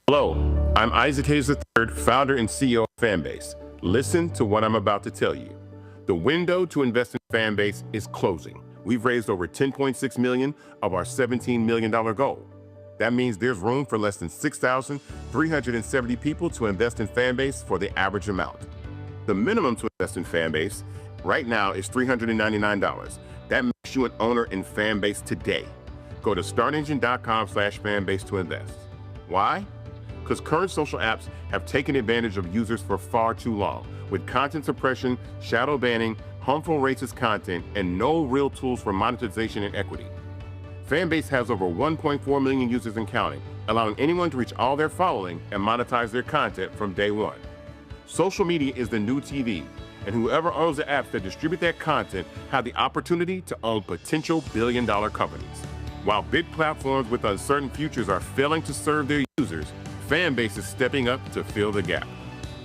Hello, I'm Isaac Hayes III, founder and CEO of Fanbase. Listen to what I'm about to tell you. The window to invest in Fanbase is closing. We've raised over $10.6 million of our $17 million goal. That means there's room for less than 6,370 people to invest in Fanbase for the average amount. The minimum to invest in Fanbase right now is $399. That makes you an owner in Fanbase today. Go to startengine.com/fanbase to invest. Why? Because current social apps have taken advantage of users for far too long, with content suppression, shadow banning, harmful racist content, and no real tools for monetization and equity. Fanbase has over 1.4 million users and counting, allowing anyone to reach all their following and monetize their content from day one. Social media is the new TV, and whoever owns the apps that distribute that content have the opportunity to own potential billion-dollar companies. While big platforms with uncertain futures are failing to serve their users, Fanbase is stepping up to fill the gap.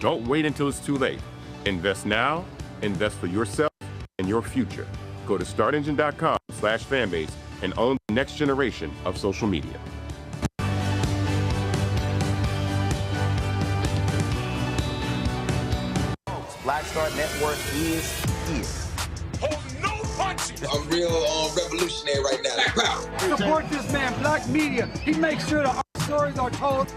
Don't wait until it's too late. Invest now, invest for yourself and your future. Go to startengine.com/fanbase and own the next generation of social media. Black Star Network is here. Hold no punches. I'm real revolutionary right now. Support this man, Black Media. He makes sure that our stories are told.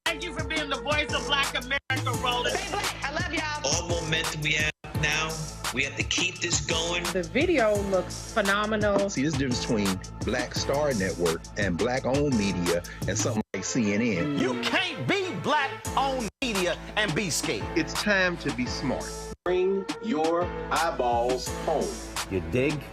Thank you for being the voice of Black America, Roland. Stay black. I love y'all. All momentum we have now, we have to keep this going. The video looks phenomenal. See, this difference between Black Star Network and Black-owned media and something like CNN. You can't be Black-owned media and be scared. It's time to be smart. Bring your eyeballs home. You dig?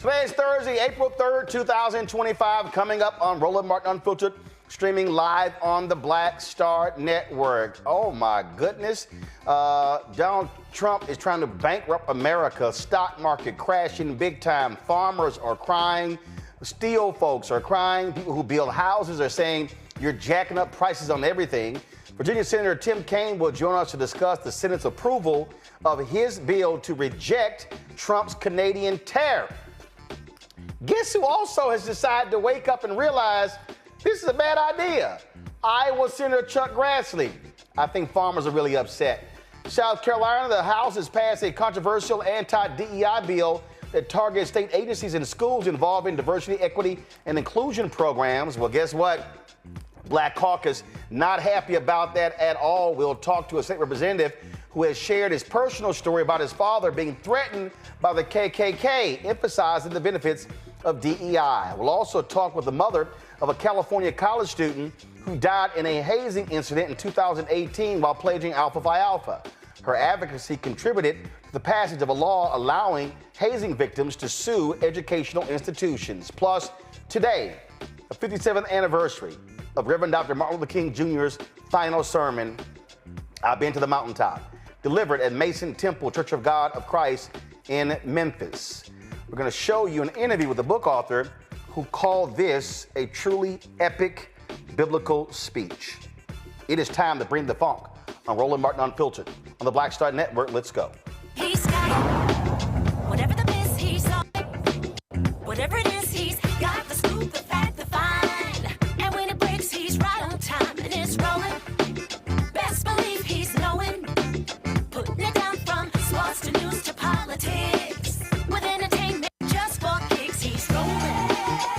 Today is Thursday, April 3rd, 2025, coming up on Roland Martin Unfiltered, streaming live on the Black Star Network. Oh my goodness. Donald Trump is trying to bankrupt America. Stock market crashing big time. Farmers are crying. Steel folks are crying. People who build houses are saying you're jacking up prices on everything. Virginia Senator Tim Kaine will join us to discuss the Senate's approval of his bill to reject Trump's Canadian tariff. Guess who also has decided to wake up and realize this is a bad idea? Iowa Senator Chuck Grassley. I think farmers are really upset. South Carolina, the House has passed a controversial anti-DEI bill that targets state agencies and schools involved in diversity, equity, and inclusion programs. Well, guess what? Black Caucus not happy about that at all. We'll talk to a state representative who has shared his personal story about his father being threatened by the KKK, emphasizing the benefits of DEI. We'll also talk with the mother of a California college student who died in a hazing incident in 2018 while pledging Alpha Phi Alpha. Her advocacy contributed to the passage of a law allowing hazing victims to sue educational institutions. Plus, today, the 57th anniversary of Reverend Dr. Martin Luther King Jr.'s final sermon, I've Been to the Mountaintop, delivered at Mason Temple Church of God of Christ in Memphis. We're going to show you an interview with the book author who called this a truly epic biblical speech. It is time to bring the funk on Roland Martin Unfiltered on the Black Star Network. Let's go. He's got whatever the miss, he's on. Whatever it is, he's got the scoop, the fact, the find. And when it breaks, he's right on time and it's rolling. Best believe he's knowing. Putting it down from sports to news to politics. With entertainment just for kicks, he's rolling.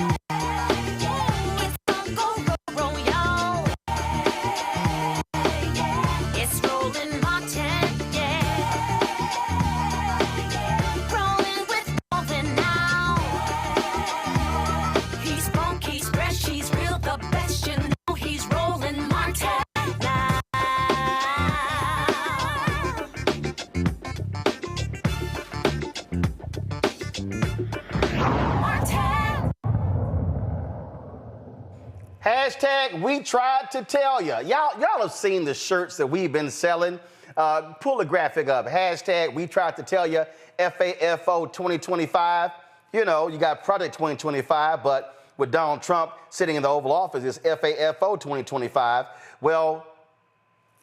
Hashtag we tried to tell you. Y'all have seen the shirts that we've been selling. Pull the graphic up. Hashtag we tried to tell you. FAFO 2025. You know, you got Project 2025, but with Donald Trump sitting in the Oval Office, it's FAFO 2025. Well,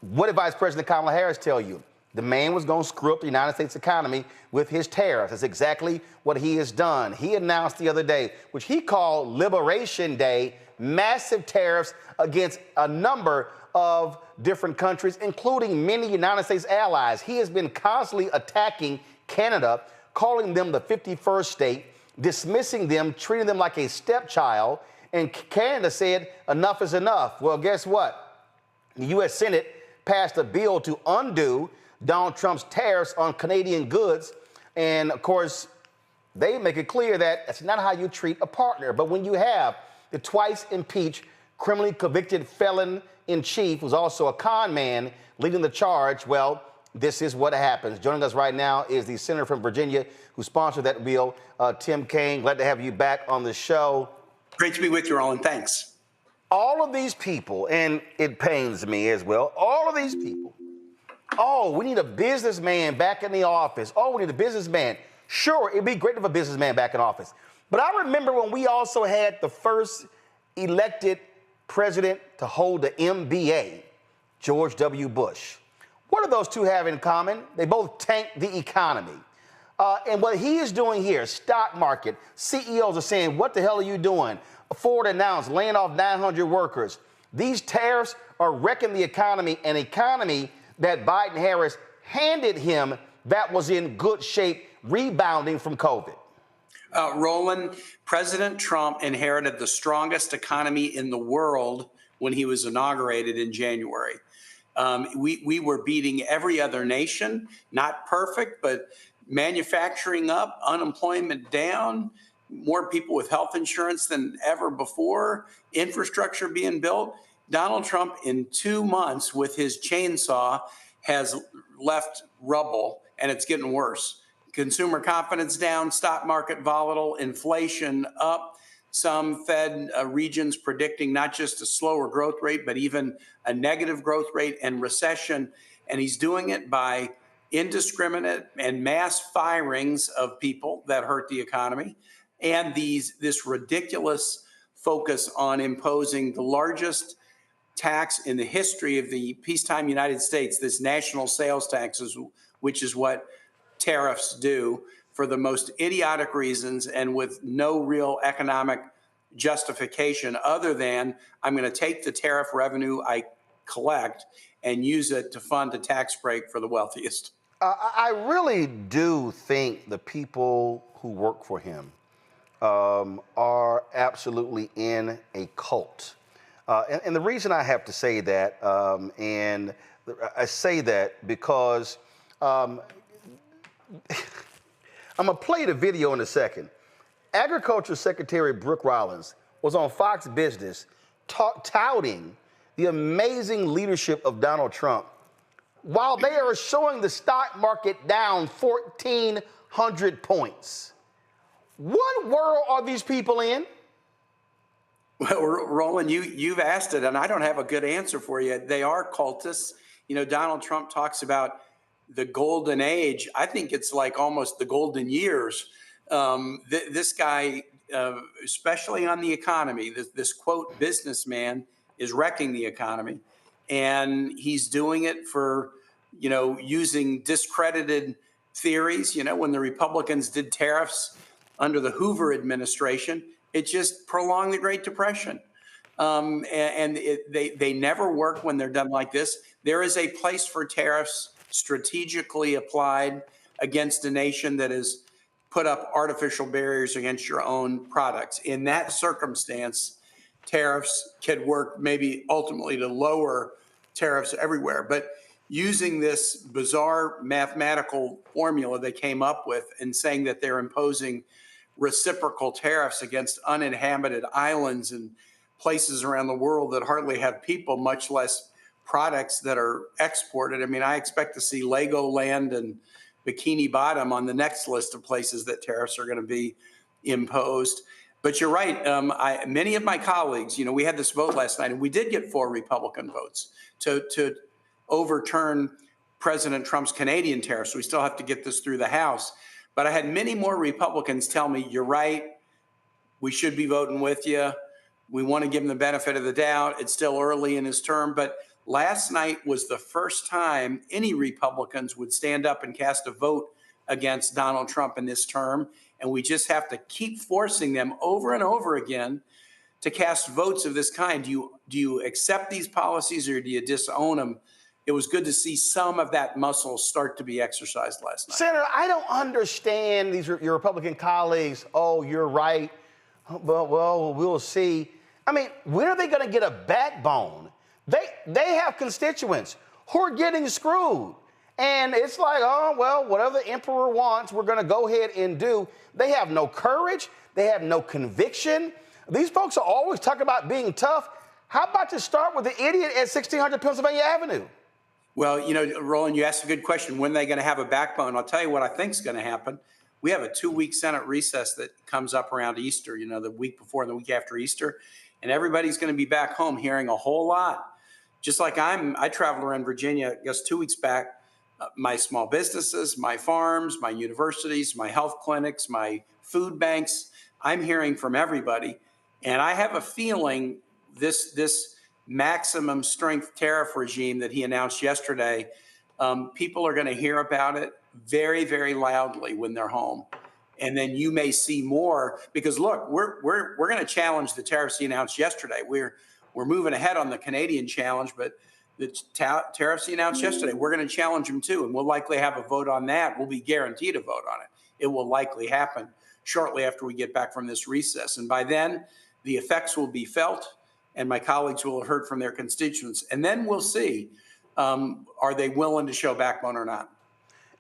what did Vice President Kamala Harris tell you? The man was going to screw up the United States economy with his tariffs. That's exactly what he has done. He announced the other day, which he called Liberation Day, massive tariffs against a number of different countries, including many United States allies. He has been constantly attacking Canada, calling them the 51st state, dismissing them, treating them like a stepchild. And Canada said, enough is enough. Well, guess what? The U.S. Senate passed a bill to undo Donald Trump's tariffs on Canadian goods. And of course, they make it clear that that's not how you treat a partner. But when you have the twice impeached, criminally convicted felon in chief, who's also a con man leading the charge, well, this is what happens. Joining us right now is the senator from Virginia who sponsored that bill, Tim Kaine. Glad to have you back on the show. Great to be with you, Roland. Thanks. All of these people, and it pains me as well, all of these people, oh, we need a businessman back in the office. Oh, we need a businessman. Sure, it'd be great to have a businessman back in office. But I remember when we also had the first elected president to hold the MBA, George W. Bush. What do those two have in common? They both tanked the economy. And what he is doing here, stock market, CEOs are saying, what the hell are you doing? Ford announced laying off 900 workers. These tariffs are wrecking the economy, an economy that Biden-Harris handed him that was in good shape, rebounding from COVID. Roland, President Trump inherited the strongest economy in the world when he was inaugurated in January. We were beating every other nation, not perfect, but manufacturing up, unemployment down, more people with health insurance than ever before, infrastructure being built. Donald Trump, in 2 months with his chainsaw, has left rubble, and it's getting worse. Consumer confidence down, stock market volatile, inflation up. Some Fed regions predicting not just a slower growth rate, but even a negative growth rate and recession. And he's doing it by indiscriminate and mass firings of people that hurt the economy, and this ridiculous focus on imposing the largest tax in the history of the peacetime United States, this national sales taxes, which is what tariffs do, for the most idiotic reasons and with no real economic justification other than I'm going to take the tariff revenue I collect and use it to fund a tax break for the wealthiest. I really do think the people who work for him are absolutely in a cult. And the reason I have to say that, and I say that because I'm going to play the video in a second. Agriculture Secretary Brooke Rollins was on Fox Business touting the amazing leadership of Donald Trump while they are showing the stock market down 1,400 points. What world are these people in? Well, Roland, you've asked it, and I don't have a good answer for you. They are cultists. You know, Donald Trump talks about the golden age. I think it's like almost the golden years. This guy, especially on the economy, this quote businessman is wrecking the economy, and he's doing it for, you know, using discredited theories. You know, when the Republicans did tariffs under the Hoover administration, it just prolonged the Great Depression. They never work when they're done like this. There is a place for tariffs strategically applied against a nation that has put up artificial barriers against your own products. In that circumstance, tariffs can work maybe ultimately to lower tariffs everywhere. But using this bizarre mathematical formula they came up with and saying that they're imposing reciprocal tariffs against uninhabited islands and places around the world that hardly have people, much less products that are exported. I mean, I expect to see Legoland and Bikini Bottom on the next list of places that tariffs are going to be imposed. But you're right. Many of my colleagues, we had this vote last night, and we did get 4 Republican votes to overturn President Trump's Canadian tariffs. We still have to get this through the House. But I had many more Republicans tell me, you're right, we should be voting with you. We want to give him the benefit of the doubt. It's still early in his term. But last night was the first time any Republicans would stand up and cast a vote against Donald Trump in this term. And we just have to keep forcing them over and over again to cast votes of this kind. Do you accept these policies or do you disown them? It was good to see some of that muscle start to be exercised last night. Senator, I don't understand your Republican colleagues. Oh, you're right. Well, we'll see. I mean, when are they going to get a backbone? They have constituents who are getting screwed. And it's like, oh, well, whatever the emperor wants, we're going to go ahead and do. They have no courage. They have no conviction. These folks are always talking about being tough. How about you start with the idiot at 1600 Pennsylvania Avenue? Well, Roland, you asked a good question. When are they going to have a backbone? I'll tell you what I think is going to happen. We have a 2-week Senate recess that comes up around Easter, the week before and the week after Easter. And everybody's going to be back home hearing a whole lot. Just like I traveled around Virginia, I guess 2 weeks back. My small businesses, my farms, my universities, my health clinics, my food banks. I'm hearing from everybody. And I have a feeling this maximum strength tariff regime that he announced yesterday, people are going to hear about it very, very loudly when they're home. And then you may see more because, look, we're going to challenge the tariffs he announced yesterday. We're moving ahead on the Canadian challenge, but the tariffs he announced yesterday, we're going to challenge them too. And we'll likely have a vote on that. We'll be guaranteed a vote on it. It will likely happen shortly after we get back from this recess. And by then, the effects will be felt and my colleagues will have heard from their constituents. And then we'll see, are they willing to show backbone or not?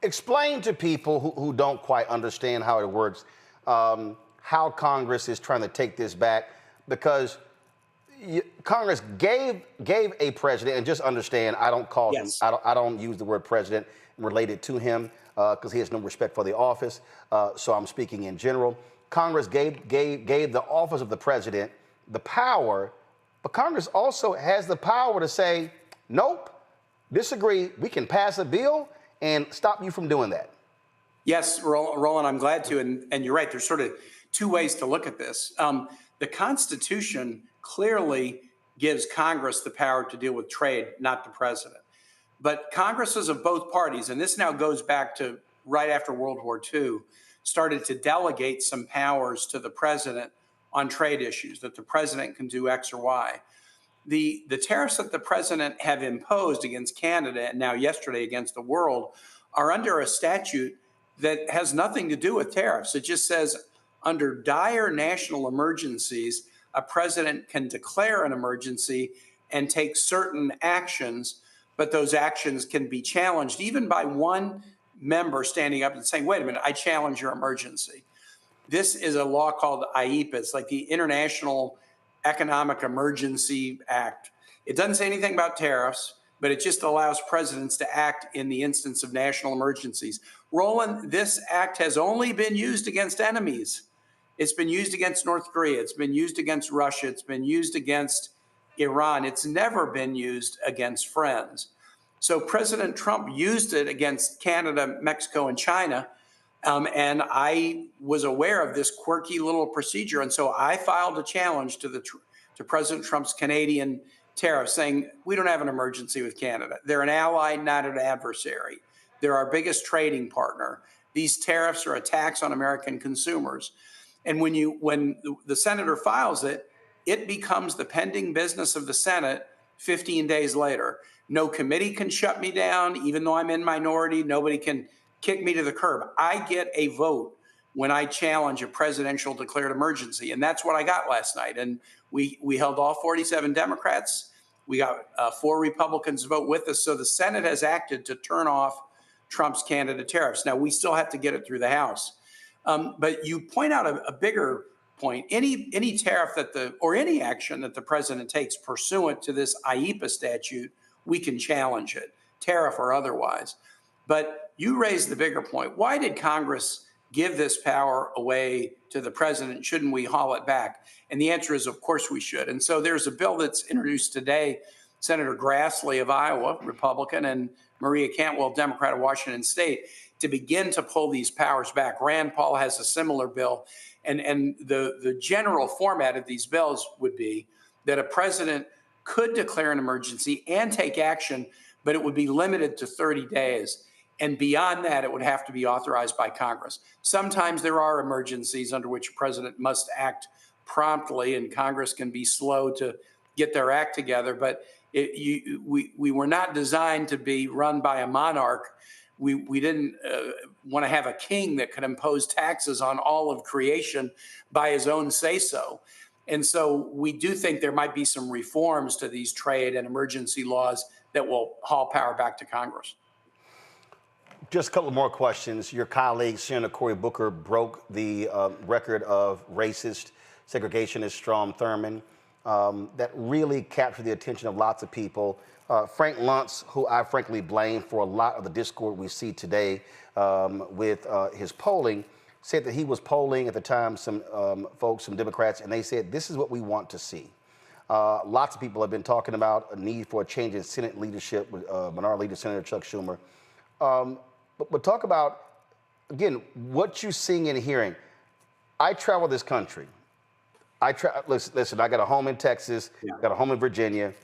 Explain to people who don't quite understand how it works, how Congress is trying to take this back, because Congress gave a president, and just understand, I don't call him, I don't use the word president related to him because he has no respect for the office. So I'm speaking in general. Congress gave the office of the president the power, but Congress also has the power to say, nope, disagree. We can pass a bill and stop you from doing that. Yes, Roland, I'm glad to. And you're right. There's sort of 2 ways to look at this. The Constitution clearly gives Congress the power to deal with trade, not the president. But Congresses of both parties, and this now goes back to right after World War II, started to delegate some powers to the president on trade issues, that the president can do X or Y. The tariffs that the president have imposed against Canada and now yesterday against the world are under a statute that has nothing to do with tariffs. It just says under dire national emergencies, a president can declare an emergency and take certain actions, but those actions can be challenged even by one member standing up and saying, wait a minute, I challenge your emergency. This is a law called IEEPA. It's like the International Economic Emergency Act. It doesn't say anything about tariffs, but it just allows presidents to act in the instance of national emergencies. Roland, this act has only been used against enemies. It's been used against North Korea. It's been used against Russia. It's been used against Iran. It's never been used against friends. So President Trump used it against Canada, Mexico, and China. And I was aware of this quirky little procedure. And so I filed a challenge to President Trump's Canadian tariff saying, we don't have an emergency with Canada. They're an ally, not an adversary. They're our biggest trading partner. These tariffs are a tax on American consumers. And when the senator files it, it becomes the pending business of the Senate 15 days later. No committee can shut me down, even though I'm in minority. Nobody can kick me to the curb. I get a vote when I challenge a presidential declared emergency. And that's what I got last night. And we held all 47 Democrats. We got 4 Republicans to vote with us. So the Senate has acted to turn off Trump's Canada tariffs. Now, we still have to get it through the House. But you point out a bigger point. Any tariff or any action that the president takes pursuant to this IEEPA statute, we can challenge it, tariff or otherwise. But you raised the bigger point. Why did Congress give this power away to the president? Shouldn't we haul it back? And the answer is, of course we should. And so there's a bill that's introduced today, Senator Grassley of Iowa, Republican, and Maria Cantwell, Democrat of Washington State, to begin to pull these powers back. Rand Paul has a similar bill. And the general format of these bills would be that a president could declare an emergency and take action, but it would be limited to 30 days. And beyond that, it would have to be authorized by Congress. Sometimes there are emergencies under which a president must act promptly, and Congress can be slow to get their act together. But we were not designed to be run by a monarch. We didn't want to have a king that could impose taxes on all of creation by his own say-so. And so we do think there might be some reforms to these trade and emergency laws that will haul power back to Congress. Just a couple more questions. Your colleague, Senator Cory Booker, broke the record of racist segregationist Strom Thurmond. That really captured the attention of lots of people. Frank Luntz, who I frankly blame for a lot of the discord we see today with his polling, said that he was polling at the time some folks, some Democrats, and they said, this is what we want to see. Lots of people have been talking about a need for a change in Senate leadership with Minority Leader Senator Chuck Schumer. But talk about, again, what you're seeing and hearing. I travel this country. Listen, I got a home in Texas, got a home in Virginia.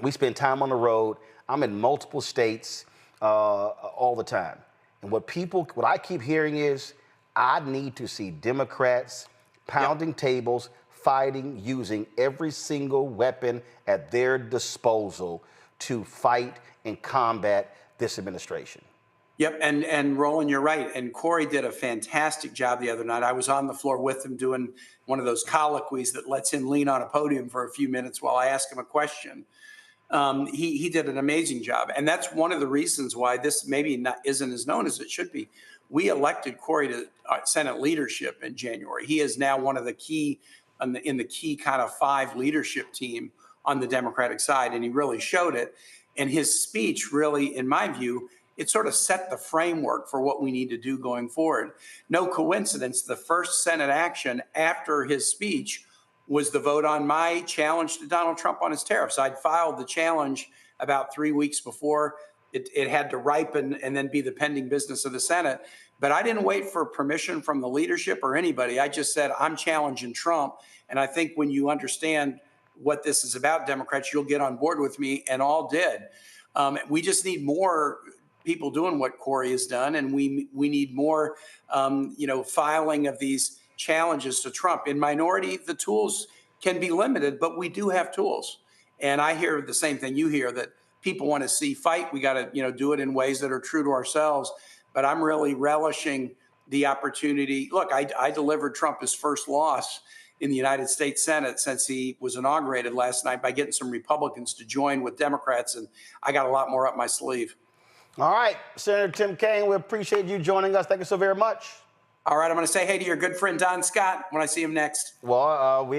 We spend time on the road. I'm in multiple states all the time. And what I keep hearing is, I need to see Democrats pounding tables, fighting, using every single weapon at their disposal to fight and combat this administration. Yep, and Roland, you're right. And Cory did a fantastic job the other night. I was on the floor with him doing one of those colloquies that lets him lean on a podium for a few minutes while I ask him a question. He did an amazing job. And that's one of the reasons why this maybe isn't as known as it should be. We elected Cory to Senate leadership in January. He is now one of the key, in the key kind of 5 leadership team on the Democratic side, and he really showed it. And his speech really, in my view, it sort of set the framework for what we need to do going forward. No coincidence, the first Senate action after his speech was the vote on my challenge to Donald Trump on his tariffs. I'd filed the challenge about 3 weeks before. It had to ripen and then be the pending business of the Senate. But I didn't wait for permission from the leadership or anybody. I just said, I'm challenging Trump. And I think when you understand what this is about, Democrats, you'll get on board with me, and all did. We just need more people doing what Cory has done, and we need more, filing of these challenges to Trump. In minority, the tools can be limited, but we do have tools. And I hear the same thing you hear, that people want to see fight. We got to, do it in ways that are true to ourselves. But I'm really relishing the opportunity. Look, I delivered Trump his first loss in the United States Senate since he was inaugurated last night by getting some Republicans to join with Democrats, and I got a lot more up my sleeve. All right, Senator Tim Kaine, we appreciate you joining us. Thank you so very much. All right, I'm going to say hey to your good friend Don Scott when I see him next. Well,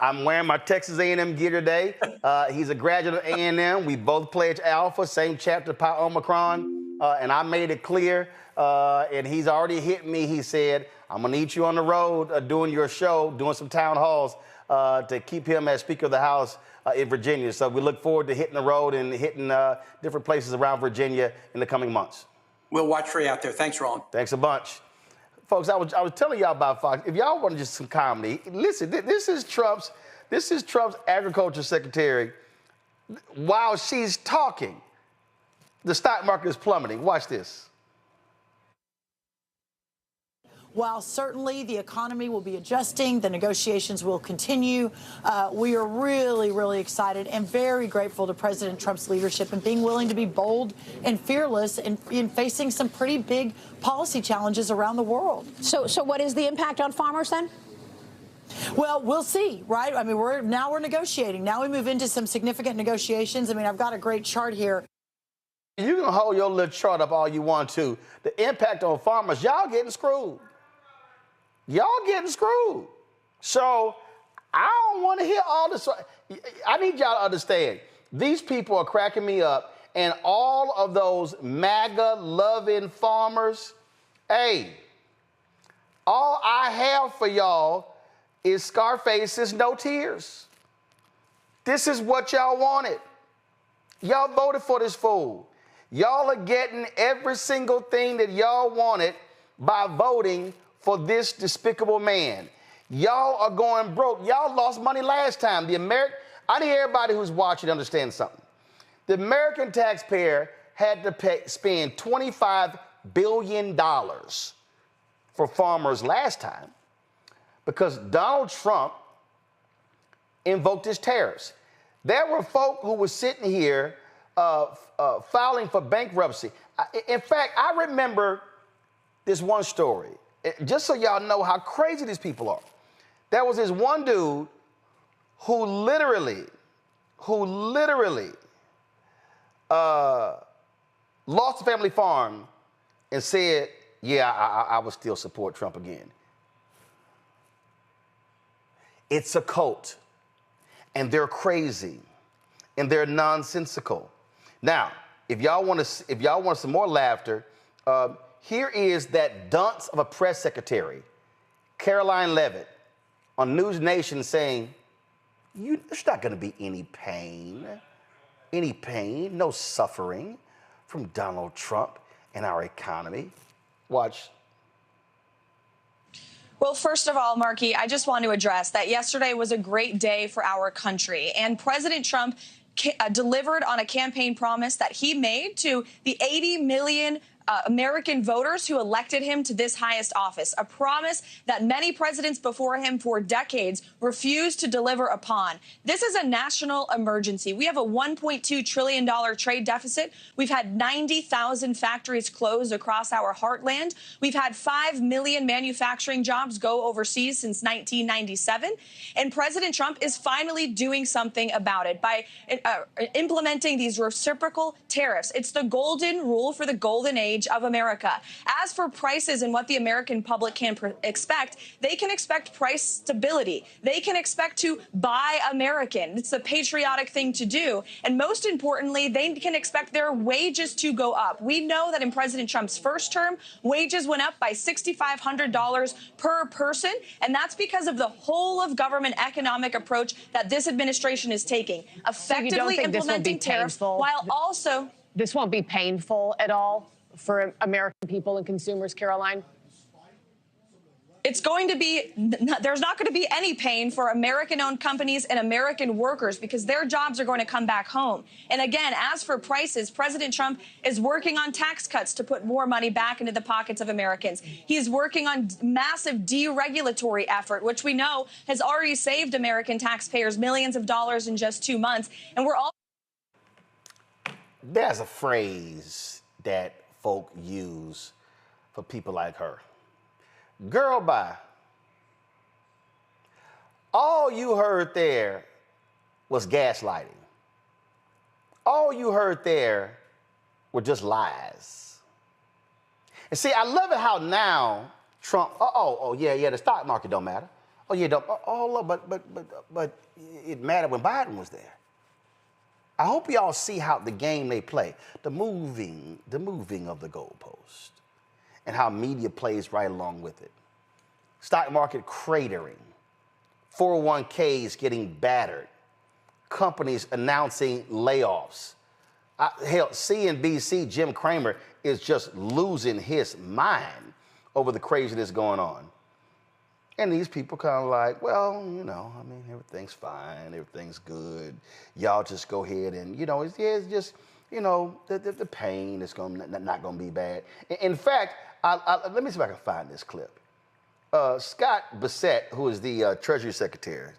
I'm wearing my Texas A&M gear today. He's a graduate of A&M. We both pledged Alpha, same chapter, Pi Omicron, and I made it clear. And he's already hit me. He said, I'm going to need you on the road doing your show, doing some town halls to keep him as Speaker of the House in Virginia. So we look forward to hitting the road and hitting different places around Virginia in the coming months. We'll watch for you out there. Thanks, Roland. Thanks a bunch. Folks, I was telling y'all about Fox. If y'all want just some comedy, listen, this is Trump's agriculture secretary. While she's talking, the stock market is plummeting. Watch this. While certainly the economy will be adjusting, the negotiations will continue. We are really, really excited and very grateful to President Trump's leadership and being willing to be bold and fearless in facing some pretty big policy challenges around the world. So what is the impact on farmers then? Well, we'll see, right? I mean, we're negotiating. Now we move into some significant negotiations. I mean, I've got a great chart here. You can hold your little chart up all you want to. The impact on farmers, y'all getting screwed. Y'all getting screwed. So I don't want to hear all this. I need y'all to understand, these people are cracking me up, and all of those MAGA-loving farmers, hey, All I have for y'all is Scarface's No Tears. This is what y'all wanted. Y'all voted for this fool. Y'all are getting every single thing that y'all wanted by voting for this despicable man. Y'all are going broke. Y'all lost money last time. I need everybody who's watching to understand something. The American taxpayer had to spend $25 billion for farmers last time because Donald Trump invoked his tariffs. There were folk who were sitting here filing for bankruptcy. In fact, I remember this one story, just so y'all know how crazy these people are. There was this one dude who literally lost a family farm and said, yeah, I would still support Trump again. It's a cult, and they're crazy, and they're nonsensical. Now, if y'all want some more laughter, here is that dunce of a press secretary, Caroline Levitt, on News Nation saying, there's not going to be any pain, no suffering from Donald Trump and our economy. Watch. Well, first of all, Markey, I just want to address that yesterday was a great day for our country, and President Trump delivered on a campaign promise that he made to the 80 million American voters who elected him to this highest office, a promise that many presidents before him for decades refused to deliver upon. This is a national emergency. We have a $1.2 trillion trade deficit. We've had 90,000 factories closed across our heartland. We've had 5 million manufacturing jobs go overseas since 1997. And President Trump is finally doing something about it by implementing these reciprocal tariffs. It's the golden rule for the golden age of America. As for prices and what the American public can expect, they can expect price stability. They can expect to buy American. It's a patriotic thing to do. And most importantly, they can expect their wages to go up. We know that in President Trump's first term, wages went up by $6,500 per person. And that's because of the whole of government economic approach that this administration is taking, effectively implementing tariffs while also... This won't be painful at all for American people and consumers, Caroline? It's going to be, there's not going to be any pain for American-owned companies and American workers because their jobs are going to come back home. And again, as for prices, President Trump is working on tax cuts to put more money back into the pockets of Americans. He's working on massive deregulatory effort, which we know has already saved American taxpayers millions of dollars in just 2 months. And we're all... There's a phrase that folk use for people like her. Girl, bye. All you heard there was gaslighting. All you heard there were just lies. And see, I love it how now Trump, yeah, the stock market don't matter. Oh, yeah, but it mattered when Biden was there. I hope y'all see how the game they play, the moving of the goalpost, and how media plays right along with it. Stock market cratering, 401ks getting battered, companies announcing layoffs. Hell, CNBC, Jim Cramer is just losing his mind over the craziness going on. And these people kind of like, well, I mean, everything's fine, everything's good. Y'all just go ahead and, it's just, the pain is not going to be bad. In fact, let me see if I can find this clip. Scott Bassett, who is the Treasury Secretary,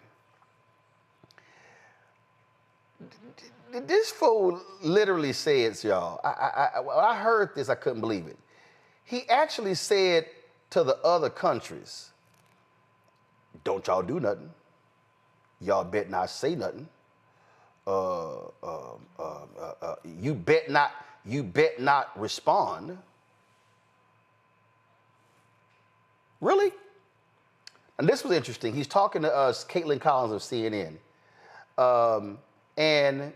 this fool literally says, y'all, when I heard this, I couldn't believe it. He actually said to the other countries, don't y'all do nothing. Y'all bet not say nothing. You bet not respond. Really? And this was interesting. He's talking to us, Caitlin Collins of CNN. And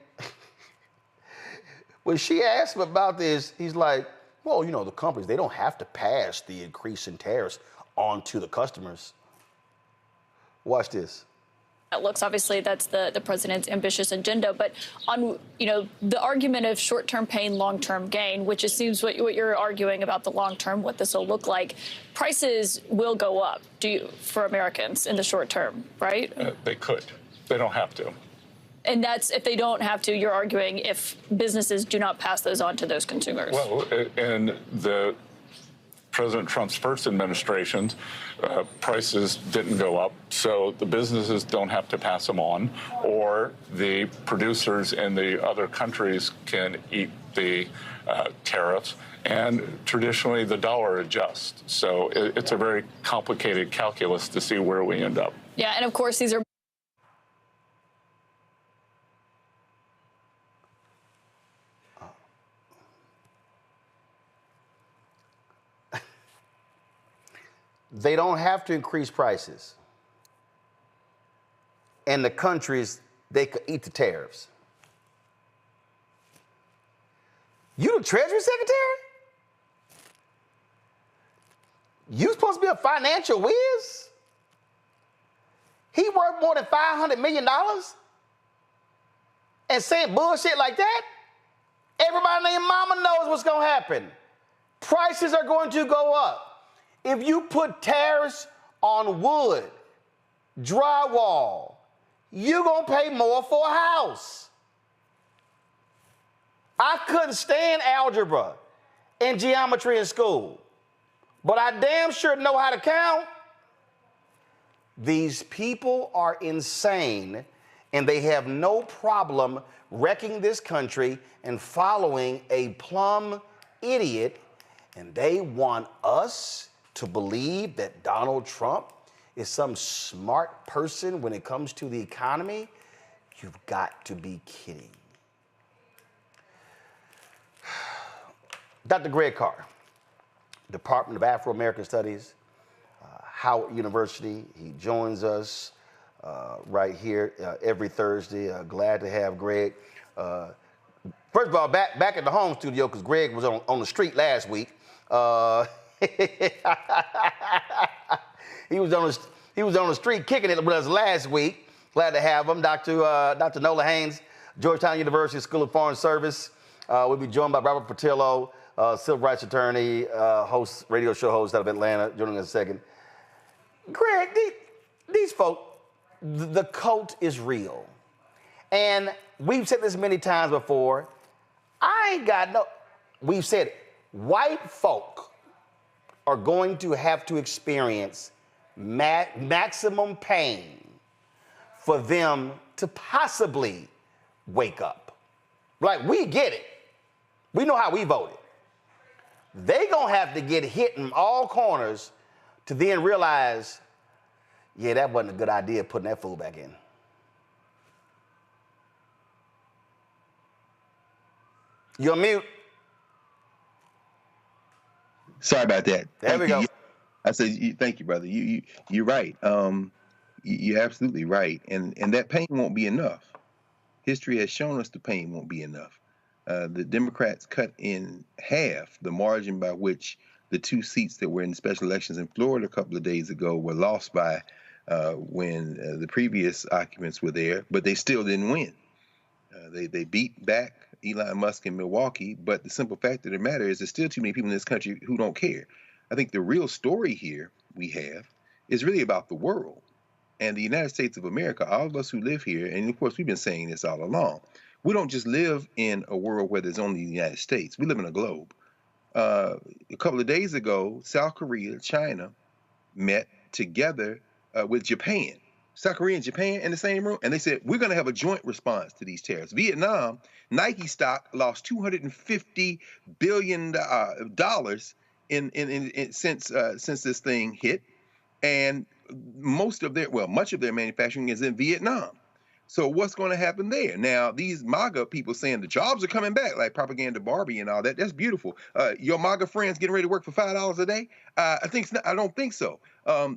when she asked him about this, he's like, well, the companies, they don't have to pass the increase in tariffs onto the customers. Watch this. It looks obviously that's the president's ambitious agenda, but on the argument of short-term pain, long-term gain, which assumes what you're arguing about the long-term, what this will look like, prices will go up for Americans in the short term, right? They could. They don't have to. And that's if they don't have to. You're arguing if businesses do not pass those on to those consumers. Well, in the President Trump's first administration, prices didn't go up, so the businesses don't have to pass them on, or the producers in the other countries can eat the tariffs, and traditionally the dollar adjusts. So it's a very complicated calculus to see where we end up. Yeah, and of course these are they don't have to increase prices. And the countries, they could eat the tariffs. You the Treasury Secretary? You supposed to be a financial whiz? He worth more than $500 million? And saying bullshit like that? Everybody named mama knows what's gonna happen. Prices are going to go up. If you put tariffs on wood, drywall, you're going to pay more for a house. I couldn't stand algebra and geometry in school, but I damn sure know how to count. These people are insane, and they have no problem wrecking this country and following a plumb idiot, and they want us to believe that Donald Trump is some smart person when it comes to the economy. You've got to be kidding. Dr. Greg Carr, Department of Afro-American Studies, Howard University. He joins us right here every Thursday. Glad to have Greg. First of all, back at the home studio, because Greg was on the street last week. He was on the street kicking it with us last week. Glad to have him, Dr. Nola Haynes, Georgetown University School of Foreign Service. We'll be joined by Robert Patillo, civil rights attorney, radio show host out of Atlanta, joining us in a second. Greg, these folk, the cult is real. And we've said this many times before. We've said white folk are going to have to experience maximum pain for them to possibly wake up. Like, we get it. We know how we voted. They gonna have to get hit in all corners to then realize, yeah, that wasn't a good idea putting that fool back in. You're on mute. Sorry about that. There we go. I said, thank you, brother. You're right. You're absolutely right. And that pain won't be enough. History has shown us the pain won't be enough. The Democrats cut in half the margin by which the 2 seats that were in special elections in Florida a couple of days ago were lost by when the previous occupants were there, but they still didn't win. They beat back Elon Musk in Milwaukee, but the simple fact of the matter is there's still too many people in this country who don't care. I think the real story here we have is really about the world and the United States of America. All of us who live here, and of course we've been saying this all along, we don't just live in a world where there's only the United States. We live in a globe. A couple of days ago, South Korea, China met together with Japan. South Korea and Japan in the same room, and they said, we're going to have a joint response to these tariffs. Vietnam, Nike stock lost $250 billion since this thing hit, and much of their manufacturing is in Vietnam. So what's going to happen there? Now, these MAGA people saying the jobs are coming back, like Propaganda Barbie and all that, that's beautiful. Your MAGA friends getting ready to work for $5 a day? I don't think so.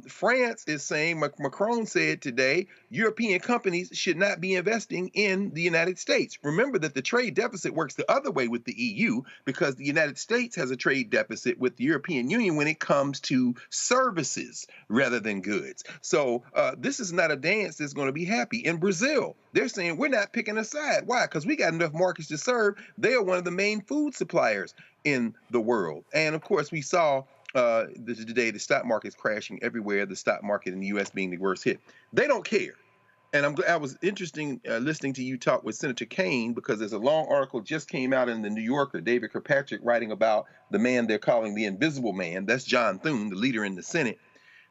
France is saying, Macron said today, European companies should not be investing in the United States. Remember that the trade deficit works the other way with the EU because the United States has a trade deficit with the European Union when it comes to services rather than goods. So this is not a dance that's going to be happy. In Brazil, they're saying we're not picking a side. Why? Because we got enough markets to serve. They are one of the main food suppliers in the world. And of course, we saw today the stock market's crashing everywhere, the stock market in the U.S. being the worst hit. They don't care. And I was interesting listening to you talk with Senator Kaine because there's a long article just came out in the New Yorker, David Kirkpatrick writing about the man they're calling the invisible man. That's John Thune, the leader in the Senate.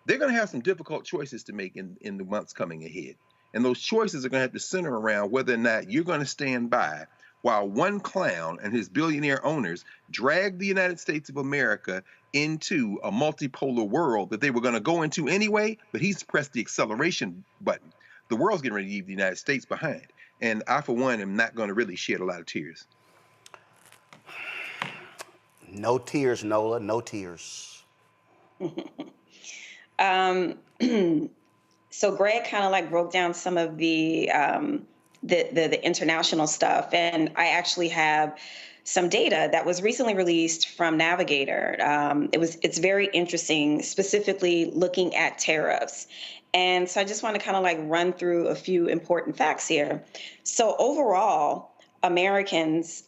They're going to have some difficult choices to make in the months coming ahead. And those choices are going to have to center around whether or not you're going to stand by while one clown and his billionaire owners drag the United States of America into a multipolar world that they were going to go into anyway, but he's pressed the acceleration button. The world's getting ready to leave the United States behind. And I, for one, am not going to really shed a lot of tears. No tears, Nola, no tears. So Greg kind of like broke down some of the international stuff, and I actually have some data that was recently released from Navigator. It's very interesting, specifically looking at tariffs. And so I just want to kind of like run through a few important facts here. So overall, Americans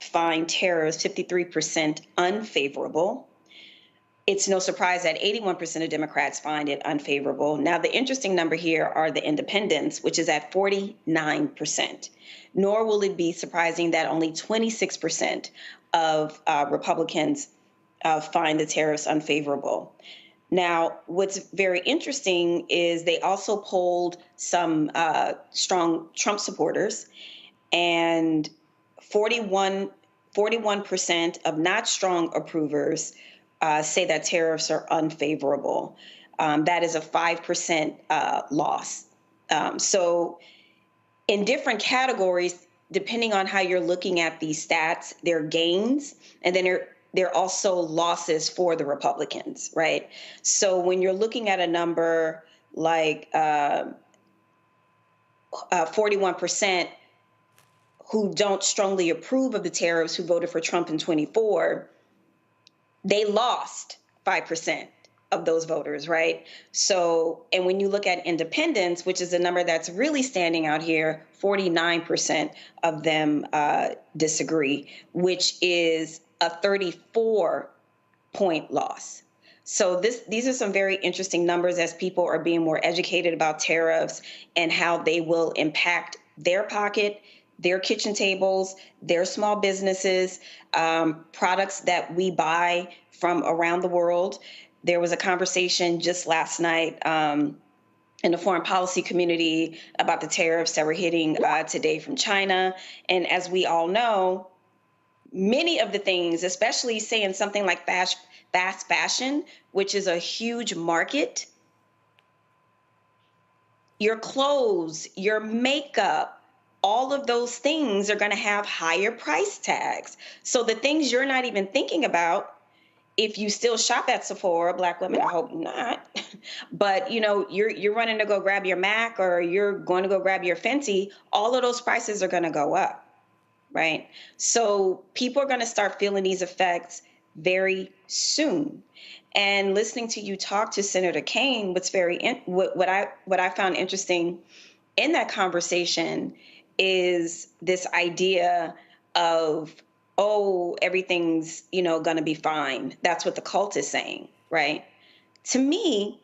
find tariffs 53% unfavorable. It's no surprise that 81% of Democrats find it unfavorable. Now, the interesting number here are the independents, which is at 49%. Nor will it be surprising that only 26% of Republicans find the tariffs unfavorable. Now, what's very interesting is they also polled some strong Trump supporters, and 41% of not strong approvers say that tariffs are unfavorable. That is a 5% loss. So in different categories, depending on how you're looking at these stats, there are gains, and then there are also losses for the Republicans, right? So when you're looking at a number like 41% who don't strongly approve of the tariffs, who voted for Trump in 24, they lost 5% of those voters, right? So, and when you look at independents, which is a number that's really standing out here, 49% of them disagree, which is a 34-point loss. So these are some very interesting numbers as people are being more educated about tariffs and how they will impact their pocket, their kitchen tables, their small businesses, products that we buy from around the world. There was a conversation just last night in the foreign policy community about the tariffs that were hitting today from China. And as we all know, many of the things, especially saying something like fast fashion, which is a huge market, your clothes, your makeup, all of those things are going to have higher price tags. So the things you're not even thinking about, if you still shop at Sephora, Black women, I hope not, but you know, you're running to go grab your MAC or you're going to go grab your Fenty, all of those prices are going to go up, right? So people are going to start feeling these effects very soon. And listening to you talk to Senator Kaine, what I found interesting in that conversation is this idea of, oh, everything's, going to be fine. That's what the cult is saying, right? To me,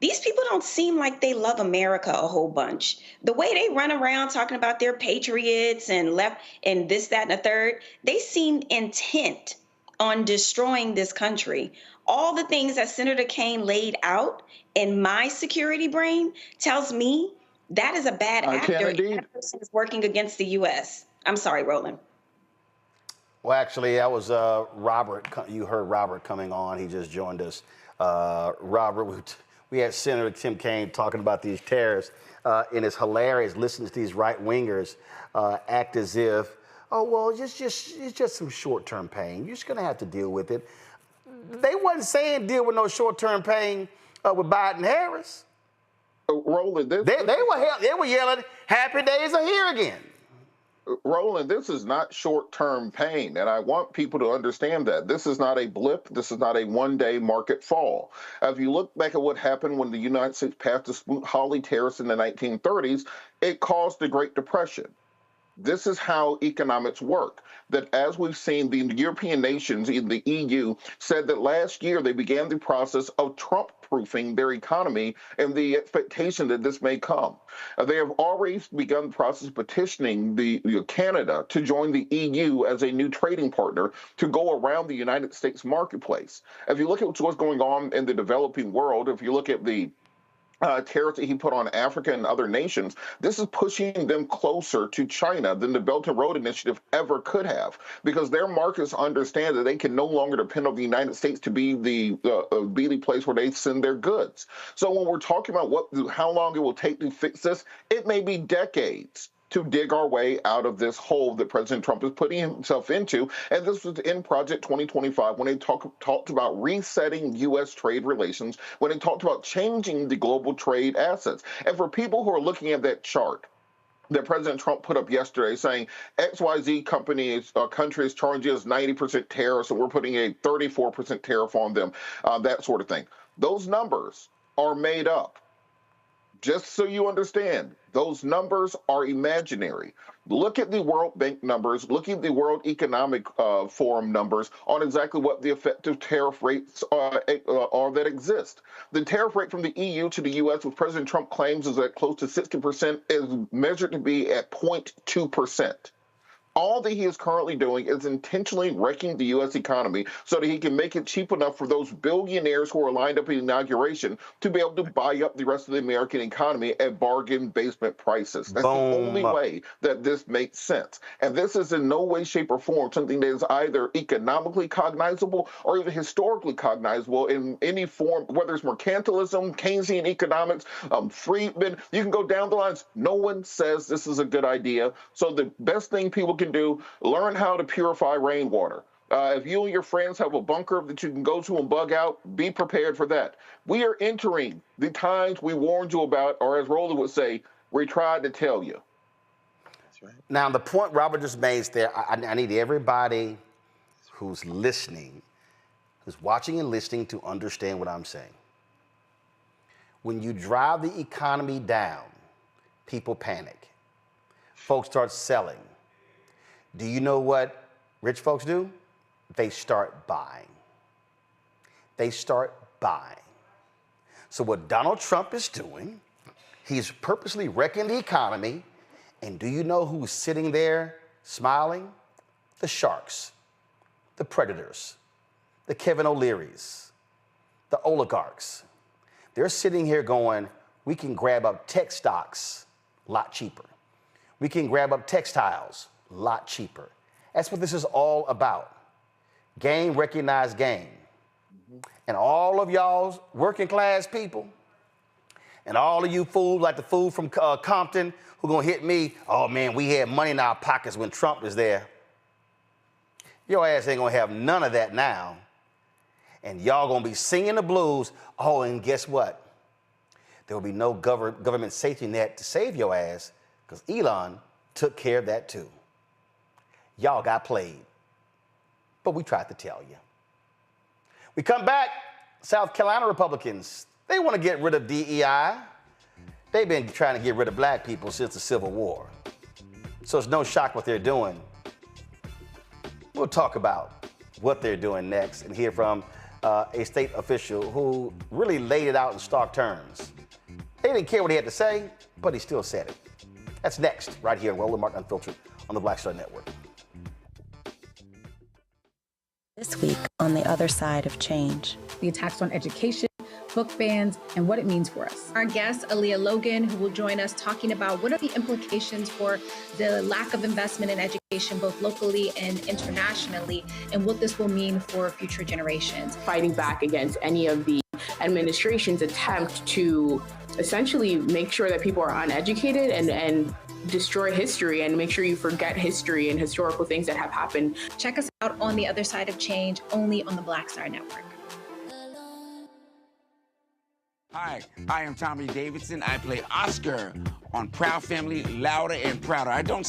these people don't seem like they love America a whole bunch. The way they run around talking about their patriots and left and this, that, and the third, they seem intent on destroying this country. All the things that Senator Kaine laid out in my security brain tells me that is a bad actor. And that person is working against the U.S. I'm sorry, Roland. Well, actually, that was Robert. You heard Robert coming on. He just joined us. Robert, we had Senator Tim Kaine talking about these tariffs, and it's hilarious listening to these right-wingers act as if, oh, well, it's just some short-term pain. You're just going to have to deal with it. They wasn't saying deal with no short-term pain with Biden Harris. Roland, they were yelling, "Happy days are here again." Roland, this is not short-term pain, and I want people to understand that. This is not a blip. This is not a one-day market fall. If you look back at what happened when the United States passed the Smoot-Hawley tariffs in the 1930s, it caused the Great Depression. This is how economics work. That as we've seen, the European nations in the EU said that last year they began the process of Trump-proofing their economy and the expectation that this may come. They have already begun the process of petitioning Canada to join the EU as a new trading partner to go around the United States marketplace. If you look at what's going on in the developing world, if you look at the tariffs that he put on Africa and other nations, this is pushing them closer to China than the Belt and Road Initiative ever could have, because their markets understand that they can no longer depend on the United States to be the place where they send their goods. So when we're talking about how long it will take to fix this, it may be decades to dig our way out of this hole that President Trump is putting himself into. And this was in Project 2025 when they talked about resetting U.S. trade relations, when they talked about changing the global trade assets. And for people who are looking at that chart that President Trump put up yesterday saying XYZ country is charging us 90% tariffs and we're putting a 34% tariff on them, that sort of thing. Those numbers are made up. Just so you understand, those numbers are imaginary. Look at the World Bank numbers, look at the World Economic Forum numbers on exactly what the effective tariff rates are that exist. The tariff rate from the EU to the U.S., which President Trump claims is at close to 60%, is measured to be at 0.2%. All that he is currently doing is intentionally wrecking the U.S. economy so that he can make it cheap enough for those billionaires who are lined up in inauguration to be able to buy up the rest of the American economy at bargain basement prices. That's the only way that this makes sense. And this is in no way, shape, or form something that is either economically cognizable or even historically cognizable in any form, whether it's mercantilism, Keynesian economics, Friedman. You can go down the lines. No one says this is a good idea. So the best thing people can do, learn how to purify rainwater. If you and your friends have a bunker that you can go to and bug out, be prepared for that. We are entering the times we warned you about, or as Roland would say, we tried to tell you. That's right. Now, the point Robert just made there, I need everybody who's listening, who's watching and listening to understand what I'm saying. When you drive the economy down, people panic. Folks start selling. Do you know what rich folks do? They start buying. They start buying. So what Donald Trump is doing, he's purposely wrecking the economy. And do you know who's sitting there smiling? The sharks, the predators, the Kevin O'Learys, the oligarchs. They're sitting here going, we can grab up tech stocks a lot cheaper. We can grab up textiles a lot cheaper. That's what this is all about. Game, recognize game. And all of y'all's working class people and all of you fools like the fool from Compton who gonna hit me, oh man, we had money in our pockets when Trump was there. Your ass ain't gonna have none of that now. And y'all gonna be singing the blues. Oh, and guess what? There will be no government safety net to save your ass because Elon took care of that too. Y'all got played, but we tried to tell you. We come back, South Carolina Republicans, they want to get rid of DEI. They've been trying to get rid of black people since the Civil War. So it's no shock what they're doing. We'll talk about what they're doing next and hear from a state official who really laid it out in stark terms. They didn't care what he had to say, but he still said it. That's next, right here on Roland Martin Unfiltered on the Black Star Network. This week on The Other Side of Change. The attacks on education, book bans, and what it means for us. Our guest, Aaliyah Logan, who will join us talking about what are the implications for the lack of investment in education, both locally and internationally, and what this will mean for future generations. Fighting back against any of the administration's attempt to essentially make sure that people are uneducated and destroy history and make sure you forget history and historical things that have happened. Check us out on The Other Side of Change, only on the Black Star Network. Hi, I am Tommy Davidson. I play Oscar on Proud Family, Louder and Prouder. I don't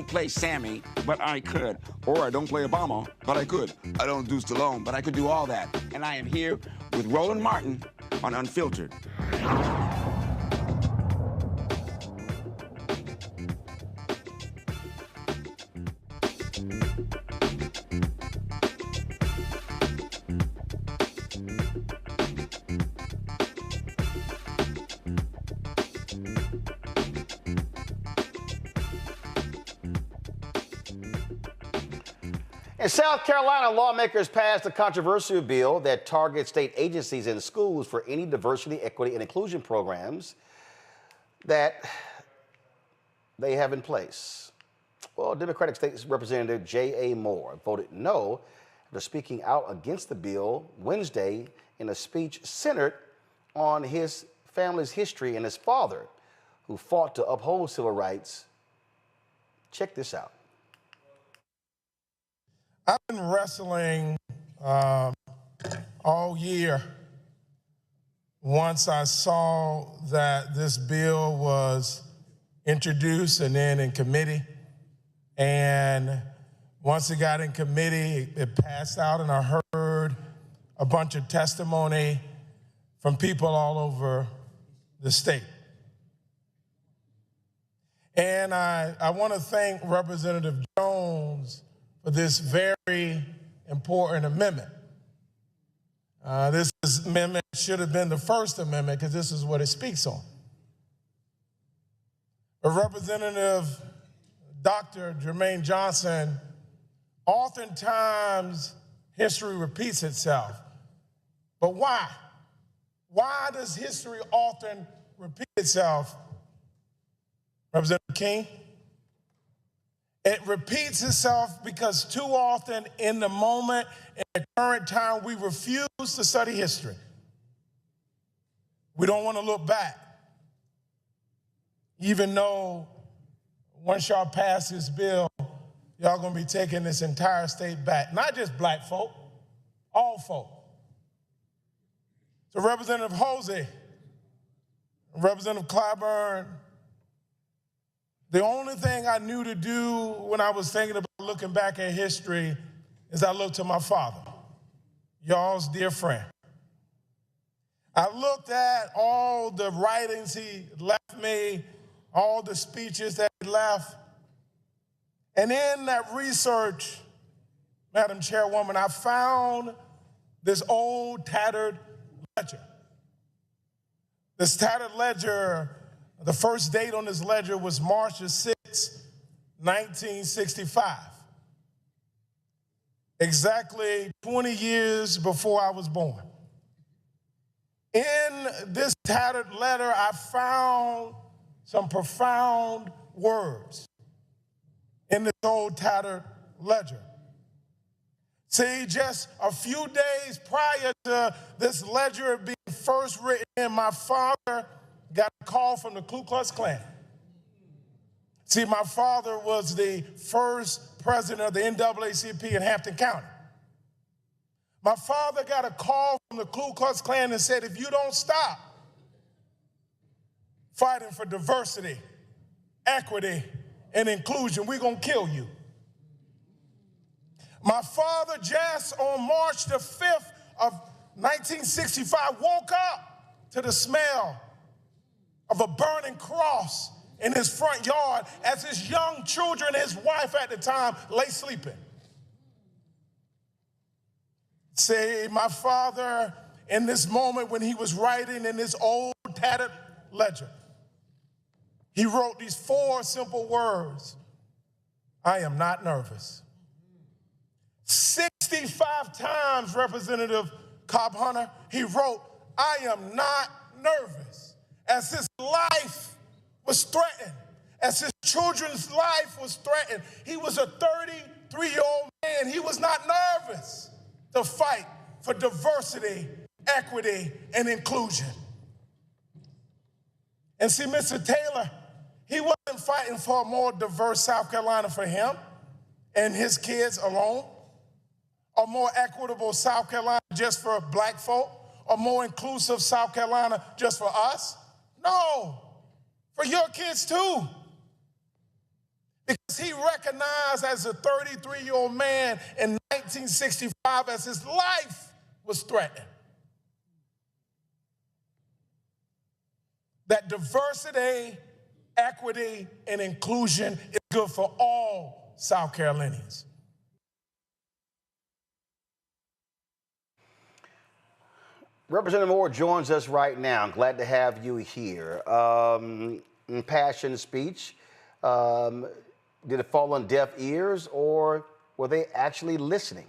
play Sammy, but I could. Or I don't play Obama, but I could. I don't do Stallone, but I could do all that. And I am here with Roland Martin on Unfiltered. In South Carolina, lawmakers passed a controversial bill that targets state agencies and schools for any diversity, equity, and inclusion programs that they have in place. Well, Democratic State Representative J.A. Moore voted no after speaking out against the bill Wednesday in a speech centered on his family's history and his father, who fought to uphold civil rights. Check this out. I've been wrestling all year once I saw that this bill was introduced and then in committee. And once it got in committee, it passed out, and I heard a bunch of testimony from people all over the state. And I want to thank Representative Jones for this very important amendment. This amendment should have been the first amendment because this is what it speaks on. But Representative Dr. Jermaine Johnson, oftentimes history repeats itself. But why? Why does history often repeat itself, Representative King? It repeats itself because too often in the moment, in the current time, we refuse to study history. We don't want to look back. Even though once y'all pass this bill, y'all gonna be taking this entire state back. Not just black folk, all folk. So Representative Hosey, Representative Clyburn, the only thing I knew to do when I was thinking about looking back at history is I looked to my father, y'all's dear friend. I looked at all the writings he left me, all the speeches that he left. And in that research, Madam Chairwoman, I found this old tattered ledger. This tattered ledger, the first date on this ledger was March 6, 1965. Exactly 20 years before I was born. In this tattered letter, I found some profound words in this old tattered ledger. See, just a few days prior to this ledger being first written in, my father got a call from the Ku Klux Klan. See, my father was the first president of the NAACP in Hampton County. My father got a call from the Ku Klux Klan and said, if you don't stop fighting for diversity, equity, and inclusion, we're gonna kill you. My father just on March the 5th of 1965 woke up to the smell of a burning cross in his front yard as his young children and his wife at the time lay sleeping. See, my father, in this moment when he was writing in this old tattered ledger, he wrote these 4 simple words: I am not nervous. 65 times, Representative Cobb Hunter, he wrote, I am not nervous. As his life was threatened, as his children's life was threatened, he was a 33-year-old man. He was not nervous to fight for diversity, equity, and inclusion. And see, Mr. Taylor, he wasn't fighting for a more diverse South Carolina for him and his kids alone, a more equitable South Carolina just for black folk, a more inclusive South Carolina just for us? No, for your kids too. Because he recognized as a 33-year-old man in 1965 as his life was threatened, that diversity, equity, and inclusion is good for all South Carolinians. Representative Moore joins us right now. I'm glad to have you here. Impassioned speech. Did it fall on deaf ears, or were they actually listening?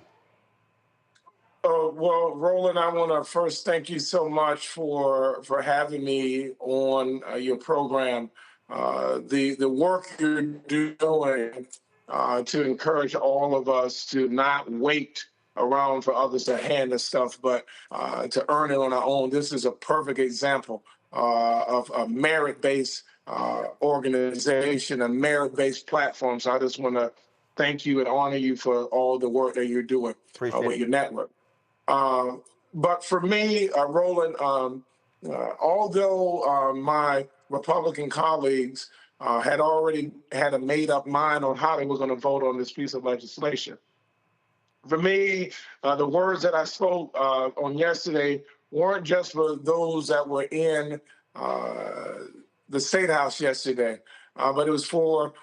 Well, Roland, I want to first thank you so much for having me on your program. The work you're doing to encourage all of us to not wait around for others to hand us stuff, but to earn it on our own. This is a perfect example of a merit-based organization, a merit-based platform. So I just want to thank you and honor you for all the work that you're doing with your network. But for me, Roland, although my Republican colleagues had already had a made-up mind on how they were going to vote on this piece of legislation, for me, the words that I spoke on yesterday weren't just for those that were in the State House yesterday, but it was for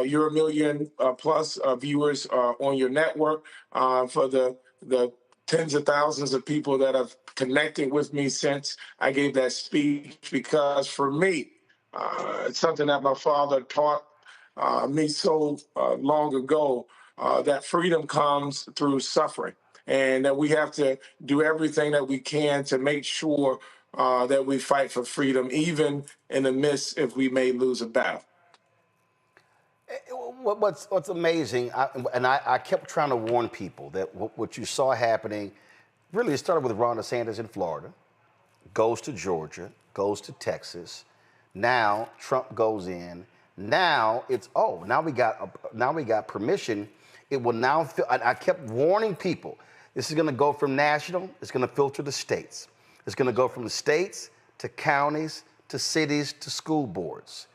your million plus viewers on your network, for the tens of thousands of people that have connected with me since I gave that speech, because for me, it's something that my father taught me so long ago, that freedom comes through suffering, and that we have to do everything that we can to make sure that we fight for freedom, even in the midst if we may lose a battle. What's amazing, I kept trying to warn people that what you saw happening, really it started with Ron DeSantis in Florida, goes to Georgia, goes to Texas. Now Trump goes in. Now it's now we got permission. It will now. I kept warning people. This is going to go from national. It's going to filter to states. It's going to go from the states to counties to cities to school boards.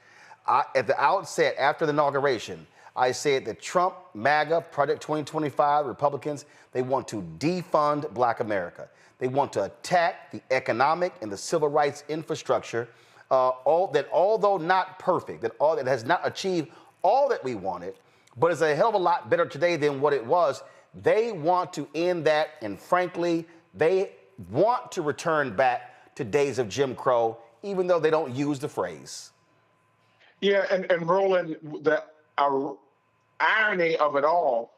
At the outset, after the inauguration, I said that Trump, MAGA, Project 2025, Republicans, they want to defund Black America. They want to attack the economic and the civil rights infrastructure, although not perfect, that has not achieved all that we wanted, but is a hell of a lot better today than what it was. They want to end that, and frankly, they want to return back to days of Jim Crow, even though they don't use the phrase. Yeah, and Roland, the irony of it all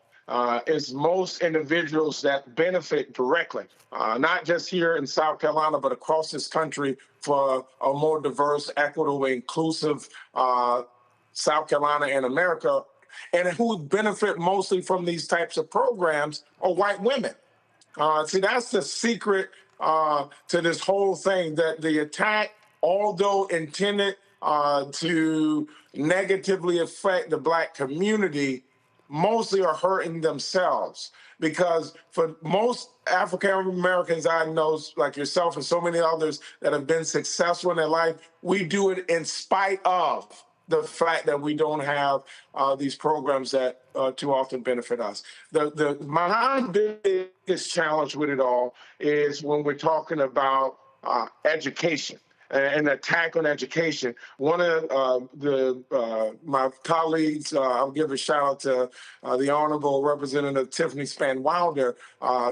is most individuals that benefit directly, not just here in South Carolina, but across this country, for a more diverse, equitable, inclusive South Carolina and America, and who benefit mostly from these types of programs are white women. See, that's the secret to this whole thing, that the attack, although intended to negatively affect the Black community, mostly are hurting themselves. Because for most African Americans I know, like yourself and so many others that have been successful in their life, we do it in spite of the fact that we don't have these programs that too often benefit us. My biggest challenge with it all is when we're talking about education. An attack on education. One of my colleagues, I'll give a shout out to the Honorable Representative Tiffany Span Wilder,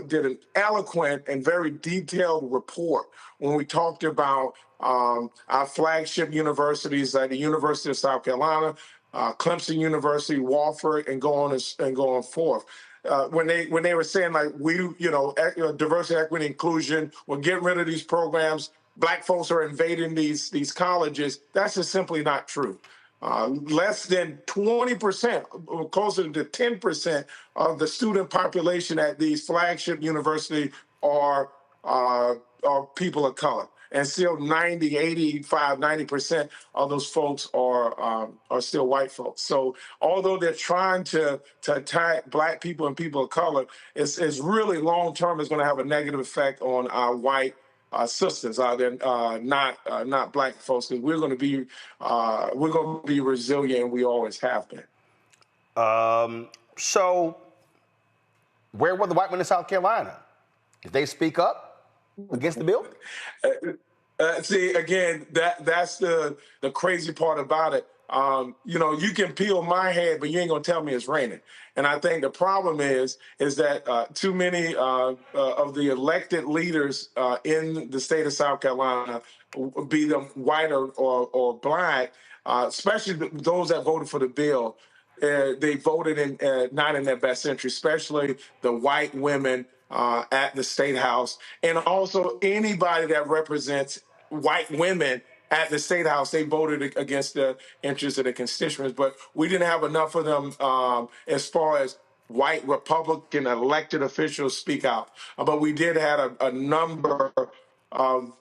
did an eloquent and very detailed report when we talked about our flagship universities like the University of South Carolina, Clemson University, Wofford, and going forth. When they were saying like diversity, equity, inclusion, we're getting rid of these programs, Black folks are invading these colleges, that's just simply not true. Less than 20%, closer to 10% of the student population at these flagship universities are people of color. And still 90% of those folks are still white folks. So although they're trying to attack Black people and people of color, it's really long term is going to have a negative effect on our white sisters out there, not black folks. 'Cause we're going to be resilient, and we always have been. So, where were the white men in South Carolina? Did they speak up against the bill? See, again, that's the crazy part about it. You can peel my head, but you ain't gonna tell me it's raining. And I think the problem is that too many of the elected leaders in the state of South Carolina, be them white or black, especially those that voted for the bill, they voted not in their best interest, especially the white women at the state house, and also anybody that represents white women at the state house. They voted against the interests of the constituents, but we didn't have enough of them as far as white Republican elected officials speak out. But we did have a number of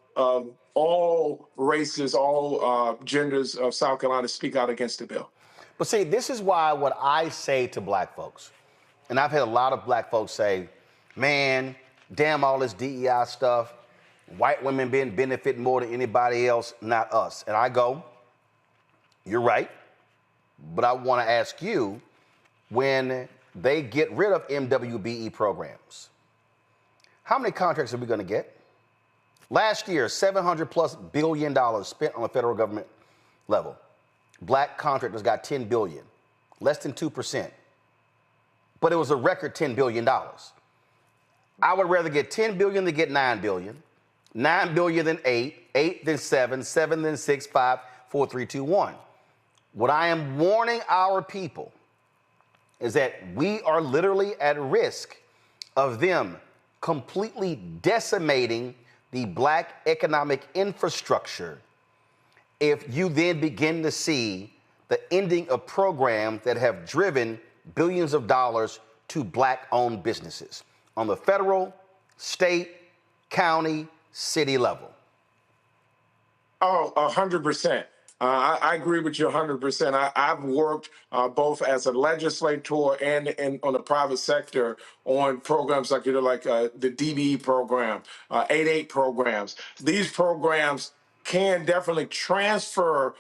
all races, all genders of South Carolina speak out against the bill. But see, this is why what I say to black folks, and I've had a lot of black folks say, man, damn all this DEI stuff, white women been benefiting more than anybody else, not us. And I go, you're right, but I want to ask you, when they get rid of MWBE programs, how many contracts are we going to get? Last year, $700+ billion spent on the federal government level. Black contractors got $10 billion, less than 2%. But it was a record $10 billion. I would rather get $10 billion than get $9 billion, $9 billion than 8, 8 than 7, 7 than 6, 5, 4, 3, 2, 1. What I am warning our people is that we are literally at risk of them completely decimating the black economic infrastructure if you then begin to see the ending of programs that have driven billions of dollars to black-owned businesses on the federal, state, county, city level. Oh, 100%. I agree with you 100%. I've worked both as a legislator and on the private sector on programs like the DBE program, 8-8 programs. These programs can definitely transfer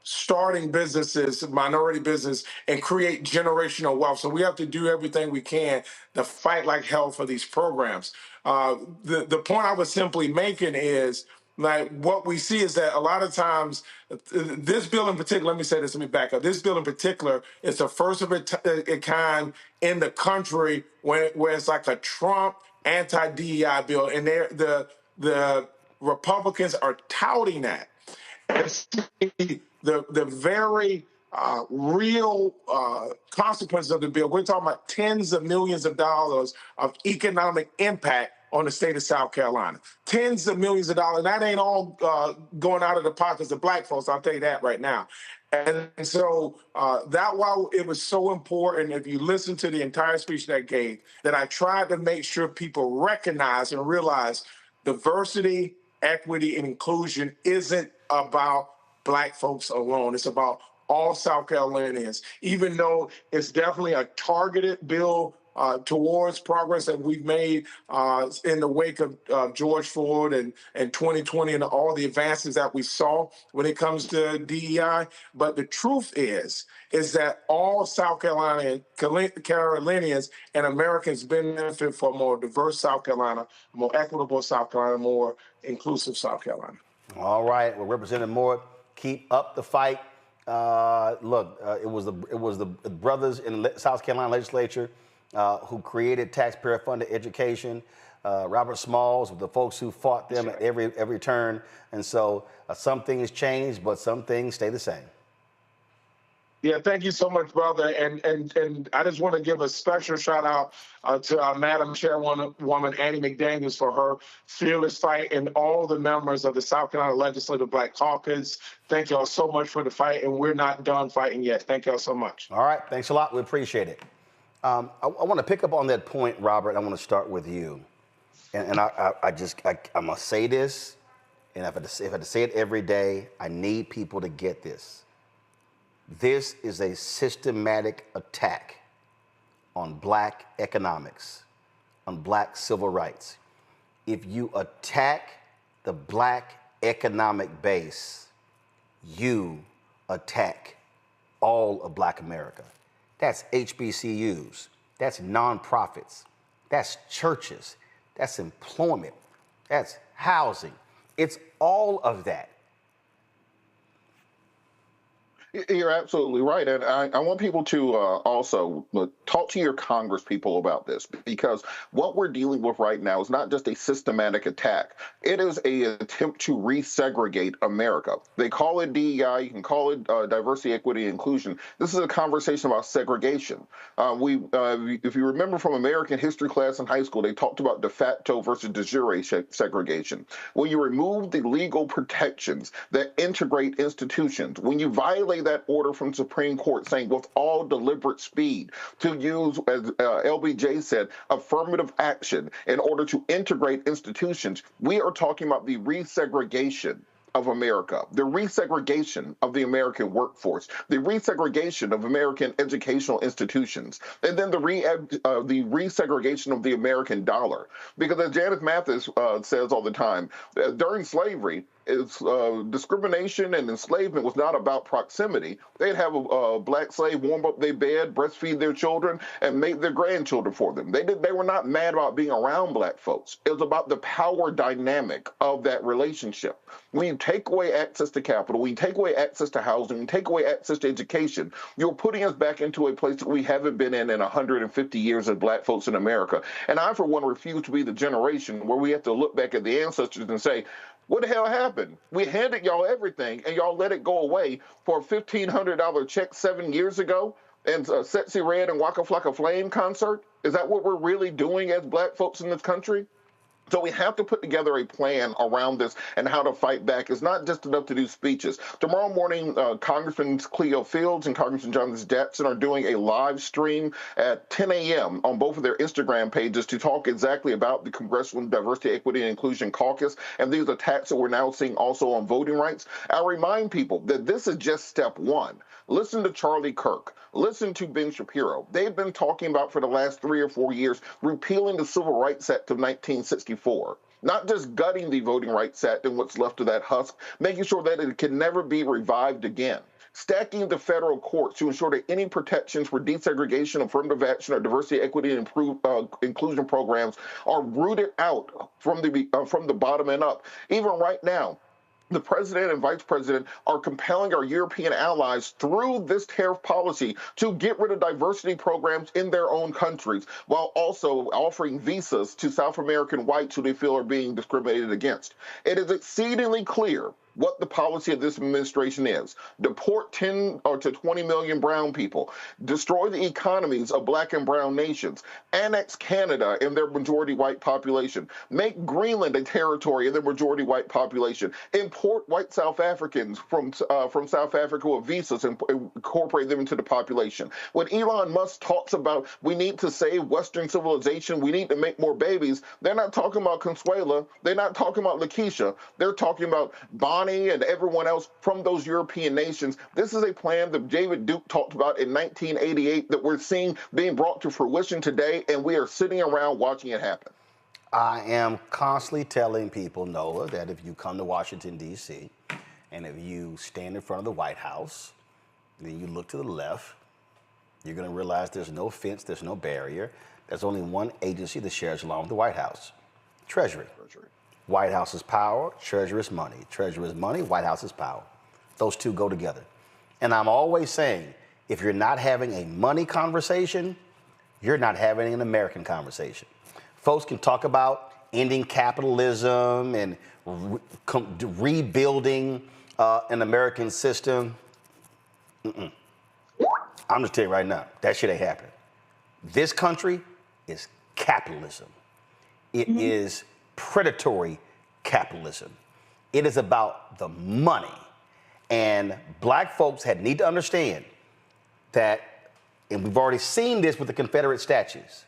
starting businesses, minority business, and create generational wealth. So we have to do everything we can to fight like hell for these programs. The point I was simply making is, like, what we see is that a lot of times, this bill in particular, let me back up. This bill in particular is the first of its kind in the country where it's like a Trump anti-DEI bill, and the Republicans are touting that. The very real consequences of the bill. We're talking about tens of millions of dollars of economic impact on the state of South Carolina. Tens of millions of dollars. And that ain't all going out of the pockets of black folks, I'll tell you that right now. And so that while it was so important, if you listen to the entire speech that I gave, that I tried to make sure people recognize and realize diversity, equity, and inclusion isn't about black folks alone. It's about all South Carolinians, even though it's definitely a targeted bill towards progress that we've made in the wake of George Floyd and 2020 and all the advances that we saw when it comes to DEI. But the truth is that all South Carolinians and Americans benefit from a more diverse South Carolina, more equitable South Carolina, more inclusive South Carolina. All right, well, Representative Moore, keep up the fight. Look, it was the brothers in the South Carolina legislature who created taxpayer-funded education. Robert Smalls, the folks who fought them at every turn. And so some things change, but some things stay the same. Yeah, thank you so much, brother. And I just want to give a special shout out to our Madam Chairwoman Annie McDaniels for her fearless fight, and all the members of the South Carolina Legislative Black Caucus. Thank y'all so much for the fight, and we're not done fighting yet. Thank y'all so much. All right, thanks a lot. We appreciate it. I want to pick up on that point, Robert. I want to start with you. And I must say this, and if I had to say it every day, I need people to get this. This is a systematic attack on black economics, on black civil rights. If you attack the black economic base, you attack all of black America. That's HBCUs, that's nonprofits, that's churches, that's employment, that's housing. It's all of that. You're absolutely right. And I want people to also talk to your Congress people about this, because what we're dealing with right now is not just a systematic attack. It is an attempt to resegregate America. They call it DEI. You can call it diversity, equity, and inclusion. This is a conversation about segregation. If you remember from American history class in high school, they talked about de facto versus de jure segregation. When you remove the legal protections that integrate institutions, when you violate that order from Supreme Court saying with all deliberate speed to use, as LBJ said, affirmative action in order to integrate institutions, we are talking about the resegregation of America, the resegregation of the American workforce, the resegregation of American educational institutions, and then the resegregation of the American dollar. Because as Janice Mathis says all the time, during slavery, discrimination and enslavement was not about proximity. They'd have a black slave warm up their bed, breastfeed their children, and make their grandchildren for them. They were not mad about being around black folks. It was about the power dynamic of that relationship. When you take away access to capital, when you take away access to housing, when you take away access to education, you're putting us back into a place that we haven't been in 150 years as black folks in America. And I, for one, refuse to be the generation where we have to look back at the ancestors and say, what the hell happened? We handed y'all everything, and y'all let it go away for a $1,500 check 7 years ago and a Sexy Red and Waka Flocka Flame concert? Is that what we're really doing as black folks in this country? So we have to put together a plan around this and how to fight back. It's not just enough to do speeches. Tomorrow morning, Congressman Cleo Fields and Congressman Jonathan Jackson are doing a live stream at 10 a.m. on both of their Instagram pages to talk exactly about the Congressional Diversity, Equity, and Inclusion Caucus and these attacks that we're now seeing also on voting rights. I remind people that this is just step one. Listen to Charlie Kirk. Listen to Ben Shapiro. They've been talking about for the last 3 or 4 years repealing the Civil Rights Act of 1964. Not just gutting the Voting Rights Act and what's left of that husk, making sure that it can never be revived again. Stacking the federal courts to ensure that any protections for desegregation, affirmative action, or diversity, equity, and inclusion programs are rooted out from the bottom and up. Even right now, the president and vice president are compelling our European allies through this tariff policy to get rid of diversity programs in their own countries, while also offering visas to South American whites who they feel are being discriminated against. It is exceedingly clear what the policy of this administration is. Deport 10 to 20 million brown people, destroy the economies of black and brown nations, annex Canada and their majority white population, make Greenland a territory and their majority white population, import white South Africans from South Africa with visas and incorporate them into the population. When Elon Musk talks about we need to save Western civilization, we need to make more babies, they're not talking about Consuela, they're not talking about Lakeisha, they're talking about Bonnie and everyone else from those European nations. This is a plan that David Duke talked about in 1988 that we're seeing being brought to fruition today, and we are sitting around watching it happen. I am constantly telling people, Noah, that if you come to Washington, D.C., and if you stand in front of the White House, then you look to the left, you're going to realize there's no fence, there's no barrier. There's only one agency that shares along with the White House, Treasury. White House is power, Treasury is money. Treasury is money, White House is power. Those two go together. And I'm always saying, if you're not having a money conversation, you're not having an American conversation. Folks can talk about ending capitalism and rebuilding an American system. I'm just telling you right now, that shit ain't happening. This country is capitalism. It is predatory capitalism. It is about the money. And black folks need to understand that, and we've already seen this with the Confederate statues.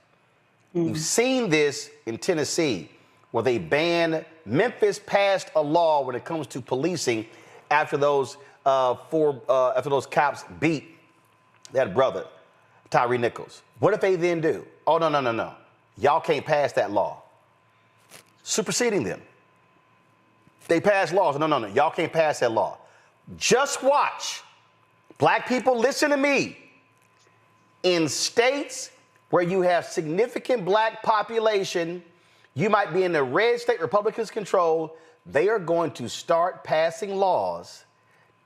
We've seen this in Tennessee, where they banned, Memphis passed a law when it comes to policing after those cops beat that brother, Tyree Nichols. What if they then do? Oh, no. Y'all can't pass that law. Superseding them. They pass laws. No. Y'all can't pass that law. Just watch. Black people, listen to me. In states where you have significant black population, you might be in the red state Republicans control, they are going to start passing laws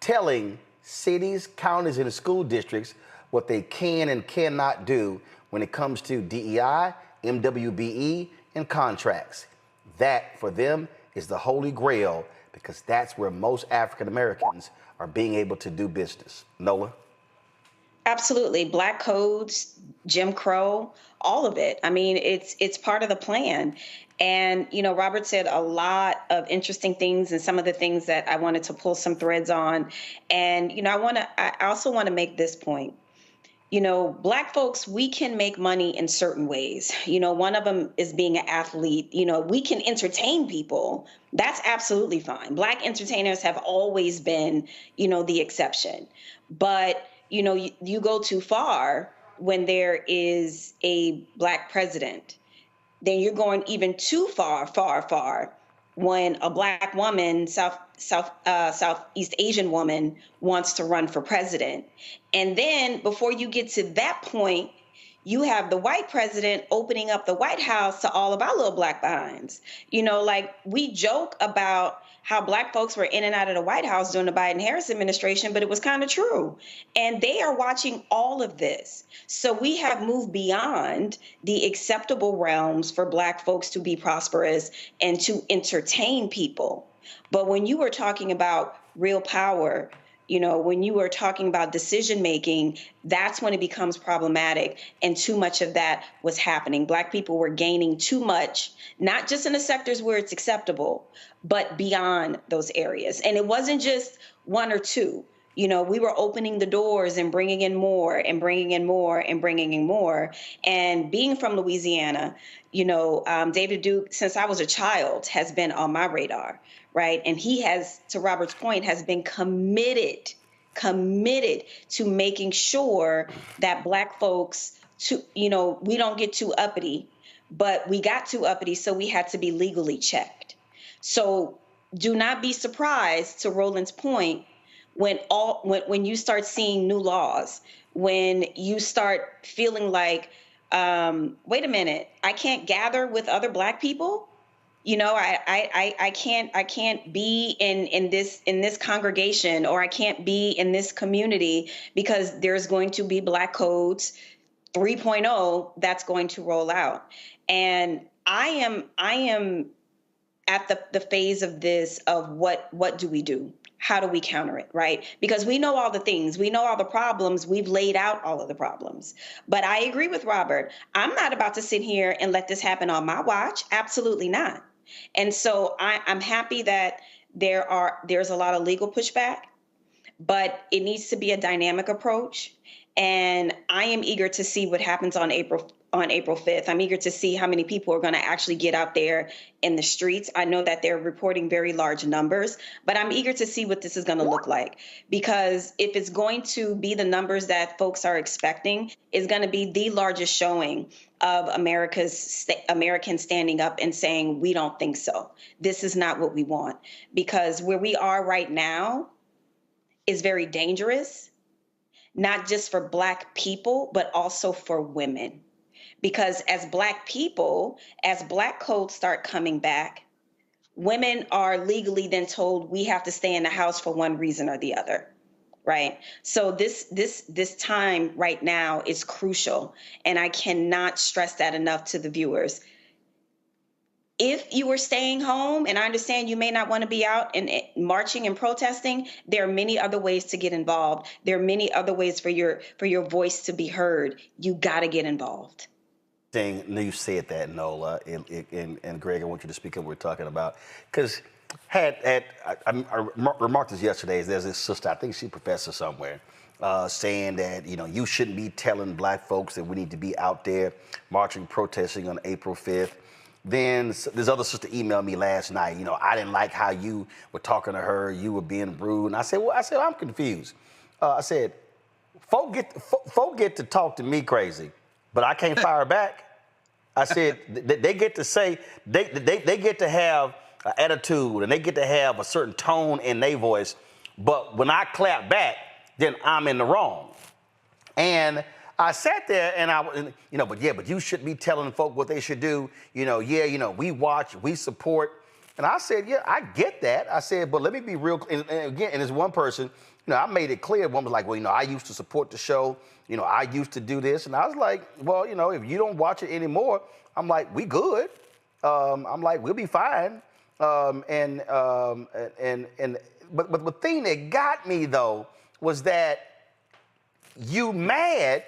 telling cities, counties, and school districts what they can and cannot do when it comes to DEI, MWBE, and contracts. That, for them, is the holy grail because that's where most African Americans are being able to do business. Nola? Absolutely. Black codes, Jim Crow, all of it. I mean, it's part of the plan. And, you know, Robert said a lot of interesting things and some of the things that I wanted to pull some threads on. And, you know, I also want to make this point. You know, Black folks, we can make money in certain ways. You know, one of them is being an athlete. You know, we can entertain people. That's absolutely fine. Black entertainers have always been, you know, the exception. But, you know, you go too far when there is a Black president. Then you're going even too far when a Black woman, Southeast Asian woman wants to run for president. And then before you get to that point, you have the white president opening up the White House to all of our little Black behinds. You know, like we joke about how Black folks were in and out of the White House during the Biden-Harris administration, but it was kind of true. And they are watching all of this. So we have moved beyond the acceptable realms for Black folks to be prosperous and to entertain people. But when you were talking about real power, you know, when you were talking about decision making, that's when it becomes problematic. And too much of that was happening. Black people were gaining too much, not just in the sectors where it's acceptable, but beyond those areas. And it wasn't just one or two. You know, we were opening the doors and bringing in more and bringing in more and bringing in more. And being from Louisiana, you know, David Duke, since I was a child, has been on my radar, right? And he has, to Robert's point, has been committed to making sure that Black folks, you know, we don't get too uppity, but we got too uppity, so we had to be legally checked. So do not be surprised, to Roland's point, when you start seeing new laws, when you start feeling like, wait a minute, I can't gather with other Black people. You know, I can't be in this congregation, or I can't be in this community because there's going to be Black codes 3.0 that's going to roll out. And I am at the phase of this of what do we do? How do we counter it, right? Because we know all the things, we know all the problems, we've laid out all of the problems. But I agree with Robert. I'm not about to sit here and let this happen on my watch. Absolutely not. And so I'm happy that there's a lot of legal pushback, but it needs to be a dynamic approach. And I am eager to see what happens on April 5th. I'm eager to see how many people are going to actually get out there in the streets. I know that they're reporting very large numbers, but I'm eager to see what this is going to look like. Because if it's going to be the numbers that folks are expecting, it's going to be the largest showing of Americans standing up and saying, we don't think so. This is not what we want. Because where we are right now is very dangerous, not just for Black people, but also for women. Because as Black people, as Black codes start coming back, women are legally then told we have to stay in the house for one reason or the other, right? So this time right now is crucial, and I cannot stress that enough to the viewers. If you were staying home, and I understand you may not want to be out and marching and protesting, there are many other ways to get involved. There are many other ways for your voice to be heard. You got to get involved. You said that, Nola, and Greg, I want you to speak up what we're talking about. Because I remarked this yesterday, there's this sister, I think she's a professor somewhere, saying that, you know, you shouldn't be telling Black folks that we need to be out there marching, protesting on April 5th. Then this other sister emailed me last night, you know, I didn't like how you were talking to her, you were being rude. And I said, I'm confused. I said, folk get to talk to me crazy, but I can't fire back. I said they get to say, they get to have an attitude and they get to have a certain tone in their voice. But when I clap back, then I'm in the wrong. And I sat there and but you shouldn't be telling folk what they should do. We watch, we support. And I said, yeah, I get that. I said, but let me be real. And again, and there's one person, I made it clear. One was like, well, I used to support the show. I used to do this. And I was like, well, if you don't watch it anymore, I'm like, we good. I'm like, we'll be fine. But the thing that got me, though, was that you mad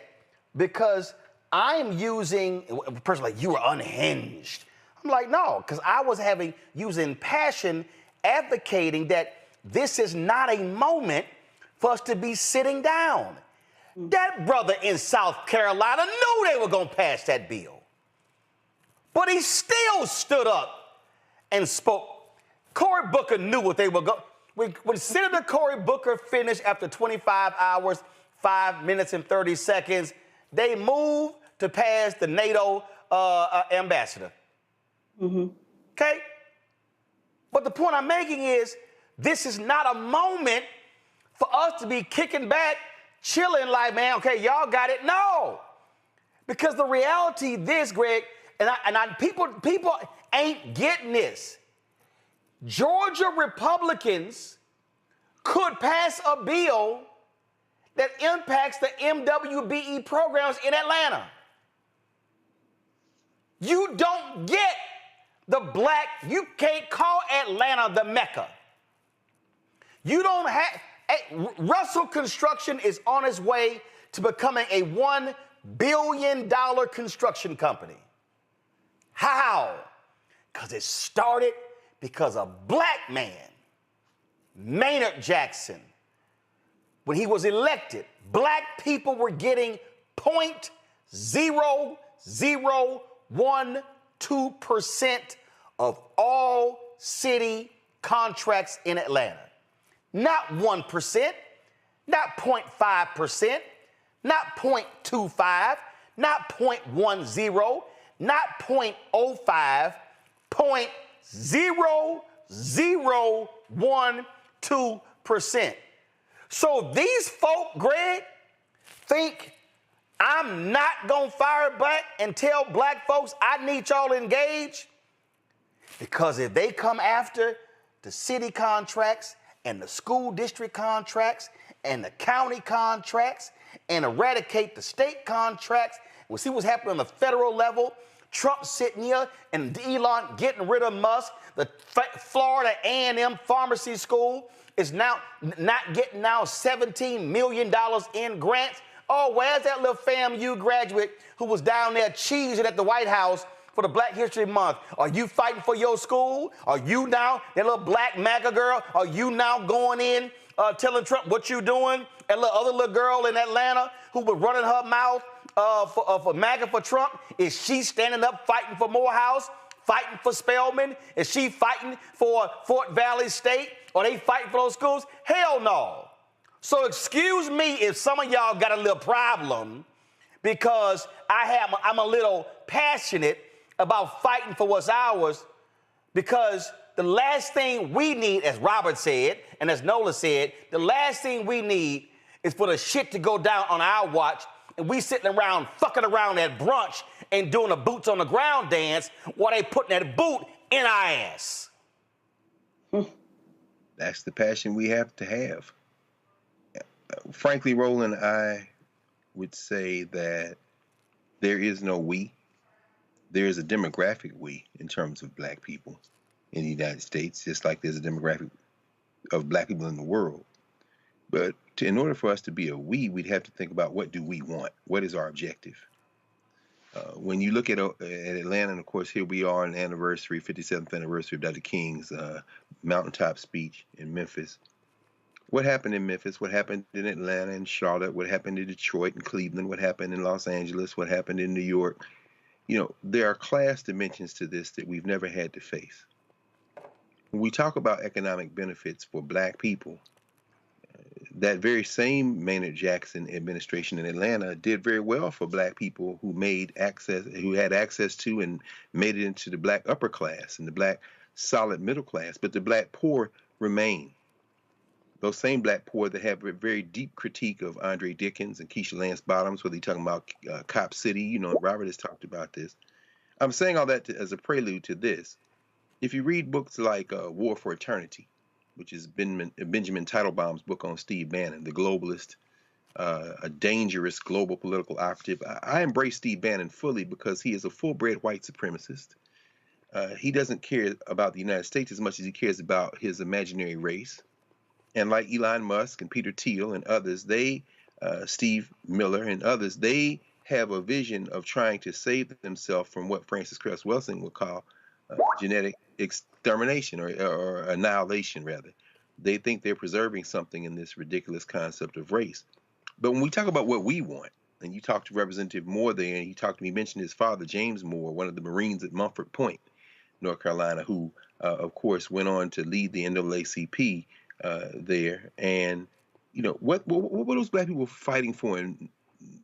because I'm using, a person like, you were unhinged. I'm like, no, because I was using passion, advocating that this is not a moment for us to be sitting down. That brother in South Carolina knew they were going to pass that bill. But he still stood up and spoke. Cory Booker knew what they were going. When Senator Cory Booker finished after 25 hours, 5 minutes and 30 seconds, they moved to pass the NATO ambassador. Okay? But the point I'm making is this is not a moment for us to be kicking back, chilling like, man, okay, y'all got it. No. Because the reality this, Greg, people ain't getting this. Georgia Republicans could pass a bill that impacts the MWBE programs in Atlanta. You don't get you can't call Atlanta the Mecca. You don't have, Russell Construction is on its way to becoming a $1 billion construction company. How? Because it started because a black man, Maynard Jackson, when he was elected, black people were getting 0.0012% of all city contracts in Atlanta. Not 1%, not 0.5%, not 0.25, not 0.10, not 0.05, 0.0012%. So these folk, Greg, think I'm not going to fire back and tell black folks I need y'all to engage? Because if they come after the city contracts and the school district contracts and the county contracts and eradicate the state contracts, we'll see what's happening on the federal level. Trump sitting here and Elon getting rid of Musk. The Florida A&M Pharmacy School is now not getting now $17 million in grants. Oh, where's that little FAMU graduate who was down there cheesing at the White House for the Black History Month? Are you fighting for your school? Are you now, that little black MAGA girl, are you now going in telling Trump what you doing? That other little girl in Atlanta who was running her mouth for MAGA for Trump, is she standing up fighting for Morehouse, fighting for Spelman? Is she fighting for Fort Valley State? Are they fighting for those schools? Hell no. So excuse me if some of y'all got a little problem because I'm a little passionate about fighting for what's ours, because the last thing we need, as Robert said, and as Nola said, the last thing we need is for the shit to go down on our watch and we sitting around fucking around at brunch and doing a boots on the ground dance while they putting that boot in our ass. That's the passion we have to have. Frankly, Roland, I would say that there is no we. There is a demographic we in terms of black people in the United States, just like there's a demographic of black people in the world. But in order for us to be a we, we'd have to think about, what do we want? What is our objective? When you look at Atlanta, and of course, here we are on the 57th anniversary of Dr. King's mountaintop speech in Memphis. What happened in Memphis? What happened in Atlanta and Charlotte? What happened in Detroit and Cleveland? What happened in Los Angeles? What happened in New York? You know, there are class dimensions to this that we've never had to face. When we talk about economic benefits for black people, that very same Maynard Jackson administration in Atlanta did very well for black people who had access to and made it into the black upper class and the black solid middle class. But the black poor remain. Those same black poor that have a very deep critique of Andre Dickens and Keisha Lance Bottoms, whether you're talking about Cop City, you know, Robert has talked about this. I'm saying all that as a prelude to this. If you read books like War for Eternity, which is Benjamin Teitelbaum's book on Steve Bannon, the globalist, a dangerous global political operative, I embrace Steve Bannon fully because he is a full-bred white supremacist. He doesn't care about the United States as much as he cares about his imaginary race. And like Elon Musk and Peter Thiel and others, Steve Miller and others, they have a vision of trying to save themselves from what Francis Cress Welsing would call genetic extermination or annihilation, rather. They think they're preserving something in this ridiculous concept of race. But when we talk about what we want, and you talked to Representative Moore there, and he mentioned his father, James Moore, one of the Marines at Mumford Point, North Carolina, who, of course, went on to lead the NAACP there. And, you know, what were those black people fighting for in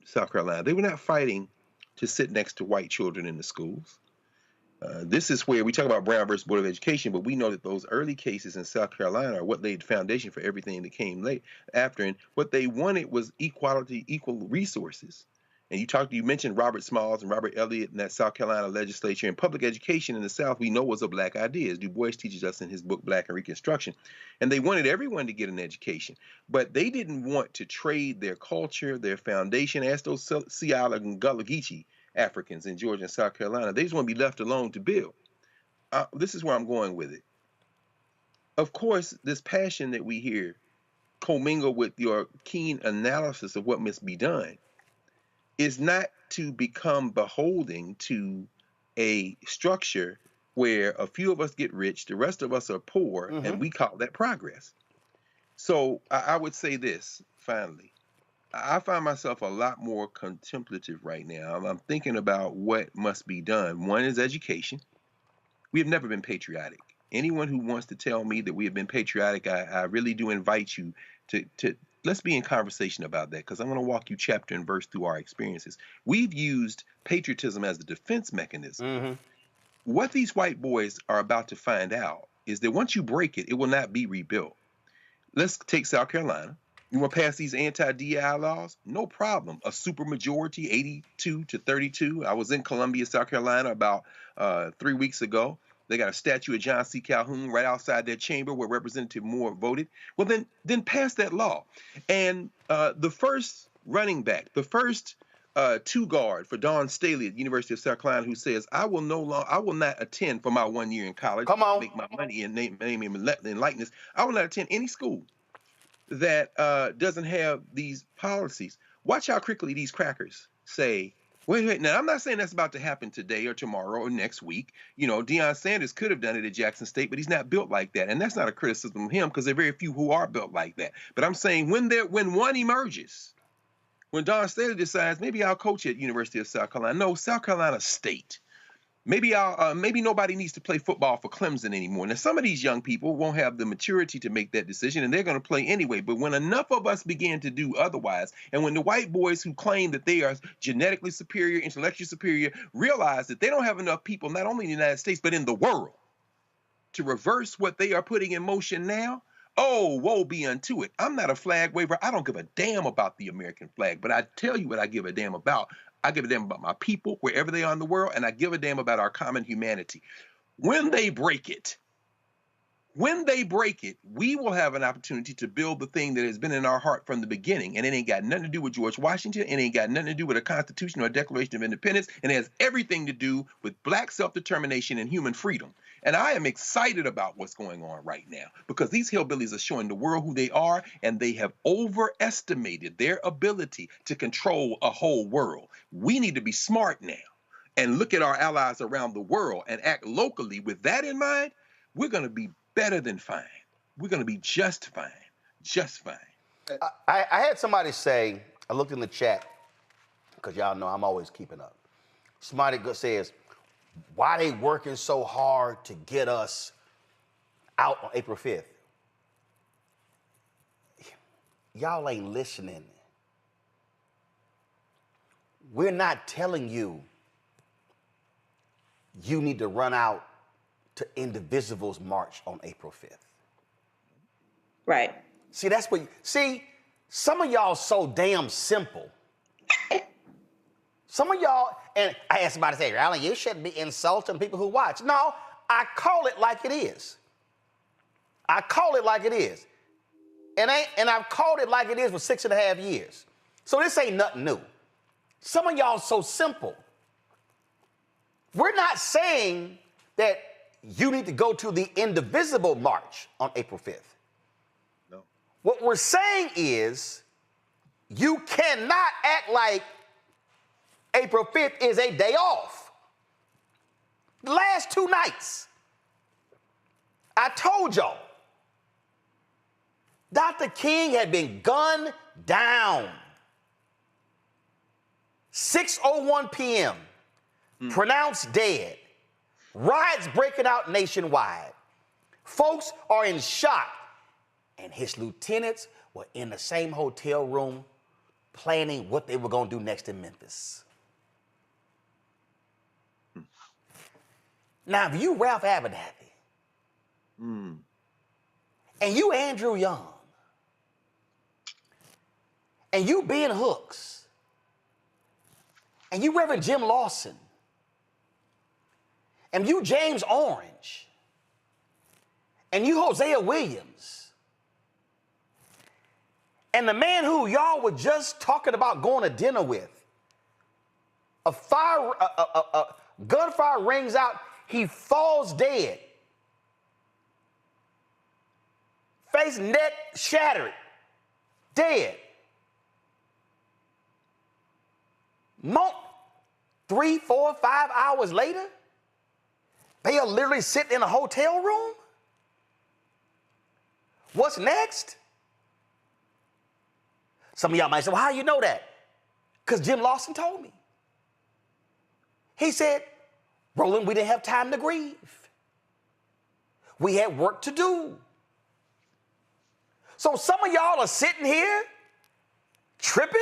South Carolina? They were not fighting to sit next to white children in the schools. This is where we talk about Brown versus Board of Education, but we know that those early cases in South Carolina are what laid the foundation for everything that came late after. And what they wanted was equality, equal resources. And you mentioned Robert Smalls and Robert Elliott in that South Carolina legislature. And public education in the South, we know, was a black idea, as Du Bois teaches us in his book, Black and Reconstruction. And they wanted everyone to get an education. But they didn't want to trade their culture, their foundation, as those Siala and Gullah Geechee Africans in Georgia and South Carolina. They just want to be left alone to build. This is where I'm going with it. Of course, this passion that we hear commingle with your keen analysis of what must be done is not to become beholden to a structure where a few of us get rich, the rest of us are poor, and we call that progress. So I would say this, finally. I find myself a lot more contemplative right now. I'm thinking about what must be done. One is education. We have never been patriotic. Anyone who wants to tell me that we have been patriotic, I really do invite you to let's be in conversation about that, because I'm going to walk you chapter and verse through our experiences. We've used patriotism as a defense mechanism. What these white boys are about to find out is that once you break it, it will not be rebuilt. Let's take South Carolina. You want to pass these anti-DEI laws? No problem. A supermajority, 82 to 32. I was in Columbia, South Carolina about 3 weeks ago. They got a statue of John C. Calhoun right outside their chamber where Representative Moore voted. Well, then pass that law. And the first running back, the first two guard for Dawn Staley at the University of South Carolina, who says, I will not attend for my 1 year in college. Come on. Make my money in name and likeness. I will not attend any school that doesn't have these policies. Watch how quickly these crackers say, wait. Now, I'm not saying that's about to happen today or tomorrow or next week. You know, Deion Sanders could have done it at Jackson State, but he's not built like that. And that's not a criticism of him, because there are very few who are built like that. But I'm saying when one emerges, when Dawn Staley decides, maybe I'll coach at University of South Carolina. No, South Carolina State. Maybe nobody needs to play football for Clemson anymore. Now, some of these young people won't have the maturity to make that decision, and they're going to play anyway. But when enough of us begin to do otherwise, and when the white boys who claim that they are genetically superior, intellectually superior, realize that they don't have enough people, not only in the United States, but in the world, to reverse what they are putting in motion now, oh, woe be unto it. I'm not a flag waver. I don't give a damn about the American flag, but I tell you what I give a damn about. I give a damn about my people, wherever they are in the world, and I give a damn about our common humanity. When they break it, we will have an opportunity to build the thing that has been in our heart from the beginning, and it ain't got nothing to do with George Washington, it ain't got nothing to do with a Constitution or a Declaration of Independence, and it has everything to do with black self-determination and human freedom. And I am excited about what's going on right now, because these hillbillies are showing the world who they are, and they have overestimated their ability to control a whole world. We need to be smart now and look at our allies around the world and act locally. With that in mind, we're going to be better than fine. We're going to be just fine. Just fine. I had somebody say, I looked in the chat, because y'all know I'm always keeping up. Somebody says, why they working so hard to get us out on April 5th? y'all ain't listening. We're not telling you you need to run out to Indivisible's March on April 5th. Right. See, that's what, some of y'all so damn simple. Some of y'all, and I had somebody say, Alan, you shouldn't be insulting people who watch. No, I call it like it is. I call it like it is. And I've called it like it is for 6.5 years. So this ain't nothing new. Some of y'all so simple. We're not saying that you need to go to the Indivisible March on April 5th. No. What we're saying is you cannot act like April 5th is a day off. The last 2 nights, I told y'all, Dr. King had been gunned down. 6:01 p.m., pronounced dead. Riots breaking out nationwide. Folks are in shock. And his lieutenants were in the same hotel room planning what they were going to do next in Memphis. Now, if you Ralph Abernathy, and you Andrew Young, and you Ben Hooks, and you Reverend Jim Lawson, and you James Orange, and you Hosea Williams, and the man who y'all were just talking about going to dinner with, gunfire rings out, he falls dead, face, neck shattered, dead. 3, 4, 5 hours later, they are literally sitting in a hotel room? What's next? Some of y'all might say, well, how do you know that? Because Jim Lawson told me. He said, Roland, we didn't have time to grieve. We had work to do. So some of y'all are sitting here tripping.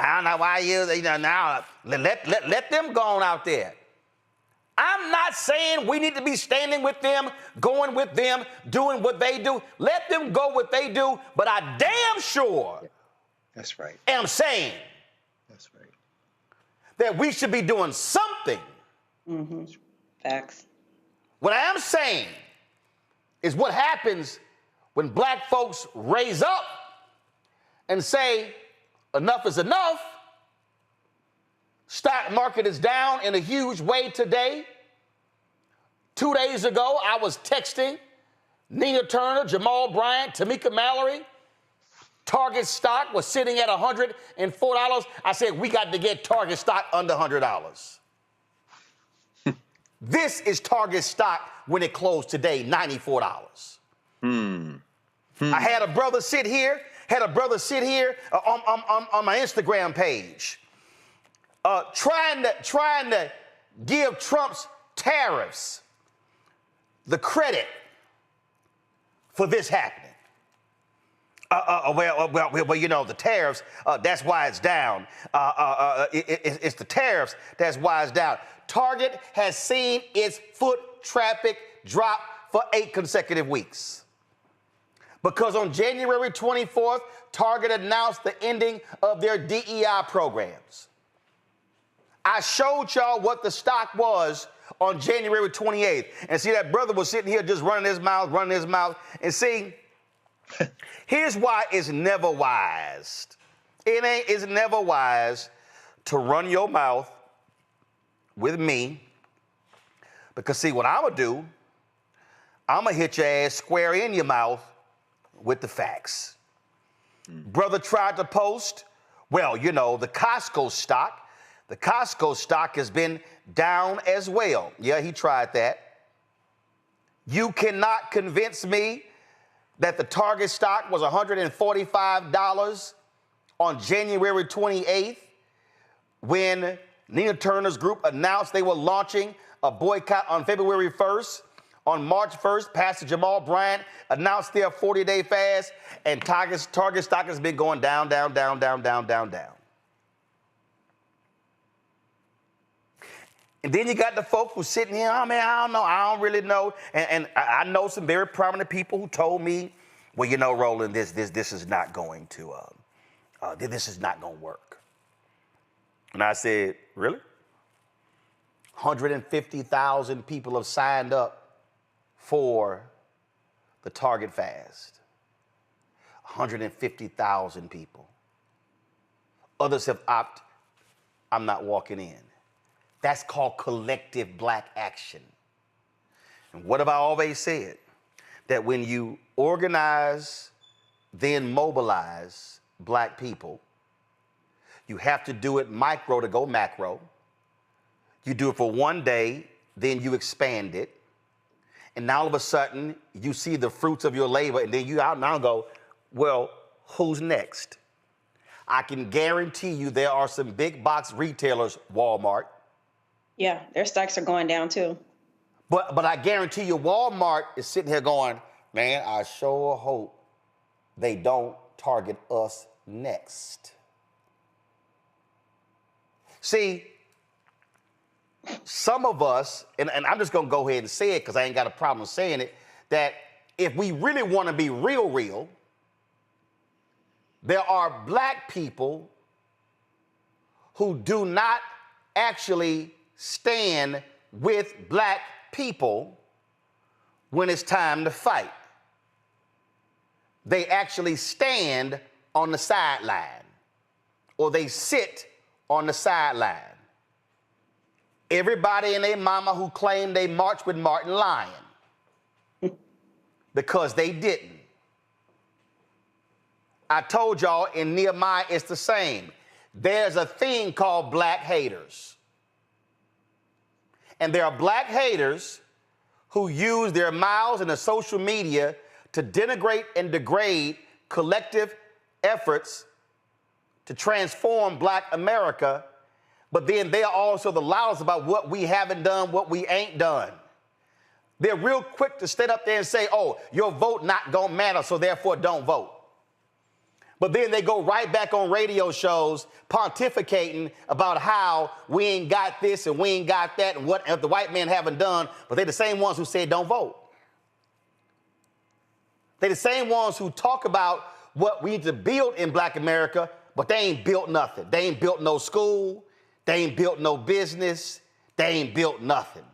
I don't know why now let them go on out there. I'm not saying we need to be standing with them, going with them, doing what they do. Let them go what they do, but I damn sure That's right. am saying That's right. that we should be doing something. Mm-hmm. Facts. What I am saying is what happens when black folks raise up and say, enough is enough. Stock market is down in a huge way today. 2 days ago, I was texting Nina Turner, Jamal Bryant, Tamika Mallory. Target stock was sitting at $104. I said, we got to get Target stock under $100. This is Target stock when it closed today, $94. I had a brother sit here on my Instagram page, trying to give Trump's tariffs the credit for this happening. Well, you know, the tariffs, that's why it's down. It's the tariffs, that's why it's down. Target has seen its foot traffic drop for 8 consecutive weeks. Because on January 24th, Target announced the ending of their DEI programs. I showed y'all what the stock was on January 28th. And see, that brother was sitting here just running his mouth. And see, here's why it's never wise. It's never wise to run your mouth with me. Because see, what I'm going to do, I'm going to hit your ass square in your mouth with the facts. Brother tried to post, well, you know, the Costco stock has been down as well. Yeah, he tried that. You cannot convince me that the Target stock was $145 on January 28th when Nina Turner's group announced they were launching a boycott on February 1st On March 1st, Pastor Jamal Bryant announced their 40-day fast, and Target stock has been going down, down, down, down, down, down, down. And then you got the folks who sitting here, oh man, I don't know, I don't really know. And I know some very prominent people who told me, well, you know, Roland, this is not going to, this is not going to work. And I said, really? 150,000 people have signed up for the Target fast. 150,000 people. Others have opted, I'm not walking in. That's called collective black action. And what have I always said? That when you organize, then mobilize black people, you have to do it micro to go macro. You do it for one day, then you expand it. And now all of a sudden, you see the fruits of your labor, and then you out now go, well, who's next? I can guarantee you there are some big box retailers, Walmart. Yeah, their stocks are going down too. But I guarantee you Walmart is sitting here going, man, I sure hope they don't target us next. See, some of us, and I'm just going to go ahead and say it because I ain't got a problem saying it, that if we really want to be real, there are black people who do not actually stand with black people when it's time to fight. They actually stand on the sideline, or they sit on the sideline. Everybody and their mama who claimed they marched with Martin lying because they didn't. I told y'all in Nehemiah it's the same. There's a thing called black haters. And there are black haters who use their mouths and the social media to denigrate and degrade collective efforts to transform black America, but then they are also the loudest about what we haven't done, what we ain't done. They're real quick to stand up there and say, oh, your vote not gonna matter, so therefore don't vote. But then they go right back on radio shows pontificating about how we ain't got this and we ain't got that and what the white men haven't done, but they're the same ones who said don't vote. They're the same ones who talk about what we need to build in black America, but they ain't built nothing. They ain't built no school. They ain't built no business. They ain't built nothing.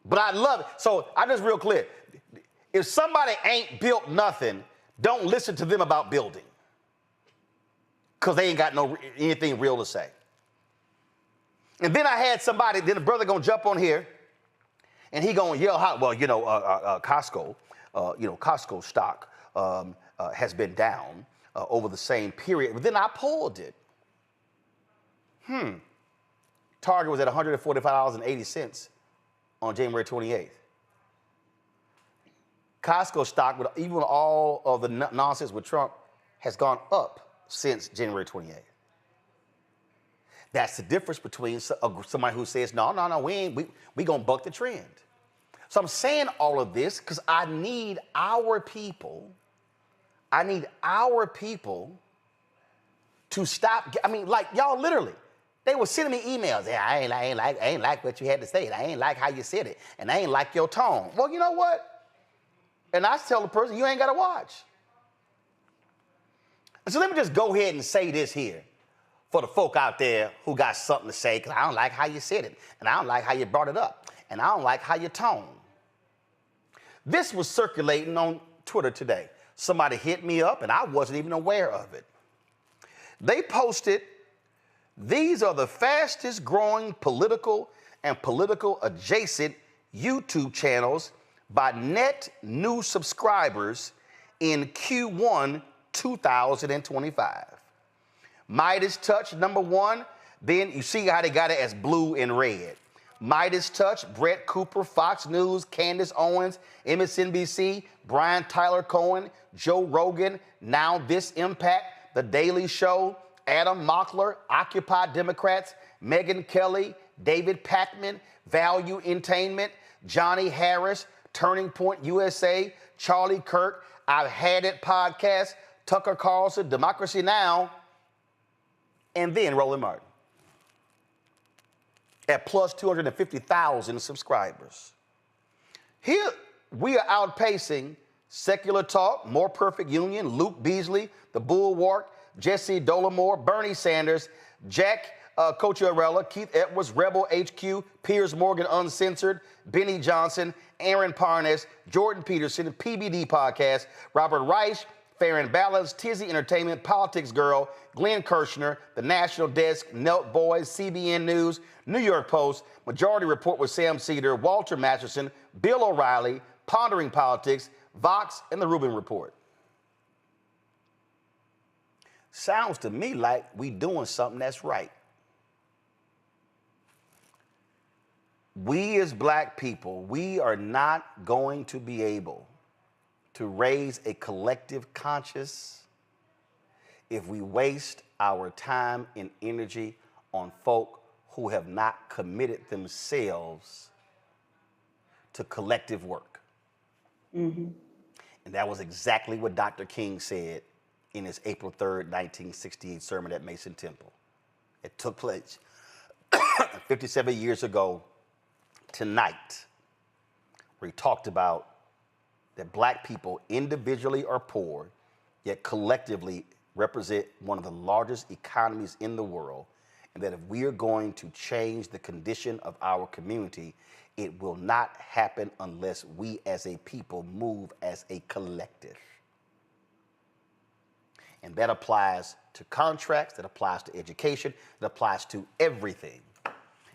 But I love it. So I just real clear. If somebody ain't built nothing, don't listen to them about building, because they ain't got anything real to say. And then I had somebody, then a brother gonna jump on here, and he gonna yell, well, you know, Costco, Costco stock has been down over the same period. But then I pulled it. Target was at $145.80 on January 28th. Costco stock, even with all of the nonsense with Trump, has gone up since January 28th. That's the difference between somebody who says, no, we gonna buck the trend. So I'm saying all of this because I need our people to stop. I mean, like, y'all literally, they were sending me emails. Yeah, I ain't like what you had to say. I ain't like how you said it. And I ain't like your tone. Well, you know what? And I tell the person, you ain't got to watch. And so let me just go ahead and say this here for the folk out there who got something to say, because I don't like how you said it. And I don't like how you brought it up. And I don't like how you toned. This was circulating on Twitter today. Somebody hit me up, and I wasn't even aware of it. They posted, these are the fastest growing political and political adjacent YouTube channels by net new subscribers in Q1 2025. Midas Touch, number one. Then you see how they got it as blue and red. Midas Touch, Brett Cooper, Fox News, Candace Owens, MSNBC, Brian Tyler Cohen, Joe Rogan, Now This Impact, The Daily Show, Adam Mockler, Occupy Democrats, Megyn Kelly, David Pakman, Value Entertainment, Johnny Harris, Turning Point USA, Charlie Kirk, I've Had It podcast, Tucker Carlson, Democracy Now!, and then Roland Martin at plus 250,000 subscribers. Here, we are outpacing Secular Talk, More Perfect Union, Luke Beasley, The Bulwark, Jesse Dolomore, Bernie Sanders, Jack Cochiarella, Keith Edwards, Rebel HQ, Piers Morgan Uncensored, Benny Johnson, Aaron Parnas, Jordan Peterson, PBD Podcast, Robert Reich, Fair and Balanced, Tizzy Entertainment, Politics Girl, Glenn Kirshner, The National Desk, Nelt Boys, CBN News, New York Post, Majority Report with Sam Cedar, Walter Masterson, Bill O'Reilly, Pondering Politics, Vox, and The Rubin Report. Sounds to me like we doing something that's right. We as black people, we are not going to be able to raise a collective conscience if we waste our time and energy on folk who have not committed themselves to collective work. Mm-hmm. And that was exactly what Dr. King said in his April 3rd, 1968 sermon at Mason Temple. It took place 57 years ago tonight, where he talked about that black people individually are poor, yet collectively represent one of the largest economies in the world, and that if we are going to change the condition of our community, it will not happen unless we as a people move as a collective. And that applies to contracts, that applies to education, that applies to everything.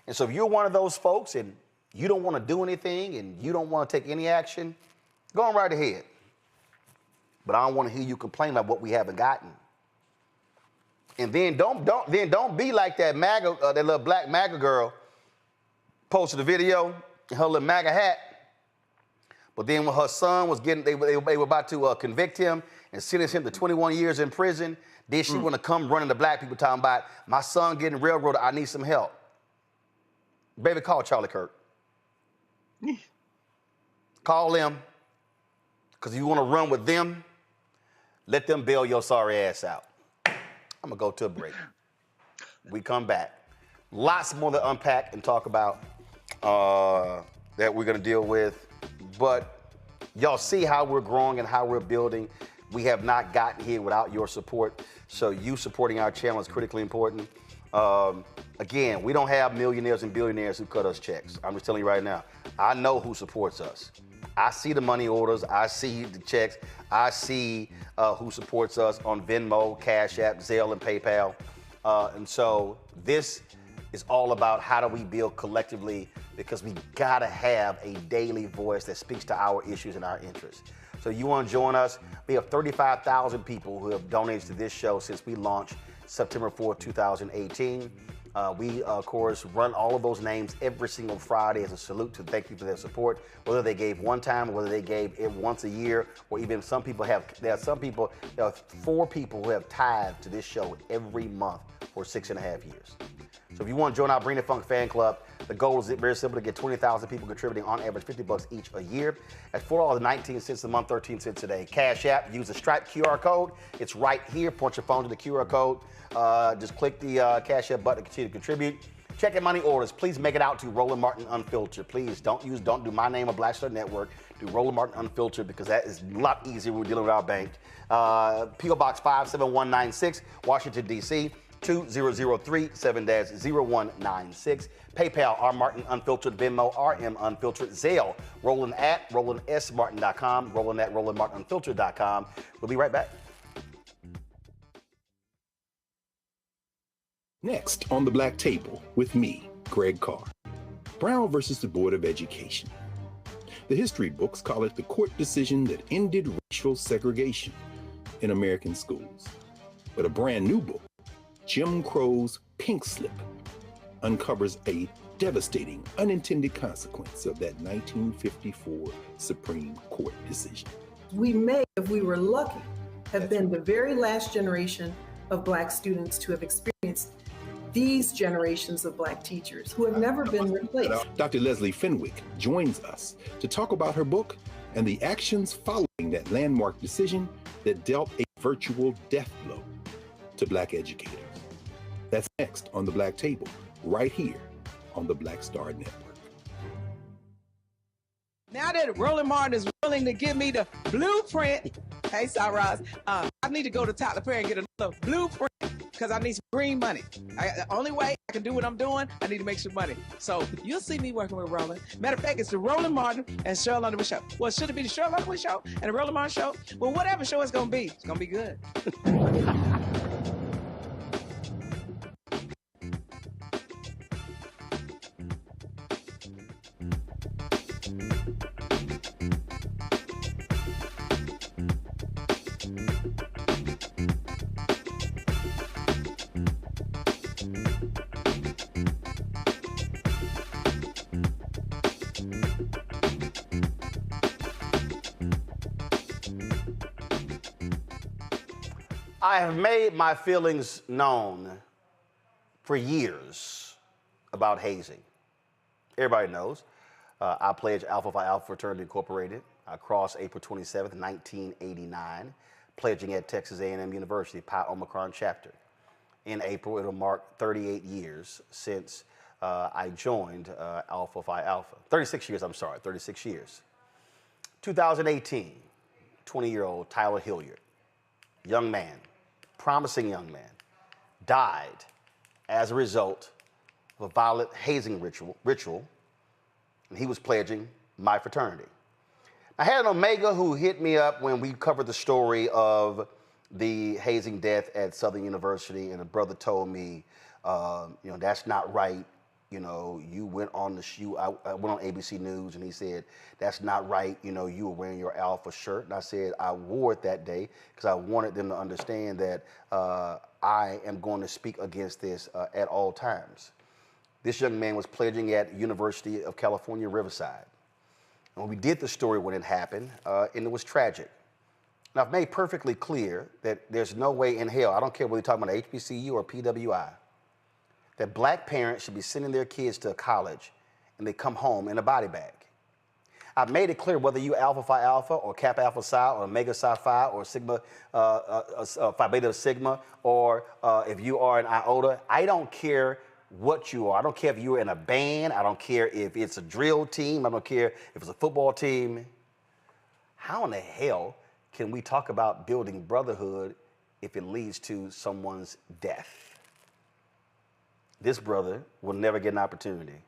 And so if you're one of those folks and you don't want to do anything and you don't want to take any action, go on right ahead. But I don't want to hear you complain about what we haven't gotten. And then don't be like that MAGA, that little black MAGA girl posted a video in her little MAGA hat. But then when her son was getting, they were about to convict him and sentence him to 21 years in prison, then she want to come running to black people talking about, my son getting railroaded, I need some help. Baby, call Charlie Kirk. Call them, because if you want to run with them, let them bail your sorry ass out. I'm going to go to a break. We come back. Lots more to unpack and talk about that we're going to deal with. But y'all see how we're growing and how we're building. We have not gotten here without your support. So you supporting our channel is critically important. Again, we don't have millionaires and billionaires who cut us checks. I'm just telling you right now. I know who supports us. I see the money orders. I see the checks. I see who supports us on Venmo, Cash App, Zelle, and PayPal. And so this is all about how do we build collectively, because we gotta have a daily voice that speaks to our issues and our interests. So you want to join us? We have 35,000 people who have donated to this show since we launched September 4th, 2018. We, of course, run all of those names every single Friday as a salute to thank you for their support, whether they gave one time, or whether they gave it once a year, or even there are 4 people who have tithed to this show every month for 6.5 years. So if you want to join our Bring the Funk fan club, the goal is very simple: to get 20,000 people contributing on average $50 each a year. At $4.19 a month, 13 cents a day. Cash App, use the Stripe QR code. It's right here. Point your phone to the QR code. Just click the Cash App button to continue to contribute. Check in money orders. Please make it out to Roland Martin Unfiltered. Please don't do my name or Black Star Network. Do Roland Martin Unfiltered, because that is a lot easier when we're dealing with our bank. P.O. Box 57196, Washington, D.C. 2003 7-0196. PayPal, R Martin Unfiltered. Venmo, RM Unfiltered. Zelle, Roland at RolandSMartin.com. Roland at RolandMartinUnfiltered.com. We'll be right back. Next on the Black Table with me, Greg Carr. Brown versus the Board of Education. The history books call it the court decision that ended racial segregation in American schools. But a brand new book, Jim Crow's Pink Slip, uncovers a devastating unintended consequence of that 1954 Supreme Court decision. We may, if we were lucky, have been the very last generation of Black students to have experienced these generations of Black teachers who have never been replaced. Dr. Leslie Fenwick joins us to talk about her book and the actions following that landmark decision that dealt a virtual death blow to Black educators. That's next on The Black Table, right here on the Black Star Network. Now that Roland Martin is willing to give me the blueprint, hey, Cyrus, I need to go to Tyler Perry and get another blueprint because I need some green money. The only way I can do what I'm doing, I need to make some money. So you'll see me working with Roland. Matter of fact, it's the Roland Martin and Cheryl Underwood show. Well, should it be the Cheryl Underwood show and the Roland Martin show? Well, whatever show it's going to be good. I have made my feelings known for years about hazing. Everybody knows. I pledged Alpha Phi Alpha Fraternity Incorporated. I crossed April 27th, 1989, pledging at Texas A&M University, Pi Omicron chapter. In April, it'll mark 38 years since I joined Alpha Phi Alpha. 36 years, 36 years. 2018, 20-year-old Tyler Hilliard, young man, promising young man, died as a result of a violent hazing ritual, and he was pledging my fraternity. I had an Omega who hit me up when we covered the story of the hazing death at Southern University, and a brother told me, that's not right. You went on I went on ABC News, and he said, that's not right. You were wearing your Alpha shirt. And I said, I wore it that day because I wanted them to understand that I am going to speak against this at all times. This young man was pledging at University of California, Riverside. And we did the story when it happened, and it was tragic. Now, I've made perfectly clear that there's no way in hell, I don't care whether you're talking about HBCU or PWI, that Black parents should be sending their kids to college and they come home in a body bag. I've made it clear whether you Alpha Phi Alpha or Kappa Alpha Psi or Omega Psi Phi or Sigma Phi Beta Sigma, or if you are an iota, I don't care what you are. I don't care if you're in a band. I don't care if it's a drill team. I don't care if it's a football team. How in the hell can we talk about building brotherhood if it leads to someone's death? This brother will never get an opportunity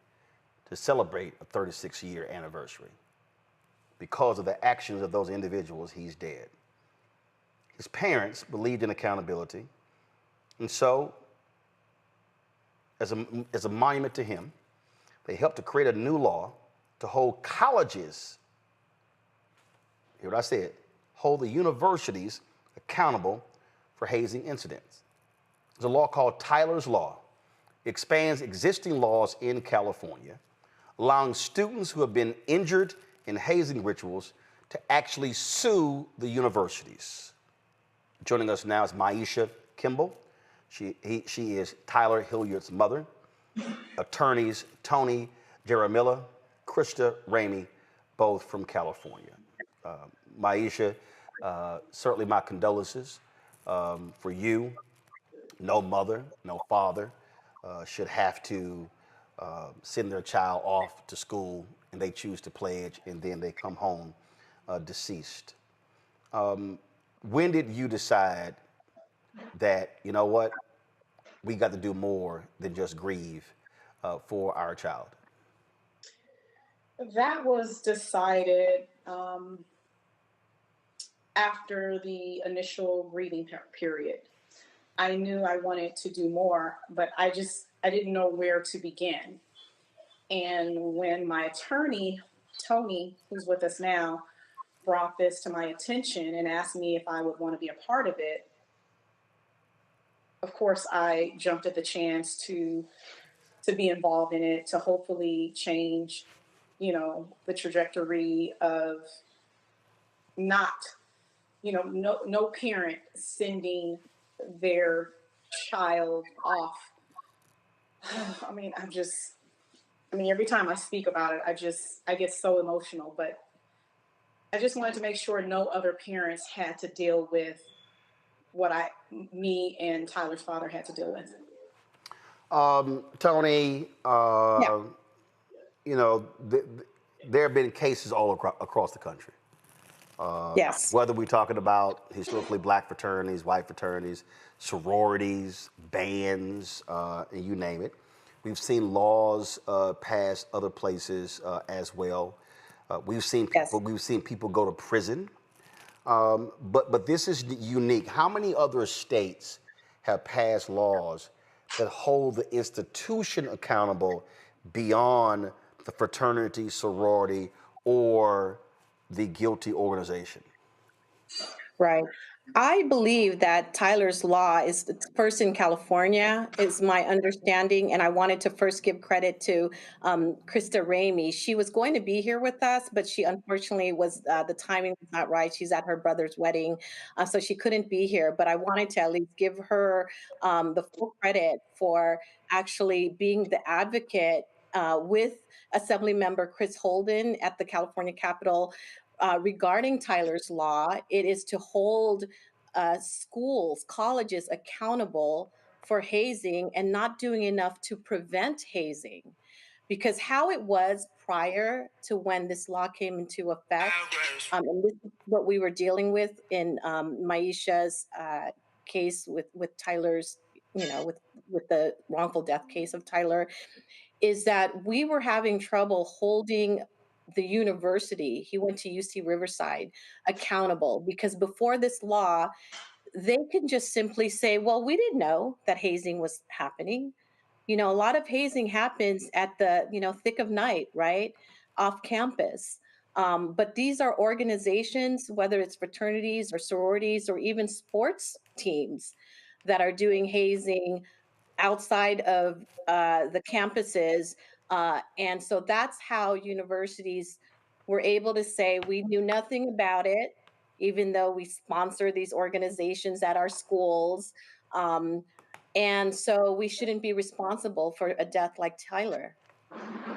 to celebrate a 36-year anniversary. Because of the actions of those individuals, he's dead. His parents believed in accountability, and so, as a monument to him, they helped to create a new law to hold colleges, hear what I said, hold the universities accountable for hazing incidents. There's a law called Tyler's Law. It expands existing laws in California, allowing students who have been injured in hazing rituals to actually sue the universities. Joining us now is Maisha Kimball. She is Tyler Hilliard's mother. Attorneys Tony Jaramilla, Krista Ramey, both from California. Maisha, certainly my condolences for you. No mother, no father should have to send their child off to school and they choose to pledge and then they come home deceased. When did you decide that, you know what, we got to do more than just grieve for our child? That was decided after the initial grieving period. I knew I wanted to do more, but I didn't know where to begin. And when my attorney, Tony, who's with us now, brought this to my attention and asked me if I would want to be a part of it, of course, I jumped at the chance to be involved in it, to hopefully change, the trajectory of not, no parent sending their child off I mean, every time I speak about it, I get so emotional, but I just wanted to make sure no other parents had to deal with what me and Tyler's father had to deal with. Tony, Yeah. you know, there have been cases all across the country. Yes. Whether we're talking about historically black fraternities, white fraternities, sororities, bands, and you name it. We've seen laws passed other places as well. We've seen people go to prison. But this is unique. How many other states have passed laws that hold the institution accountable beyond the fraternity, sorority, or the guilty organization? Right. I believe that Tyler's Law is first in California, is my understanding. And I wanted to first give credit to Krista Ramey. She was going to be here with us, but she unfortunately the timing was not right. She's at her brother's wedding, so she couldn't be here. But I wanted to at least give her the full credit for actually being the advocate with Assemblymember Chris Holden at the California Capitol regarding Tyler's Law. It is to hold schools, colleges accountable for hazing and not doing enough to prevent hazing. Because how it was prior to when this law came into effect, and this is what we were dealing with in Maisha's case with Tyler's, with the wrongful death case of Tyler, is that we were having trouble holding the university, he went to UC Riverside, accountable, because before this law, they can just simply say, well, we didn't know that hazing was happening. A lot of hazing happens at the, thick of night, right? Off campus. But these are organizations, whether it's fraternities or sororities or even sports teams that are doing hazing outside of the campuses. And so that's how universities were able to say, we knew nothing about it, even though we sponsor these organizations at our schools. And so we shouldn't be responsible for a death like Tyler.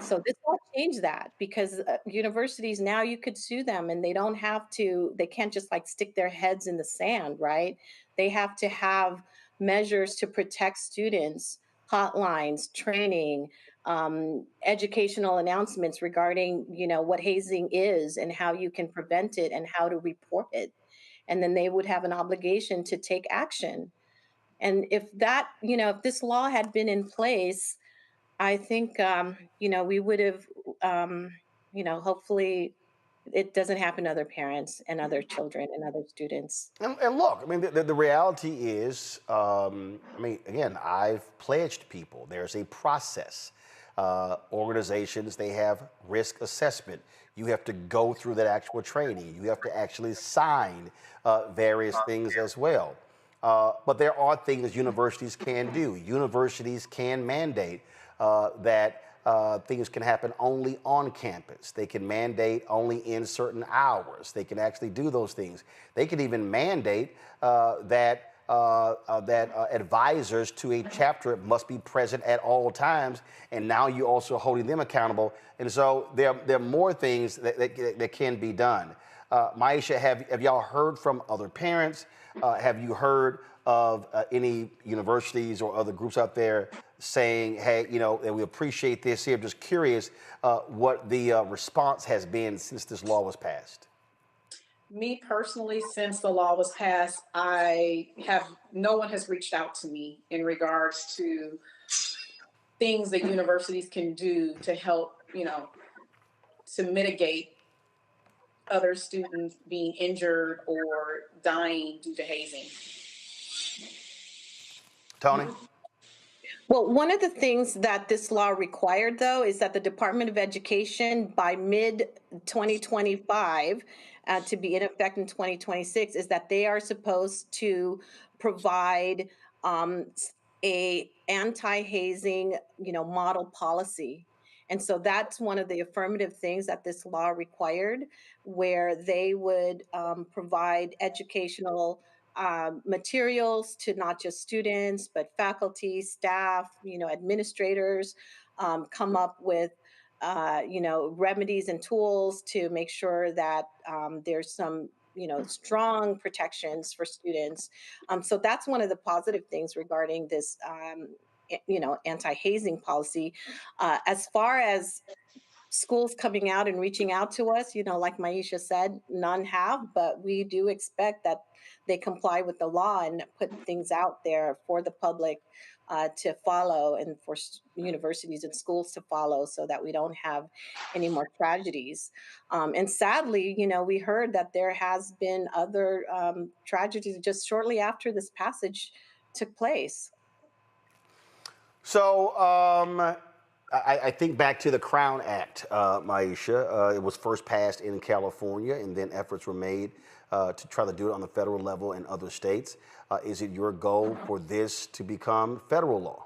So this will change that, because universities now, you could sue them and they can't just like stick their heads in the sand, right? They have to have measures to protect students, hotlines, training, educational announcements regarding, what hazing is and how you can prevent it and how to report it. And then they would have an obligation to take action. And if this law had been in place, I think, we would have, hopefully it doesn't happen to other parents and other children and other students. And look, I mean, the reality is, again, I've pledged people. There's a process. Organizations, they have risk assessment. You have to go through that actual training. You have to actually sign various things as well. But there are things universities can do. Universities can mandate that things can happen only on campus. They can mandate only in certain hours. They can actually do those things. They can even mandate that advisors to a chapter must be present at all times, and now you're also holding them accountable. And so there are more things that can be done. Maisha, have y'all heard from other parents? Have you heard of any universities or other groups out there saying, hey, that we appreciate this here? I'm just curious what the response has been since this law was passed. Me personally, since the law was passed, no one has reached out to me in regards to things that universities can do to help, to mitigate other students being injured or dying due to hazing. Tony? Well, one of the things that this law required, though, is that the Department of Education by mid-2025, to be in effect in 2026, is that they are supposed to provide a anti-hazing, model policy. And so that's one of the affirmative things that this law required, where they would provide educational materials to not just students, but faculty, staff, administrators, come up with remedies and tools to make sure that there's some strong protections for students. So that's one of the positive things regarding this anti-hazing policy. As far as schools coming out and reaching out to us, like Maisha said, none have, but we do expect that they comply with the law and put things out there for the public to follow, and for universities and schools to follow, so that we don't have any more tragedies. And sadly, we heard that there has been other tragedies just shortly after this passage took place. So I think back to the Crown Act, Maisha. It was first passed in California, and then efforts were made to try to do it on the federal level in other states. Is it your goal for this to become federal law?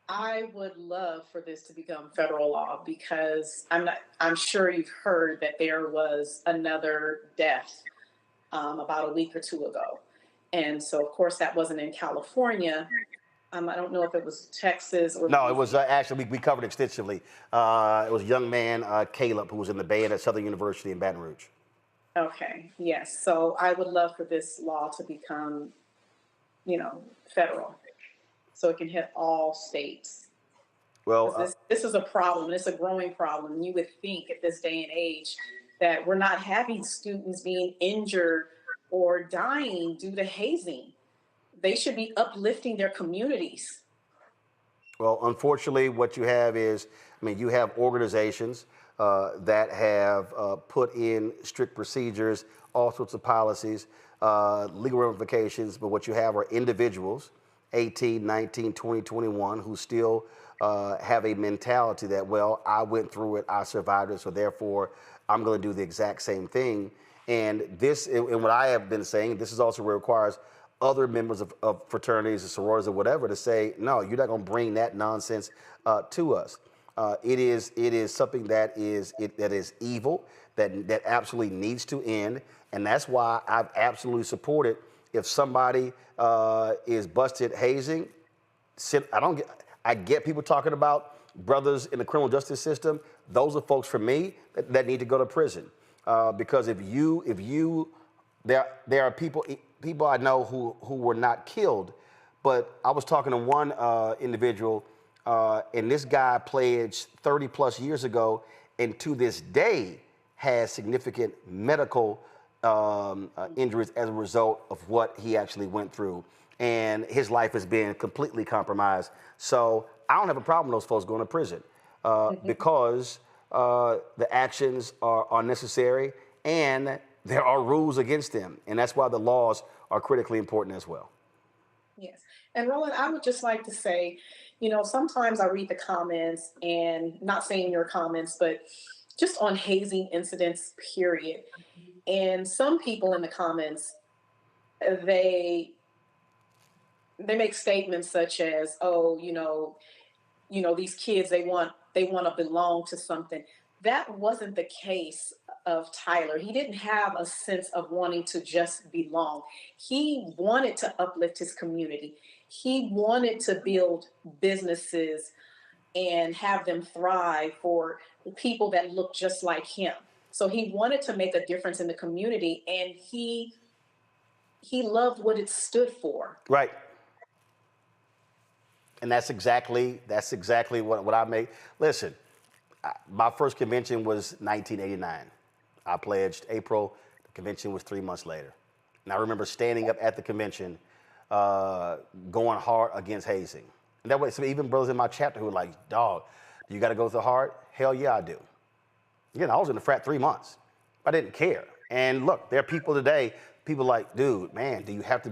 I would love for this to become federal law, because I'm sure you've heard that there was another death about a week or two ago. And so, of course, that wasn't in California. I don't know if it was Texas or... No, it was actually, we covered extensively. It was a young man, Caleb, who was in the band at Southern University in Baton Rouge. Okay, yes. So I would love for this law to become, federal, so it can hit all states. Well, this is a problem. It's a growing problem. You would think at this day and age that we're not having students being injured or dying due to hazing. They should be uplifting their communities. Well, unfortunately, what you have is, you have organizations that have put in strict procedures, all sorts of policies, legal ramifications, but what you have are individuals, 18, 19, 20, 21, who still have a mentality that, well, I went through it, I survived it, so therefore I'm going to do the exact same thing. And this, and what I have been saying, this is also what requires other members of fraternities and sororities or whatever to say, no, you're not going to bring that nonsense to us. It is something that is evil, that absolutely needs to end, and that's why I've absolutely supported, if somebody is busted hazing, I get people talking about brothers in the criminal justice system. Those are folks, for me, that need to go to prison, because there are people I know who were not killed, but I was talking to one individual, and this guy pledged 30 plus years ago, and to this day has significant medical injuries as a result of what he actually went through. And his life has been completely compromised. So I don't have a problem with those folks going to prison because the actions are unnecessary and there are rules against them. And that's why the laws are critically important as well. Yes. And Roland, I would just like to say, sometimes I read the comments, and not saying your comments, but just on hazing incidents, period. And some people in the comments, they make statements such as, oh, these kids, they want to belong to something. That wasn't the case of Tyler. He didn't have a sense of wanting to just belong. He wanted to uplift his community. He wanted to build businesses and have them thrive for people that look just like him. So he wanted to make a difference in the community, and he loved what it stood for. Right. And that's exactly what I made. Listen, my first convention was 1989. I pledged April. The convention was 3 months later. And I remember standing up at the convention, going hard against hazing. And that way, so even brothers in my chapter who were like, dog, you got to go so hard? Hell yeah, I do. I was in the frat 3 months. I didn't care. And look, there are people today, people like, dude, man, do you have to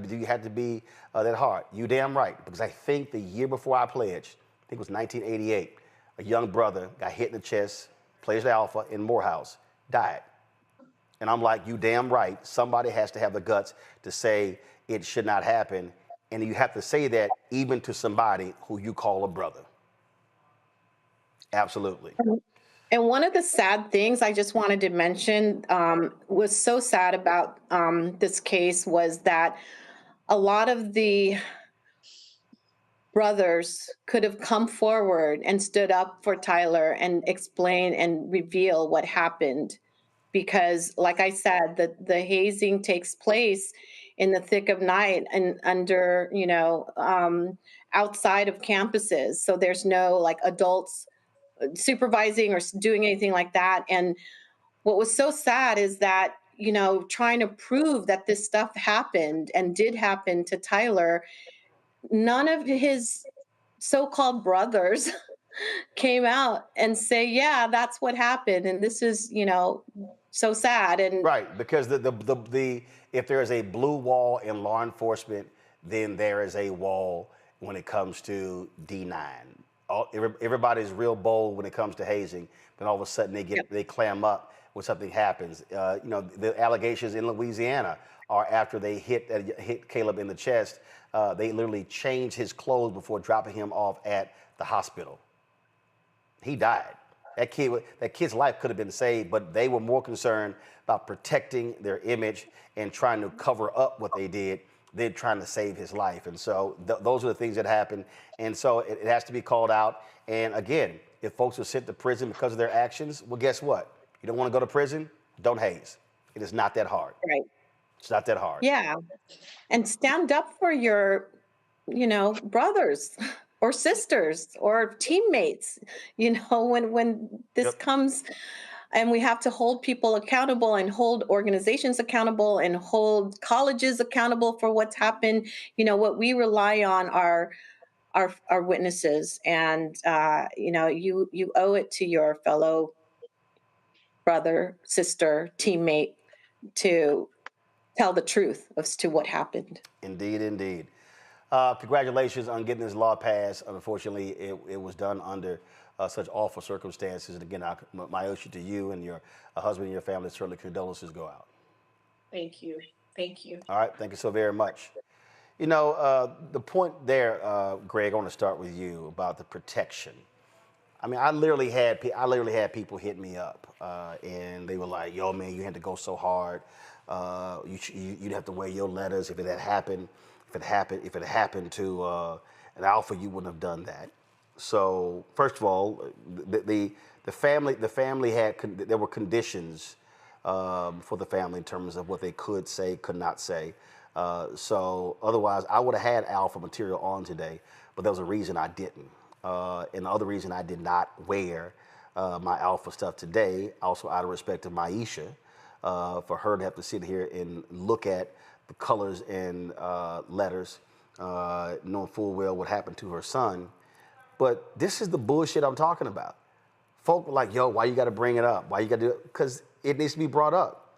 be that hard? You damn right. Because I think the year before I pledged, I think it was 1988, a young brother got hit in the chest, pledged Alpha in Morehouse, died. And I'm like, you damn right. Somebody has to have the guts to say it should not happen. And you have to say that even to somebody who you call a brother. Absolutely. And one of the sad things I just wanted to mention was so sad about this case was that a lot of the brothers could have come forward and stood up for Tyler and explain and reveal what happened. Because, like I said, the hazing takes place in the thick of night and under, outside of campuses. So there's no like adults supervising or doing anything like that. And what was so sad is that, trying to prove that this stuff happened and did happen to Tyler, none of his so-called brothers came out and say, yeah, that's what happened. And this is, so sad. And right, because the if there is a blue wall in law enforcement, then there is a wall when it comes to D9. Everybody's real bold when it comes to hazing, but all of a sudden they clam up when something happens. The allegations in Louisiana are after they hit Caleb in the chest. They literally changed his clothes before dropping him off at the hospital. He died. That kid's life could have been saved, but they were more concerned about protecting their image and trying to cover up what they did than trying to save his life. And so those are the things that happen. And so it has to be called out. And again, if folks are sent to prison because of their actions, well, guess what? You don't want to go to prison? Don't haze. It is not that hard. right. It's not that hard. Yeah. And stand up for your, brothers or sisters or teammates, when this comes, and we have to hold people accountable and hold organizations accountable and hold colleges accountable for what's happened. What we rely on are our witnesses, and you owe it to your fellow brother, sister, teammate to tell the truth as to what happened. Indeed, indeed. Congratulations on getting this law passed. Unfortunately, it was done under such awful circumstances. And again, my issue to you and your husband and your family, certainly condolences go out. Thank you. Thank you. All right, thank you so very much. The point there, Greg, I want to start with you about the protection. I mean, I literally had people hit me up, and they were like, "Yo, man, you had to go so hard. You'd have to wear your letters if it had happened. If it happened to an alpha, you wouldn't have done that." So, first of all, the family there were conditions for the family in terms of what they could say, could not say. So, otherwise, I would have had alpha material on today, but there was a reason I didn't. And the other reason I did not wear my alpha stuff today, also out of respect to Maisha, for her to have to sit here and look at the colors and letters, knowing full well what happened to her son. But this is the bullshit I'm talking about. Folk were like, yo, why you got to bring it up? Why you got to do it? Because it needs to be brought up.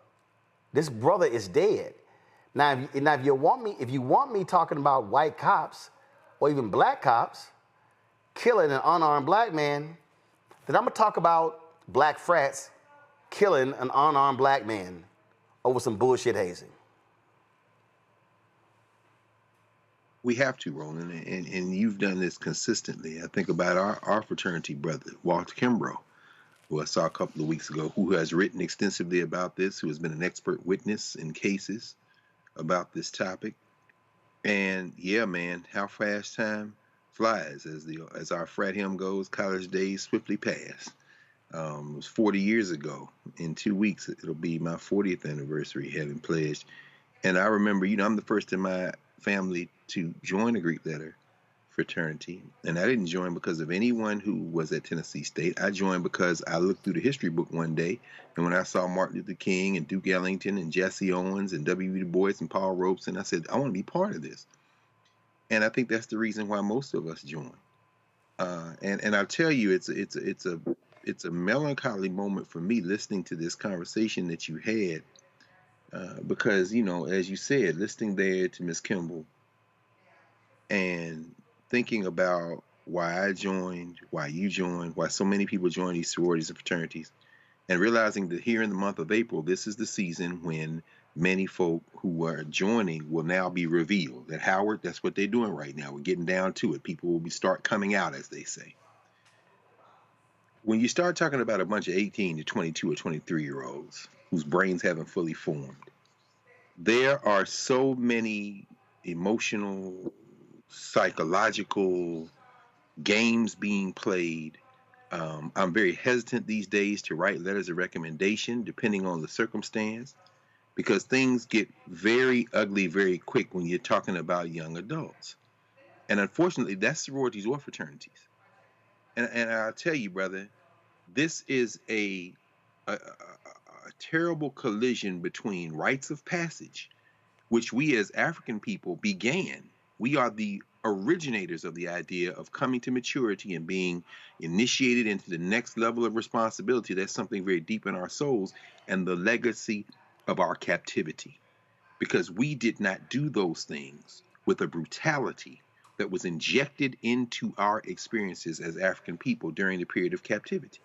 This brother is dead. Now, if you want me talking about white cops or even black cops killing an unarmed black man, then I'm going to talk about black frats killing an unarmed black man over some bullshit hazing. We have to, Roland, and you've done this consistently. I think about our fraternity brother, Walter Kimbrough, who I saw a couple of weeks ago, who has written extensively about this, who has been an expert witness in cases about this topic. And yeah, man, how fast time flies, as our frat hymn goes, college days swiftly pass. It was 40 years ago. In 2 weeks, it'll be my 40th anniversary having pledged. And I remember, I'm the first in my family to join a Greek letter fraternity. And I didn't join because of anyone who was at Tennessee State. I joined because I looked through the history book one day, and when I saw Martin Luther King and Duke Ellington and Jesse Owens and W.E. Du Bois and Paul Robeson, I said, I want to be part of this. And I think that's the reason why most of us join. And I'll tell you, it's a melancholy moment for me listening to this conversation that you had, because, as you said, listening there to Ms. Kimball and thinking about why I joined, why you joined, why so many people join these sororities and fraternities, and realizing that here in the month of April, this is the season when many folk who are joining will now be revealed. At Howard, that's what they're doing right now. We're getting down to it. People will start coming out, as they say. when you start talking about a bunch of 18 to 22 or 23-year-olds whose brains haven't fully formed, there are so many emotional, psychological games being played. I'm very hesitant these days to write letters of recommendation, depending on the circumstance, because things get very ugly very quick when you're talking about young adults. And unfortunately, that's sororities or fraternities. And I'll tell you, brother, this is a terrible collision between rites of passage, which we as African people began. We are the originators of the idea of coming to maturity and being initiated into the next level of responsibility. That's something very deep in our souls, and the legacy of our captivity. Because we did not do those things with a brutality that was injected into our experiences as African people during the period of captivity.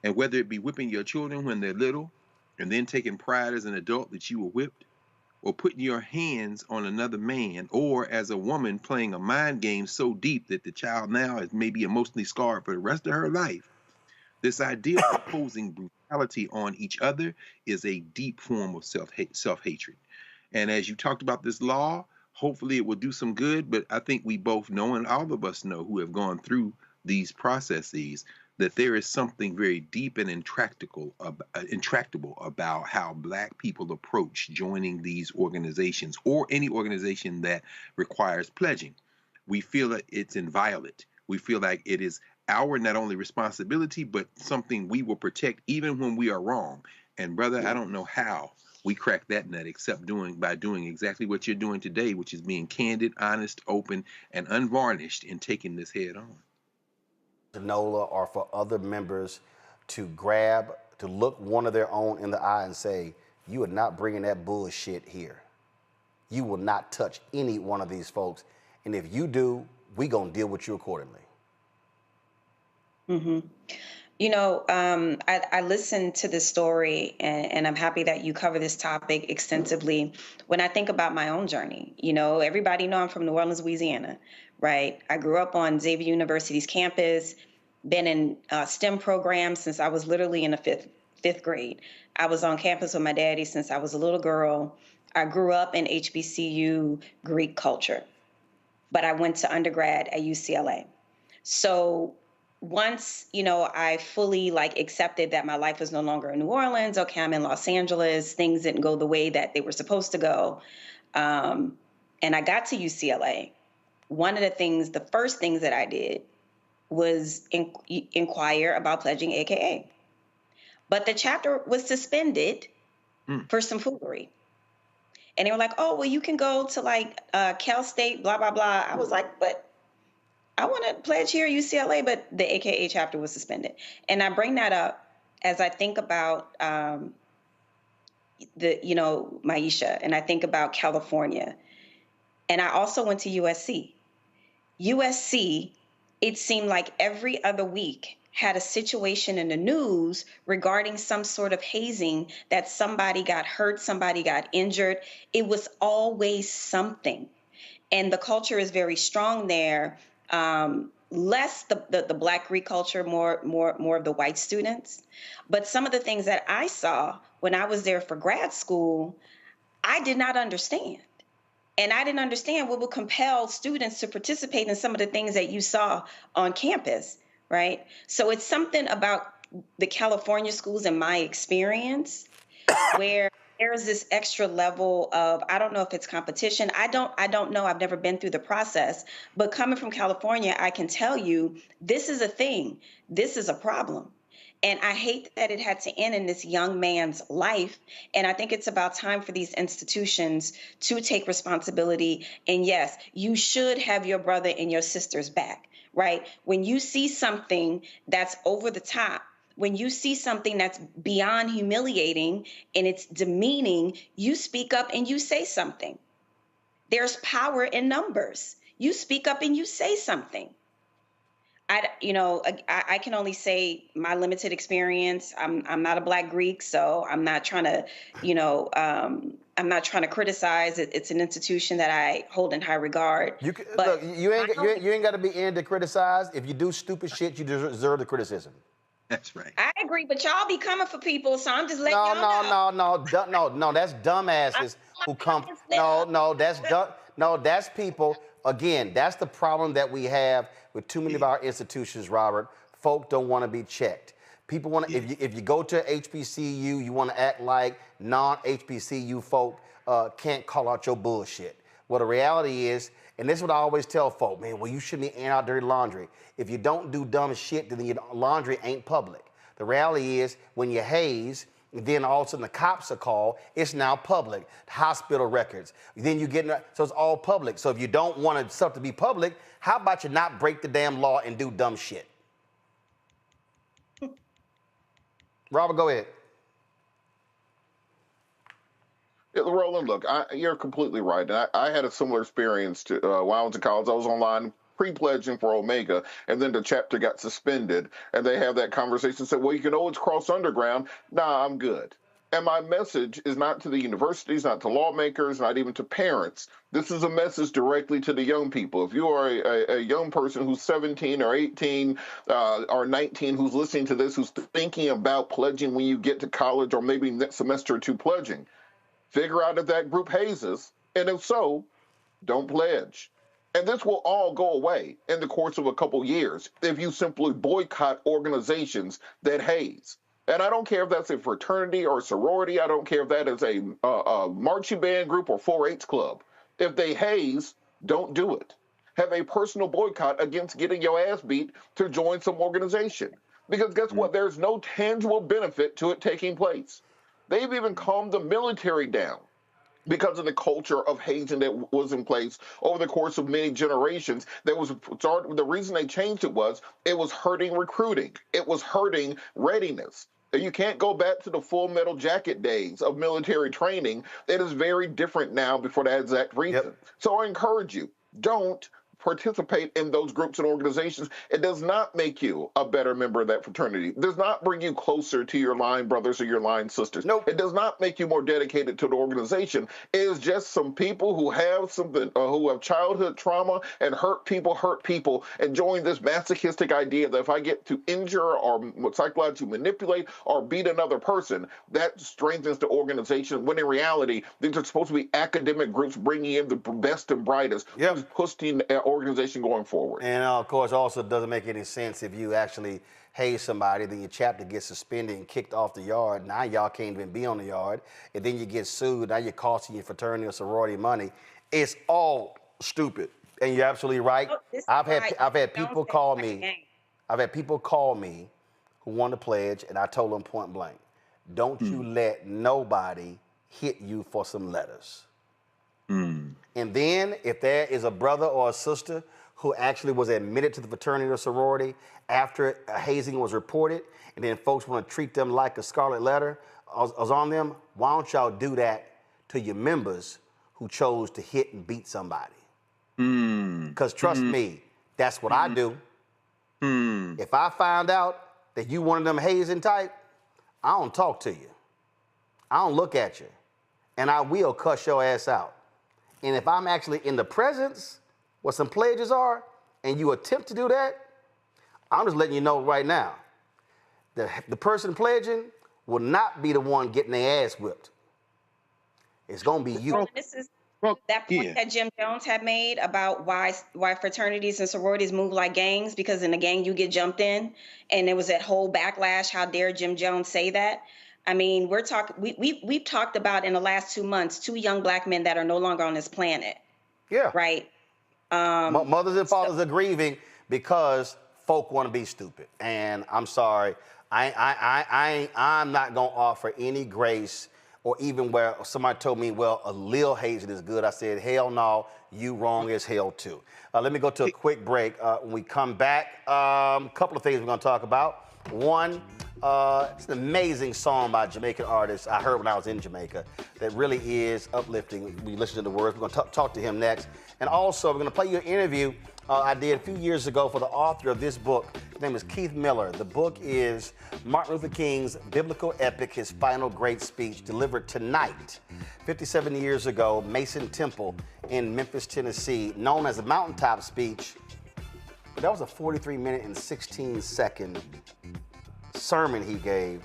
And whether it be whipping your children when they're little and then taking pride as an adult that you were whipped, or putting your hands on another man, or as a woman playing a mind game so deep that the child now is maybe emotionally scarred for the rest of her life, this idea of imposing brutality on each other is a deep form of self-hatred. And as you talked about this law, hopefully it will do some good, but I think we both know, and all of us know who have gone through these processes, that there is something very deep and intractable about how Black people approach joining these organizations or any organization that requires pledging. We feel that it's inviolate. We feel like it is our not only responsibility, but something we will protect even when we are wrong. And brother, I don't know how we crack that nut except by doing exactly what you're doing today, which is being candid, honest, open, and unvarnished in taking this head on. NOLA, or for other members to look one of their own in the eye and say, you are not bringing that bullshit here. You will not touch any one of these folks. And if you do, we gonna deal with you accordingly. Mm-hmm. You know, I listened to this story, and I'm happy that you cover this topic extensively. When I think about my own journey, you know, everybody know I'm from New Orleans, Louisiana, right? I grew up on Xavier University's campus, been in STEM programs since I was literally in the fifth grade. I was on campus with my daddy since I was a little girl. I grew up in HBCU Greek culture, but I went to undergrad at UCLA. So once, you know, I fully accepted that my life was no longer in New Orleans, okay, I'm in Los Angeles, things didn't go the way that they were supposed to go. And I got to UCLA. One of the first things that I did was inquire about pledging AKA. But the chapter was suspended for some foolery. And they were like, oh, well, you can go to Cal State, blah, blah, blah. I was like, but I want to pledge here at UCLA, but the AKA chapter was suspended. And I bring that up as I think about Maisha, and I think about California. And I also went to USC. USC, it seemed like every other week had a situation in the news regarding some sort of hazing, that somebody got hurt, somebody got injured. It was always something. And the culture is very strong there. Less the Black Greek culture, more of the white students. But some of the things that I saw when I was there for grad school, I did not understand. And I didn't understand what would compel students to participate in some of the things that you saw on campus, right? So it's something about the California schools, in my experience, where there's this extra level of, I don't know if it's competition. I don't know. I've never been through the process. But coming from California, I can tell you this is a thing. This is a problem. And I hate that it had to end in this young man's life. And I think it's about time for these institutions to take responsibility. And yes, you should have your brother and your sister's back, right? When you see something that's over the top, when you see something that's beyond humiliating and it's demeaning, you speak up and you say something. There's power in numbers. You speak up and you say something. I can only say my limited experience. I'm not a Black Greek, so I'm not trying to, I'm not trying to criticize it. It's an institution that I hold in high regard. You ain't got to be in to criticize. If you do stupid shit, you deserve the criticism. That's right. I agree, but y'all be coming for people, so I'm just letting y'all know. No, that's dumbasses who come. No, that's people. Again, that's the problem that we have with too many of our institutions, Robert. Folk don't want to be checked. People want to, if you go to HBCU, you want to act like non-HBCU folk can't call out your bullshit. Well, the reality is, and this is what I always tell folk, man, well, you shouldn't be airing out dirty laundry. If you don't do dumb shit, then your laundry ain't public. The reality is, when you haze, then all of a sudden the cops are called, it's now public. Hospital records. Then you get, so it's all public. So if you don't want stuff to be public, how about you not break the damn law and do dumb shit? Robert, go ahead. Yeah, Roland, look, you're completely right. And I had a similar experience to while I was in college. I was online pre-pledging for Omega, and then the chapter got suspended. And they have that conversation and said, well, you can always cross underground. Nah, I'm good. And my message is not to the universities, not to lawmakers, not even to parents. This is a message directly to the young people. If you are a young person who's 17 or 18 or 19 who's listening to this, who's thinking about pledging when you get to college or maybe next semester or two pledging, figure out if that group hazes, and if so, don't pledge. And this will all go away in the course of a couple years if you simply boycott organizations that haze. And I don't care if that's a fraternity or a sorority. I don't care if that is a marching band group or 4-H club. If they haze, don't do it. Have a personal boycott against getting your ass beat to join some organization. Because guess what? There's no tangible benefit to it taking place. They've even calmed the military down because of the culture of hazing that was in place over the course of many generations. The reason they changed it was hurting recruiting. It was hurting readiness. You can't go back to the full metal jacket days of military training. It is very different now for that exact reason. Yep. So I encourage you, don't participate in those groups and organizations. It does not make you a better member of that fraternity. It does not bring you closer to your line brothers or your line sisters. Nope. It does not make you more dedicated to the organization. It is just some people who have something, who have childhood trauma and hurt people, enjoying this masochistic idea that if I get to injure or psychologically manipulate or beat another person, that strengthens the organization, when in reality, these are supposed to be academic groups bringing in the best and brightest, who's pushing organization going forward. And of course, also doesn't make any sense if you actually haze somebody, then your chapter gets suspended and kicked off the yard. Now y'all can't even be on the yard, and then you get sued. Now you're costing your fraternity or sorority money. It's all stupid, and you're absolutely right. I've had people call me. I've had people call me who want to pledge, and I told them point blank, don't you let nobody hit you for some letters. And then if there is a brother or a sister who actually was admitted to the fraternity or sorority after hazing was reported, and then folks want to treat them like a scarlet letter was on them, why don't y'all do that to your members who chose to hit and beat somebody? Because trust me, that's what I do. If I find out that you one of them hazing type, I don't talk to you. I don't look at you. And I will cuss your ass out. And if I'm actually in the presence where some pledges are, and you attempt to do that, I'm just letting you know right now, the person pledging will not be the one getting their ass whipped. It's gonna be you. Well, this is that point that Jim Jones had made about why fraternities and sororities move like gangs, because in a gang you get jumped in, and there was that whole backlash. How dare Jim Jones say that? I mean, we've talked about in the last 2 months 2 young black men that are no longer on this planet. Yeah. Right. Mothers and fathers are grieving because folk want to be stupid. And I'm sorry, I'm not gonna offer any grace, or even where somebody told me, well, a little hazing is good. I said, hell no, you wrong as hell too. Let me go to a quick break. When we come back, a couple of things we're gonna talk about. One, it's an amazing song by a Jamaican artist I heard when I was in Jamaica that really is uplifting. We listen to the words. We're going to talk to him next. And also, we're going to play you an interview I did a few years ago for the author of this book. His name is Keith Miller. The book is Martin Luther King's biblical epic, his final great speech, delivered tonight, 57 years ago, Mason Temple in Memphis, Tennessee, known as the Mountaintop Speech. But that was a 43-minute and 16-second sermon he gave,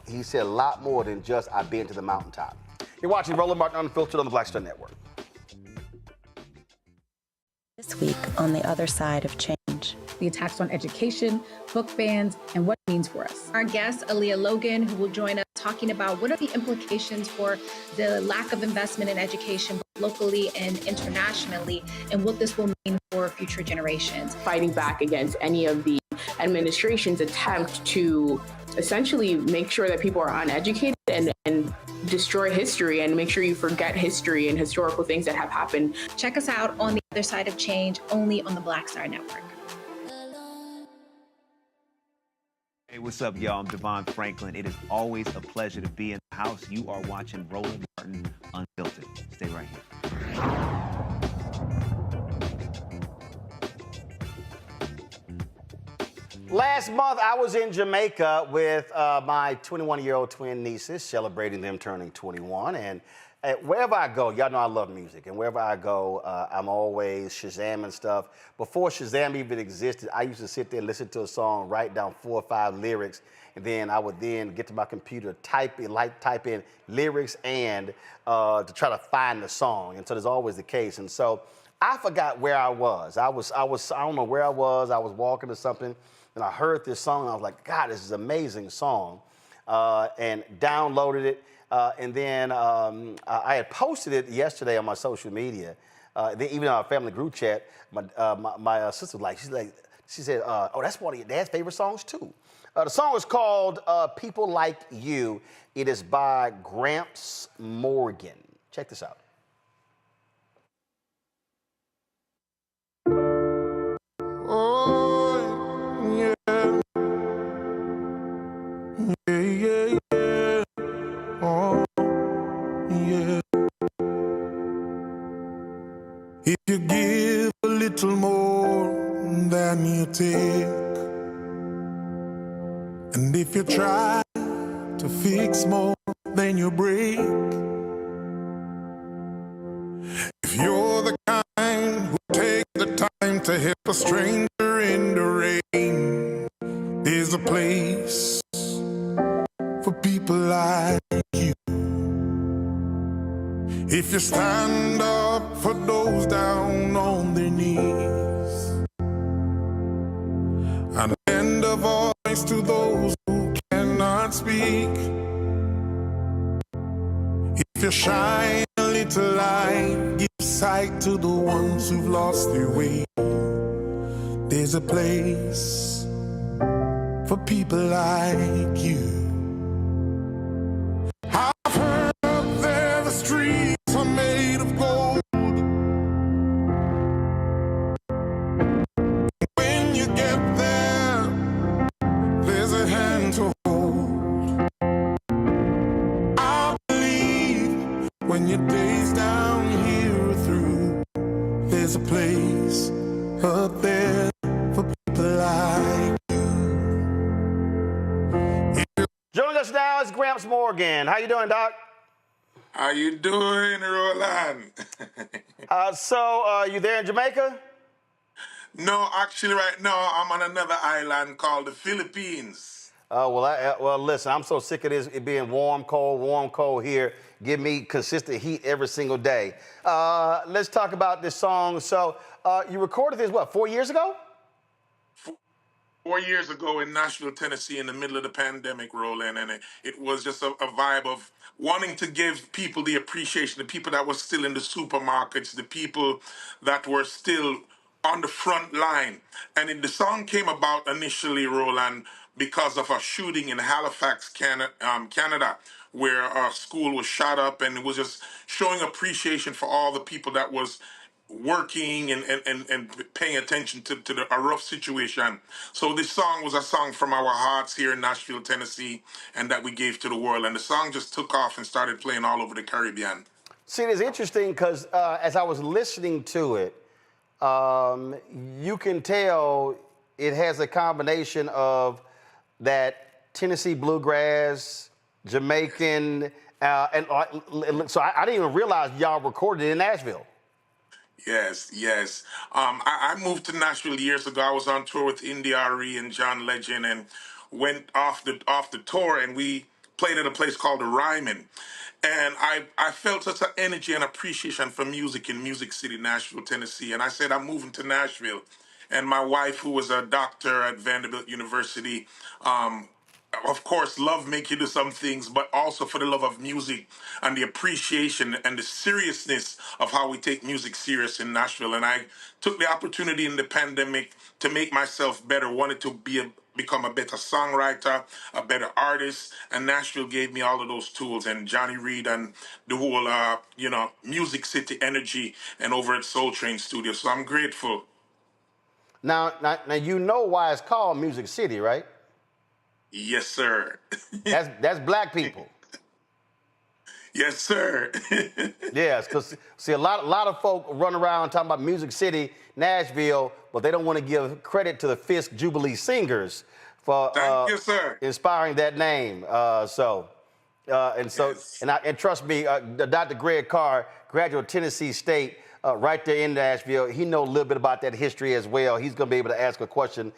he said a lot more than just "I've been to the mountaintop." You're watching Roland Martin Unfiltered on the Black Star Network. This week on The Other Side of Change. The attacks on education, book bans, and what it means for us. Our guest, Aaliyah Logan, who will join us talking about what are the implications for the lack of investment in education locally and internationally, and what this will mean for future generations. Fighting back against any of the administration's attempt to essentially make sure that people are uneducated and destroy history and make sure you forget history and historical things that have happened. Check us out on The Other Side of Change, only on the Black Star Network. Hey, what's up, y'all? I'm Devon Franklin. It is always a pleasure to be in the house. You are watching Roland Martin Unfiltered. Stay right here. Last month, I was in Jamaica with my 21-year-old twin nieces, celebrating them turning 21. And wherever I go, y'all know I love music, and wherever I go, I'm always Shazamming stuff. Before Shazam even existed, I used to sit there and listen to a song, write down 4 or 5 lyrics, and then I would then get to my computer, type in lyrics and to try to find the song. And so that's always the case. And so I forgot where I was. I don't know where I was. I was walking to something, and I heard this song, and I was like, God, this is an amazing song, and downloaded it. And then I had posted it yesterday on my social media. Then even in our family group chat, my sister was like, she said, oh, that's one of your dad's favorite songs too. The song is called People Like You. It is by Gramps Morgan. Check this out. Oh, yeah. Yeah, yeah, yeah. Oh, yeah. If you give a little more than you take, and if you try to fix more than you break, if you're the kind who takes the time to help a stranger in the rain, there's a place for people like you. If you stand up for those down on their knees and lend a voice to those who cannot speak, if you shine a little light, give sight to the ones who've lost their way, there's a place for people like you. I've heard up there the streets are made of gold. When you get there, there's a hand to hold. I believe when your days down here are through, there's a place up there for people like you. Joining us now is Gramps Morgan. How you doing, Doc? How you doing, Roland? So you there in Jamaica? No, actually, right now I'm on another island called the Philippines. Well, listen, I'm so sick of this it being warm, cold here. Give me consistent heat every single day. Let's talk about this song. So you recorded this, 4 years ago? 4 years ago in Nashville, Tennessee, in the middle of the pandemic, Roland, and it was just a vibe of wanting to give people the appreciation, the people that were still in the supermarkets, the people that were still on the front line. And the song came about initially, Roland, because of a shooting in Halifax, Canada, where a school was shot up, and it was just showing appreciation for all the people that was working and paying attention to a rough situation. So this song was a song from our hearts here in Nashville, Tennessee, and that we gave to the world. And the song just took off and started playing all over the Caribbean. See, it's interesting because as I was listening to it, you can tell it has a combination of that Tennessee bluegrass, Jamaican, and so I didn't even realize y'all recorded it in Nashville. Yes. I moved to Nashville years ago. I was on tour with India Arie and John Legend, and went off the tour, and we played at a place called the Ryman. And I felt such an energy and appreciation for music in Music City, Nashville, Tennessee. And I said, I'm moving to Nashville. And my wife, who was a doctor at Vanderbilt University, of course, love make you do some things, but also for the love of music and the appreciation and the seriousness of how we take music serious in Nashville. And I took the opportunity in the pandemic to make myself better, wanted to become a better songwriter, a better artist, and Nashville gave me all of those tools. And Johnny Reed and the whole, Music City energy and over at Soul Train Studio. So I'm grateful. Now, you know why it's called Music City, right? Yes, sir. That's black people. Yes, sir. Yes, because see, a lot of folk run around talking about Music City, Nashville, but they don't want to give credit to the Fisk Jubilee Singers for Thank you, sir. inspiring that name. And trust me, Dr. Greg Carr, graduate of Tennessee State, right there in Nashville. He knows a little bit about that history as well. He's going to be able to ask a question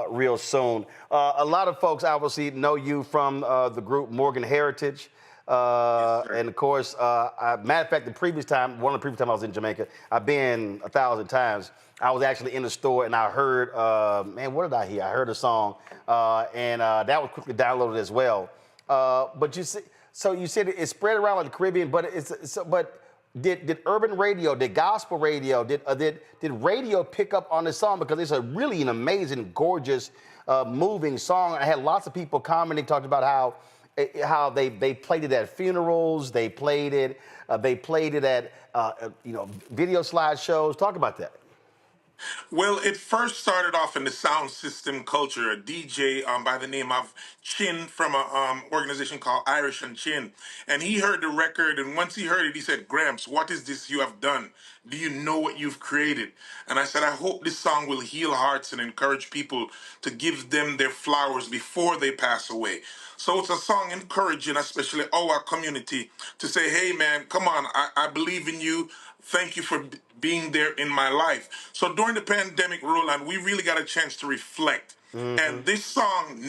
real soon. A lot of folks obviously know you from the group Morgan Heritage. And of course, matter of fact, one of the previous time I was in Jamaica, I've been 1,000 times. I was actually in the store and I heard, what did I hear? I heard a song, and that was quickly downloaded as well. But you said it spread around like the Caribbean, but did urban radio, did gospel radio, did radio pick up on this song? Because it's a really an amazing, gorgeous, moving song. I had lots of people commenting, talking about how they played it at funerals, they played it at video slideshows. Talk about that. Well, it first started off in the sound system culture. A DJ by the name of Chin from an organization called Irish and Chin. And he heard the record, and once he heard it, he said, Gramps, what is this you have done? Do you know what you've created? And I said, I hope this song will heal hearts and encourage people to give them their flowers before they pass away. So it's a song encouraging, especially our community, to say, hey, man, come on, I believe in you. Thank you for being there in my life. So during the pandemic, Roland, we really got a chance to reflect. Mm-hmm. And this song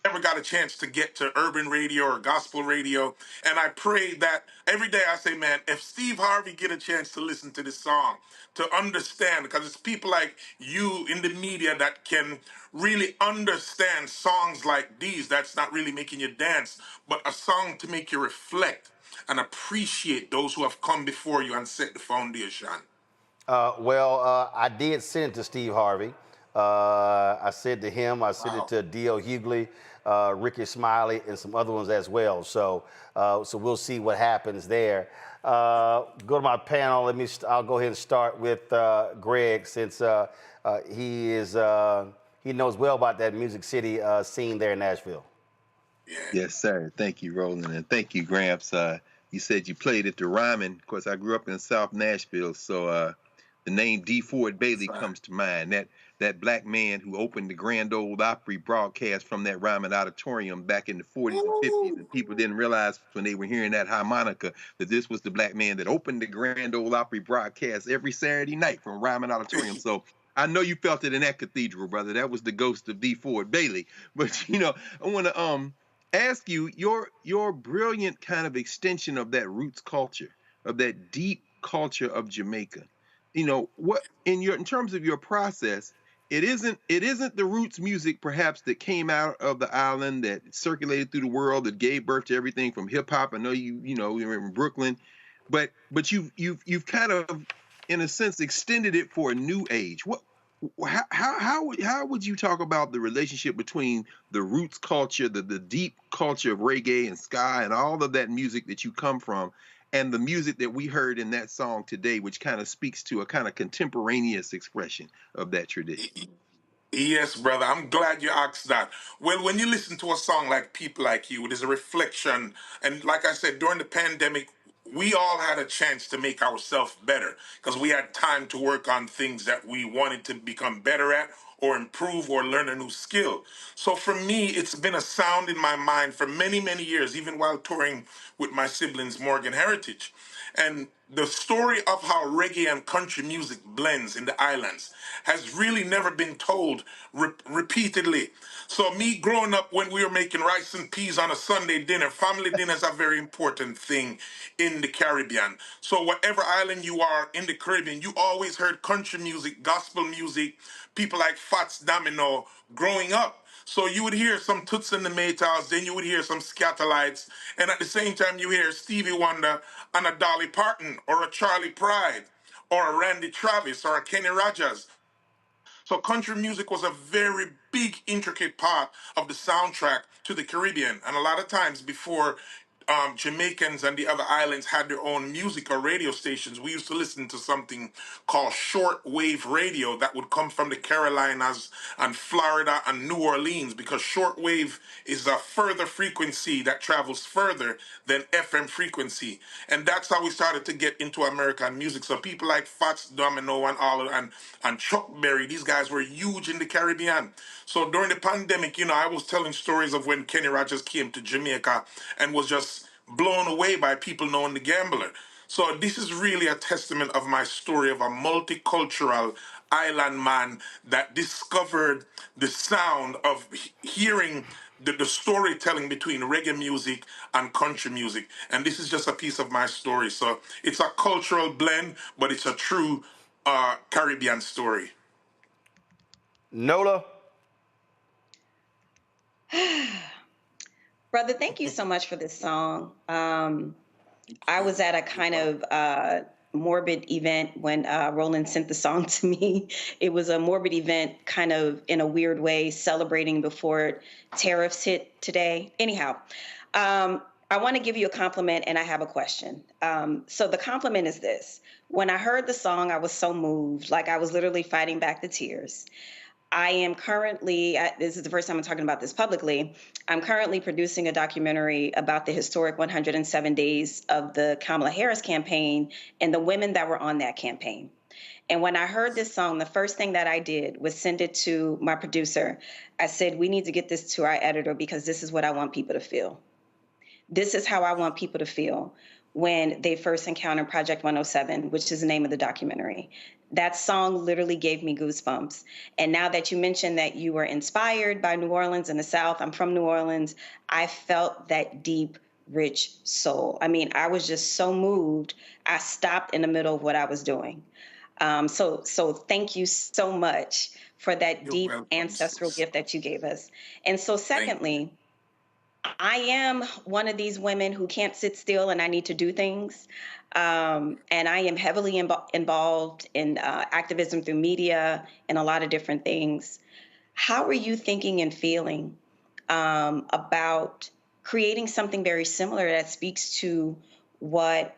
never got a chance to get to urban radio or gospel radio. And I pray that every day I say, man, if Steve Harvey get a chance to listen to this song, to understand, because it's people like you in the media that can really understand songs like these, that's not really making you dance, but a song to make you reflect and appreciate those who have come before you and set the foundation. I did send it to Steve Harvey. I sent to him. I sent it to D.L. Hughley, Ricky Smiley, and some other ones as well. So we'll see what happens there. Go to my panel. I'll go ahead and start with Greg, since he knows well about that Music City scene there in Nashville. Yes, sir. Thank you, Roland, and thank you, Gramps. You said you played at the Ryman. Of course, I grew up in South Nashville, so the name D. Ford Bailey comes to mind. That black man who opened the Grand Ole Opry broadcast from that Ryman Auditorium back in the 40s and 50s, and people didn't realize when they were hearing that harmonica that this was the black man that opened the Grand Ole Opry broadcast every Saturday night from Ryman Auditorium. So I know you felt it in that cathedral, brother. That was the ghost of D. Ford Bailey. But I want to ask you your brilliant kind of extension of that roots culture, of that deep culture of Jamaica. What in terms of your process, it isn't the roots music perhaps that came out of the island, that circulated through the world, that gave birth to everything from hip hop. I know you're in Brooklyn, but you've kind of, in a sense, extended it for a new age. How would you talk about the relationship between the roots culture, the deep culture of reggae and ska and all of that music that you come from, and the music that we heard in that song today, which kind of speaks to a kind of contemporaneous expression of that tradition? Yes, brother. I'm glad you asked that. Well, when you listen to a song like People Like You, there's a reflection. And like I said, during the pandemic, we all had a chance to make ourselves better because we had time to work on things that we wanted to become better at or improve or learn a new skill. So for me, it's been a sound in my mind for many, many years, even while touring with my siblings, Morgan Heritage. And the story of how reggae and country music blends in the islands has really never been told repeatedly. So me growing up, when we were making rice and peas on a Sunday dinner, family dinner is a very important thing in the Caribbean. So whatever island you are in the Caribbean, you always heard country music, gospel music, people like Fats Domino growing up. So you would hear some Toots and the Maytals, then you would hear some Scatolites, and at the same time you hear Stevie Wonder and a Dolly Parton, or a Charlie Pride, or a Randy Travis, or a Kenny Rogers. So country music was a very big, intricate part of the soundtrack to the Caribbean. And a lot of times before Jamaicans and the other islands had their own music or radio stations, we used to listen to something called shortwave radio that would come from the Carolinas and Florida and New Orleans, because shortwave is a further frequency that travels further than FM frequency. And that's how we started to get into American music. So people like Fats Domino and all of, and Chuck Berry, these guys were huge in the Caribbean. So during the pandemic, I was telling stories of when Kenny Rogers came to Jamaica and was just blown away by people knowing the Gambler. So this is really a testament of my story of a multicultural island man that discovered the sound of hearing the storytelling between reggae music and country music. And this is just a piece of my story. So it's a cultural blend, but it's a true Caribbean story. Nola? Brother, thank you so much for this song. I was at a kind of morbid event when Roland sent the song to me. It was a morbid event, kind of in a weird way, celebrating before tariffs hit today. Anyhow, I want to give you a compliment, and I have a question. So the compliment is this. When I heard the song, I was so moved, like I was literally fighting back the tears. I am currently, this is the first time I'm talking about this publicly, I'm currently producing a documentary about the historic 107 days of the Kamala Harris campaign and the women that were on that campaign. And when I heard this song, the first thing that I did was send it to my producer. I said, we need to get this to our editor because this is what I want people to feel. This is how I want people to feel when they first encountered Project 107, which is the name of the documentary. That song literally gave me goosebumps. And now that you mentioned that you were inspired by New Orleans and the South, I'm from New Orleans, I felt that deep, rich soul. I mean, I was just so moved. I stopped in the middle of what I was doing. So thank you so much for that deep ancestral gift that you gave us. And so secondly, I am one of these women who can't sit still and I need to do things. And I am heavily involved in activism through media and a lot of different things. How are you thinking and feeling about creating something very similar that speaks to what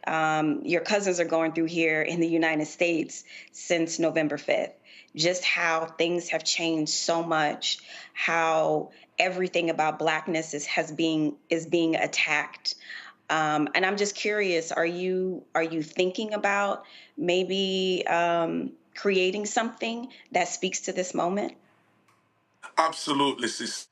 your cousins are going through here in the United States since November 5th? Just how things have changed so much, how everything about Blackness is being attacked. And I'm just curious, are you thinking about maybe creating something that speaks to this moment? Absolutely, sis.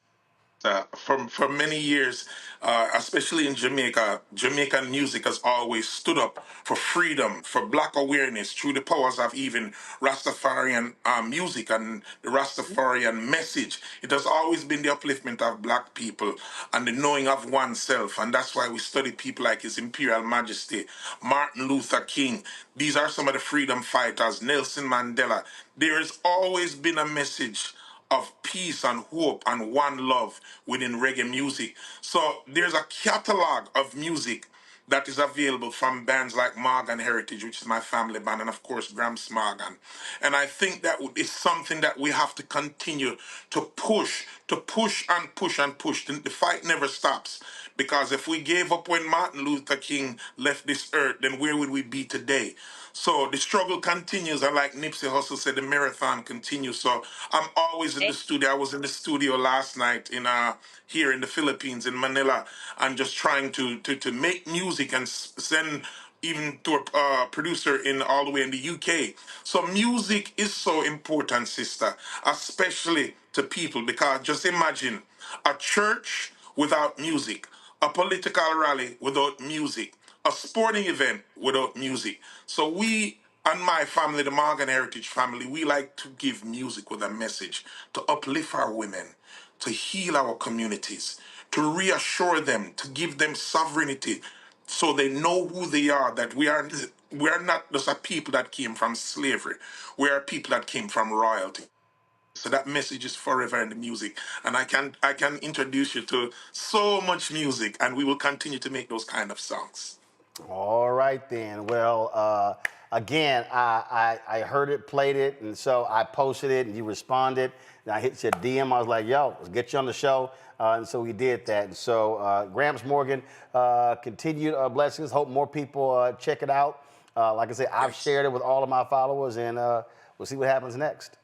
For many years, especially in Jamaica, Jamaican music has always stood up for freedom, for Black awareness through the powers of even Rastafarian music and the Rastafarian message. It has always been the upliftment of Black people and the knowing of oneself. And that's why we study people like His Imperial Majesty, Martin Luther King. These are some of the freedom fighters, Nelson Mandela. There has always been a message of peace and hope and one love within reggae music. So there's a catalog of music that is available from bands like Morgan Heritage, which is my family band, and of course Gramps Morgan. And I think that is something that we have to continue to push and push and push. The fight never stops. Because if we gave up when Martin Luther King left this earth, then where would we be today? So the struggle continues, and like Nipsey Hussle said, the marathon continues. So I'm always in the studio. I was in the studio last night here in the Philippines, in Manila, and just trying to make music and send even to a producer all the way in the UK. So music is so important, sister, especially to people, because just imagine a church without music, a political rally without music, a sporting event without music. So we, and my family, the Morgan Heritage family, we like to give music with a message to uplift our women, to heal our communities, to reassure them, to give them sovereignty so they know who they are, that we are not just a people that came from slavery. We are people that came from royalty. So that message is forever in the music. And I can introduce you to so much music, and we will continue to make those kind of songs. All right, then. Well, again, I heard it, played it, and so I posted it, and you responded. And I hit your DM. I was like, yo, let's get you on the show. And so we did that. And so, Gramps Morgan, continued blessings. Hope more people check it out. Like I said, I've shared it with all of my followers, and we'll see what happens next.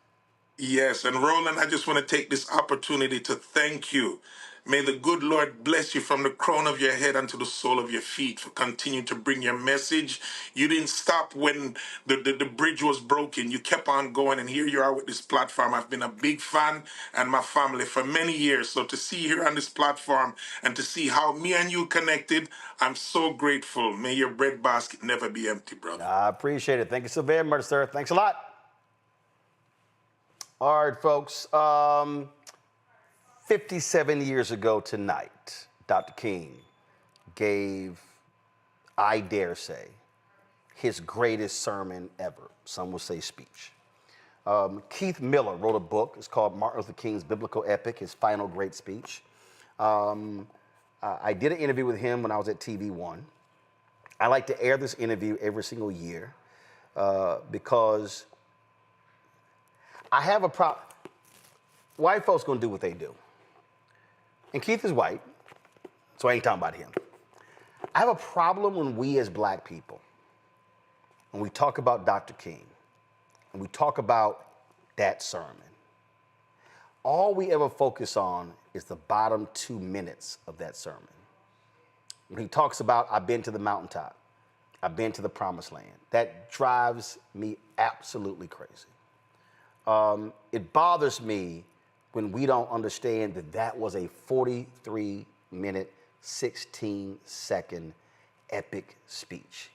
Yes, and Roland, I just want to take this opportunity to thank you. May the good Lord bless you from the crown of your head unto the sole of your feet for continuing to bring your message. You didn't stop when the bridge was broken. You kept on going, and here you are with this platform. I've been a big fan and my family for many years. So to see you here on this platform and to see how me and you connected, I'm so grateful. May your breadbasket never be empty, brother. I appreciate it. Thank you so very much, sir. Thanks a lot. All right, folks. 57 years ago tonight, Dr. King gave, I dare say, his greatest sermon ever. Some will say speech. Keith Miller wrote a book. It's called Martin Luther King's Biblical Epic, his final great speech. I did an interview with him when I was at TV One. I like to air this interview every single year because I have a problem. White folks gonna do what they do. And Keith is white, so I ain't talking about him. I have a problem when we as black people, when we talk about Dr. King, and we talk about that sermon, all we ever focus on is the bottom 2 minutes of that sermon. When he talks about, I've been to the mountaintop, I've been to the promised land, that drives me absolutely crazy. It bothers me when we don't understand that that was a 43-minute, 16-second epic speech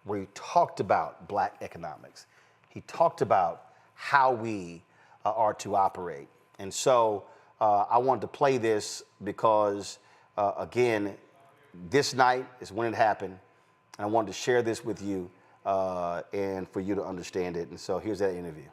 where he talked about black economics. He talked about how we are to operate. And so I wanted to play this because, again, this night is when it happened. And I wanted to share this with you and for you to understand it. And so here's that interview.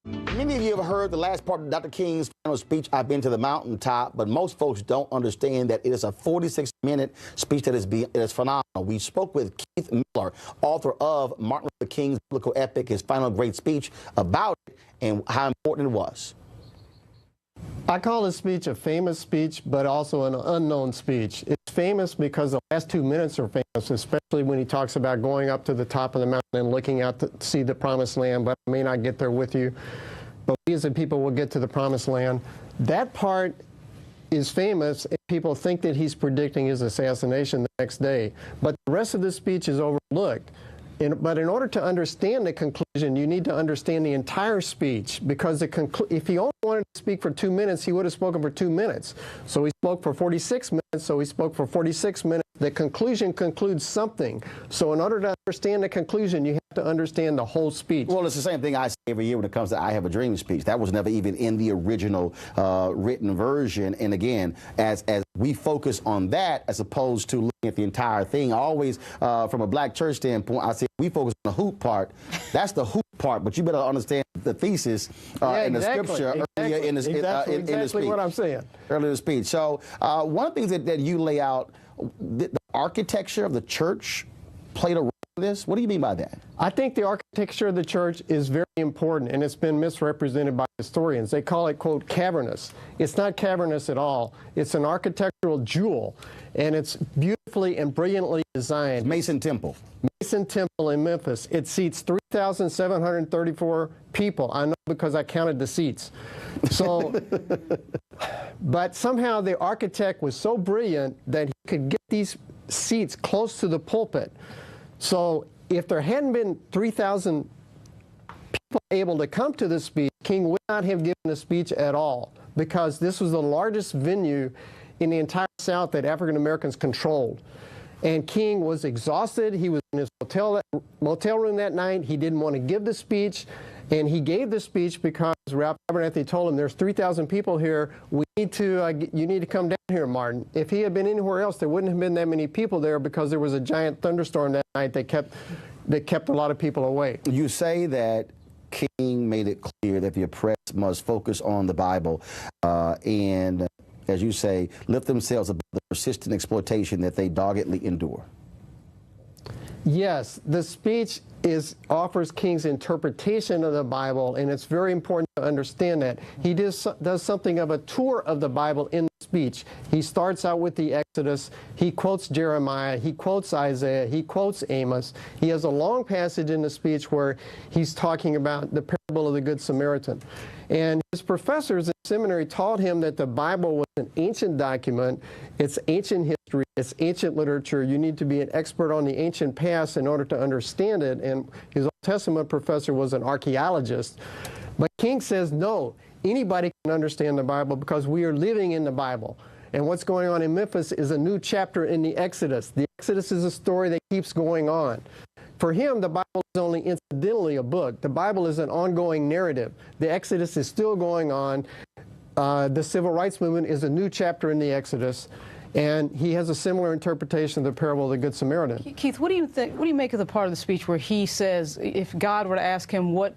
Many of you have heard the last part of Dr. King's final speech, I've been to the mountaintop, but most folks don't understand that it is a 46-minute speech that is phenomenal. We spoke with Keith Miller, author of Martin Luther King's Biblical Epic, his final great speech, about it and how important it was. I call this speech a famous speech, but also an unknown speech. It's famous because the last 2 minutes are famous, especially when he talks about going up to the top of the mountain and looking out to see the promised land, but I may not get there with you. But we as a people will get to the promised land. That part is famous, and people think that he's predicting his assassination the next day. But the rest of the speech is overlooked. But in order to understand the conclusion, you need to understand the entire speech, because if he only wanted to speak for 2 minutes, he would have spoken for 2 minutes. So he spoke for 46 minutes, so he spoke for 46 minutes. The conclusion concludes something. So in order to understand the conclusion, you have to understand the whole speech. Well, it's the same thing I say every year when it comes to I Have a Dream speech. That was never even in the original written version. And again, as we focus on that as opposed to looking at the entire thing, always from a black church standpoint, I say we focus on the hoop part. That's the hoop part, but you better understand the thesis in the scripture earlier in the speech. Exactly what I'm saying. Earlier in the speech. So one of the things that you lay out, the architecture of the church played a role in this. What do you mean by that? I think the architecture of the church is very important, and it's been misrepresented by historians. They call it, quote, cavernous. It's not cavernous at all. It's an architectural jewel, and it's beautifully and brilliantly designed. Mason Temple. Mason Temple in Memphis. It seats 3,734 people. I know because I counted the seats. So, but somehow the architect was so brilliant that he could get these seats close to the pulpit. So if there hadn't been 3,000 people able to come to this speech, King would not have given a speech at all, because this was the largest venue in the entire South that African Americans controlled. And King was exhausted. He was in his motel room that night. He didn't want to give the speech. And he gave the speech because Ralph Abernathy told him, there's 3,000 people here. You need to come down here, Martin. If he had been anywhere else, there wouldn't have been that many people there because there was a giant thunderstorm that night that kept a lot of people away. You say that King made it clear that the oppressed must focus on the Bible and, as you say, lift themselves above the persistent exploitation that they doggedly endure. Yes, the speech offers King's interpretation of the Bible, and it's very important to understand that. He does something of a tour of the Bible in the speech. He starts out with the Exodus. He quotes Jeremiah. He quotes Isaiah. He quotes Amos. He has a long passage in the speech where he's talking about the parable of the Good Samaritan. And his professors in seminary taught him that the Bible was an ancient document. It's ancient history. It's ancient literature. You need to be an expert on the ancient past in order to understand it. And his Old Testament professor was an archaeologist. But King says, no, anybody can understand the Bible because we are living in the Bible. And what's going on in Memphis is a new chapter in the Exodus. The Exodus is a story that keeps going on. For him, the Bible is only incidentally a book. The Bible is an ongoing narrative. The Exodus is still going on. The civil rights movement is a new chapter in the Exodus. And he has a similar interpretation of the parable of the Good Samaritan. Keith, what do you think? What do you make of the part of the speech where he says if God were to ask him what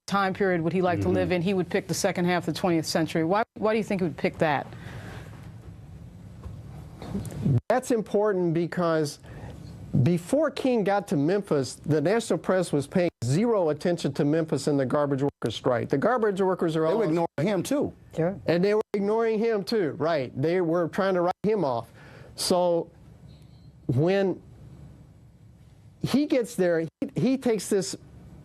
time period would he like to live in, he would pick the second half of the 20th century? Why do you think he would pick that? That's important because before King got to Memphis, the national press was paying zero attention to Memphis and the garbage workers' strike. The garbage workers are all... They were ignoring him, too. Sure. And they were ignoring him, too, right. They were trying to write him off. So when he gets there, he takes this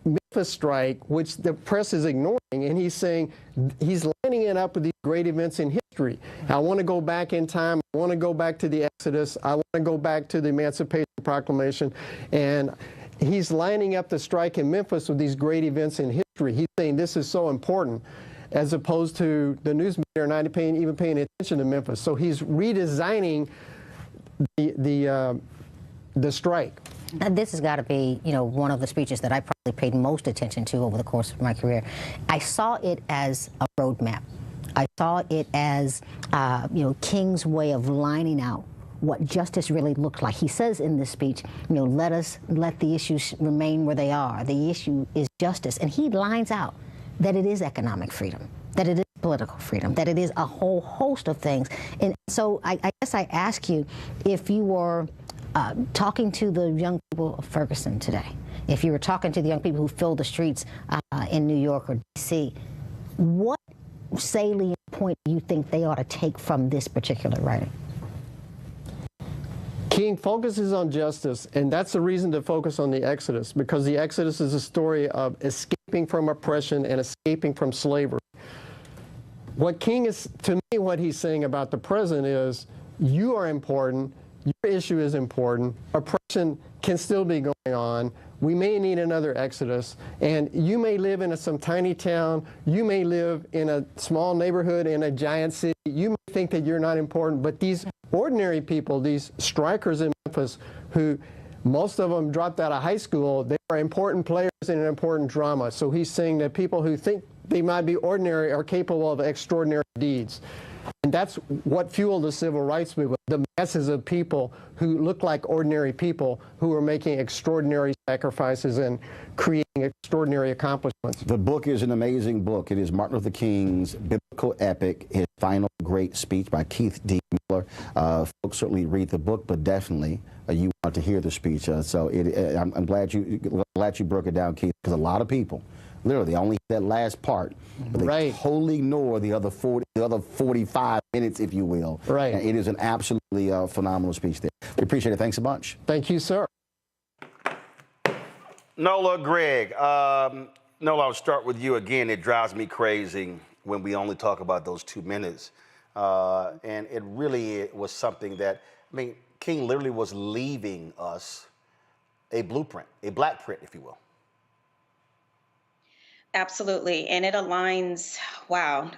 Memphis strike, which the press is ignoring, and he's saying, he's lining it up with these great events in history. I want to go back in time. I want to go back to the Exodus. I want to go back to the Emancipation Proclamation. And he's lining up the strike in Memphis with these great events in history. He's saying this is so important, as opposed to the news media are not even paying attention to Memphis. So he's redesigning the strike. And this has got to be, one of the speeches that I probably paid most attention to over the course of my career. I saw it as a roadmap. I saw it as, King's way of lining out what justice really looked like. He says in this speech, let the issues remain where they are. The issue is justice. And he lines out that it is economic freedom, that it is political freedom, that it is a whole host of things. And so I guess I ask you, if you were talking to the young people of Ferguson today, if you were talking to the young people who fill the streets in New York or D.C., what salient point do you think they ought to take from this particular writing? King focuses on justice, and that's the reason to focus on the Exodus, because the Exodus is a story of escaping from oppression and escaping from slavery. What King is, to me, what he's saying about the present is, you are important, your issue is important, oppression can still be going on, we may need another Exodus, and you may live in some tiny town, you may live in a small neighborhood in a giant city, you may think that you're not important, but these ordinary people, these strikers in Memphis, who most of them dropped out of high school, they are important players in an important drama. So he's saying that people who think they might be ordinary are capable of extraordinary deeds. And that's what fueled the civil rights movement, the masses of people who look like ordinary people who are making extraordinary sacrifices and creating extraordinary accomplishments. The book is an amazing book. It is Martin Luther King's biblical epic, his final great speech by Keith D. Miller. Folks certainly read the book, but definitely you want to hear the speech. I'm glad you broke it down, Keith, because a lot of people literally only that last part, but they totally ignore the other 45 minutes, if you will. Right. And it is an absolutely phenomenal speech there. We appreciate it. Thanks a bunch. Thank you, sir. Nola, Greg. Nola, I'll start with you again. It drives me crazy when we only talk about those 2 minutes. And it really was something that, King literally was leaving us a blueprint, a black print, if you will. Absolutely. And it aligns, wow,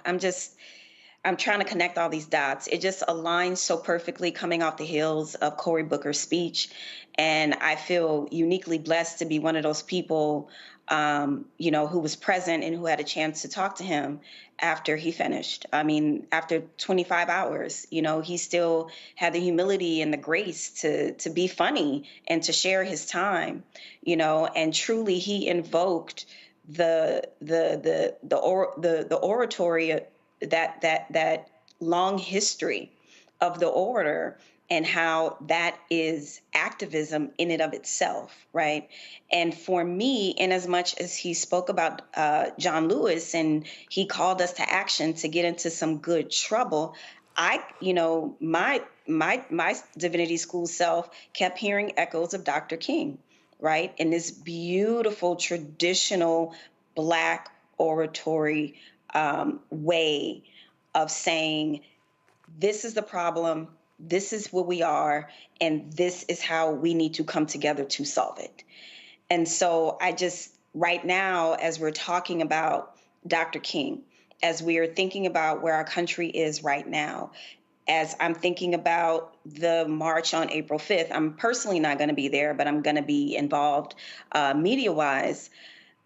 I'm trying to connect all these dots. It just aligns so perfectly coming off the heels of Cory Booker's speech. And I feel uniquely blessed to be one of those people, who was present and who had a chance to talk to him after he finished. I mean, after 25 hours, he still had the humility and the grace to be funny and to share his time, and truly he invoked the oratory, that long history of the orator, and how that is activism in and of itself, right? And for me, in as much as he spoke about John Lewis and he called us to action to get into some good trouble, my divinity school self kept hearing echoes of Dr. King, right? In this beautiful traditional Black oratory way of saying, this is the problem, this is where we are, and this is how we need to come together to solve it. And so right now, as we're talking about Dr. King, as we are thinking about where our country is right now, as I'm thinking about the march on April 5th, I'm personally not going to be there, but I'm going to be involved media-wise.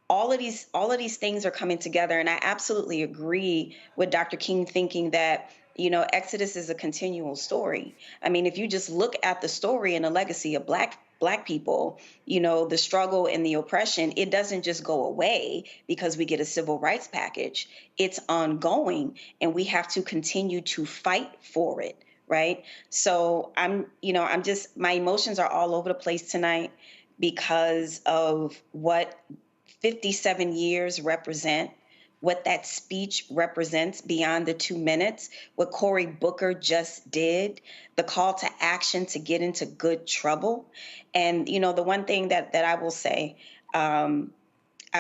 All of these things are coming together, and I absolutely agree with Dr. King thinking that Exodus is a continual story. I mean, if you just look at the story and the legacy of Black people, the struggle and the oppression, it doesn't just go away because we get a civil rights package. It's ongoing, and we have to continue to fight for it, right? So my emotions are all over the place tonight because of what 57 years represent, what that speech represents beyond the 2 minutes, what Cory Booker just did, the call to action to get into good trouble. And, the one thing that I will say, I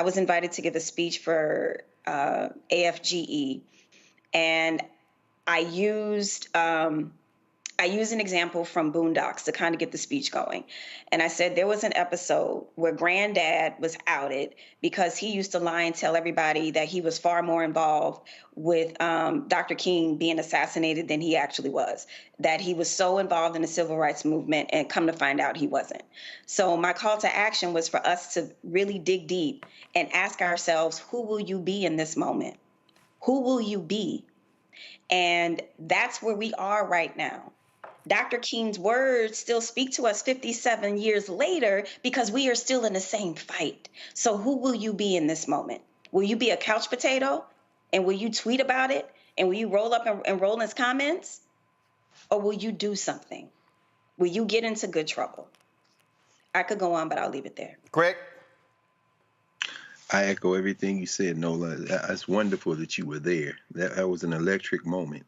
was invited to give a speech for AFGE, and I used an example from Boondocks to kind of get the speech going. And I said there was an episode where Granddad was outed because he used to lie and tell everybody that he was far more involved with Dr. King being assassinated than he actually was, that he was so involved in the civil rights movement, and come to find out he wasn't. So my call to action was for us to really dig deep and ask ourselves, who will you be in this moment? Who will you be? And that's where we are right now. Dr. King's words still speak to us 57 years later because we are still in the same fight. So who will you be in this moment? Will you be a couch potato, and will you tweet about it, and will you roll up and roll in his comments? Or will you do something? Will you get into good trouble? I could go on, but I'll leave it there. Greg? I echo everything you said, Nola. It's wonderful that you were there. That was an electric moment.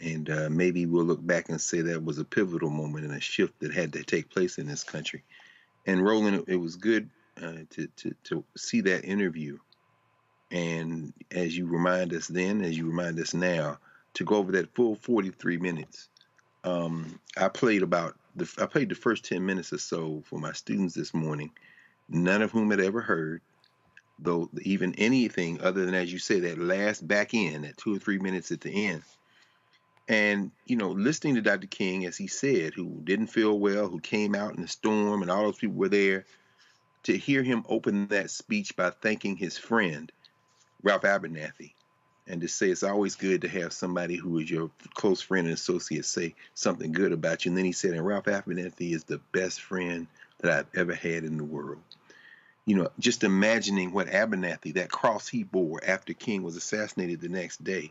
And maybe we'll look back and say that was a pivotal moment and a shift that had to take place in this country. And Roland, it was good to see that interview. And as you remind us then, as you remind us now, to go over that full 43 minutes. I played the first 10 minutes or so for my students this morning, none of whom had ever heard, though even anything other than, as you say, that last back end, that 2 or 3 minutes at the end. And, listening to Dr. King, as he said, who didn't feel well, who came out in the storm, and all those people were there, to hear him open that speech by thanking his friend, Ralph Abernathy, and to say it's always good to have somebody who is your close friend and associate say something good about you. And then he said, and Ralph Abernathy is the best friend that I've ever had in the world. Just imagining what Abernathy, that cross he bore after King was assassinated the next day.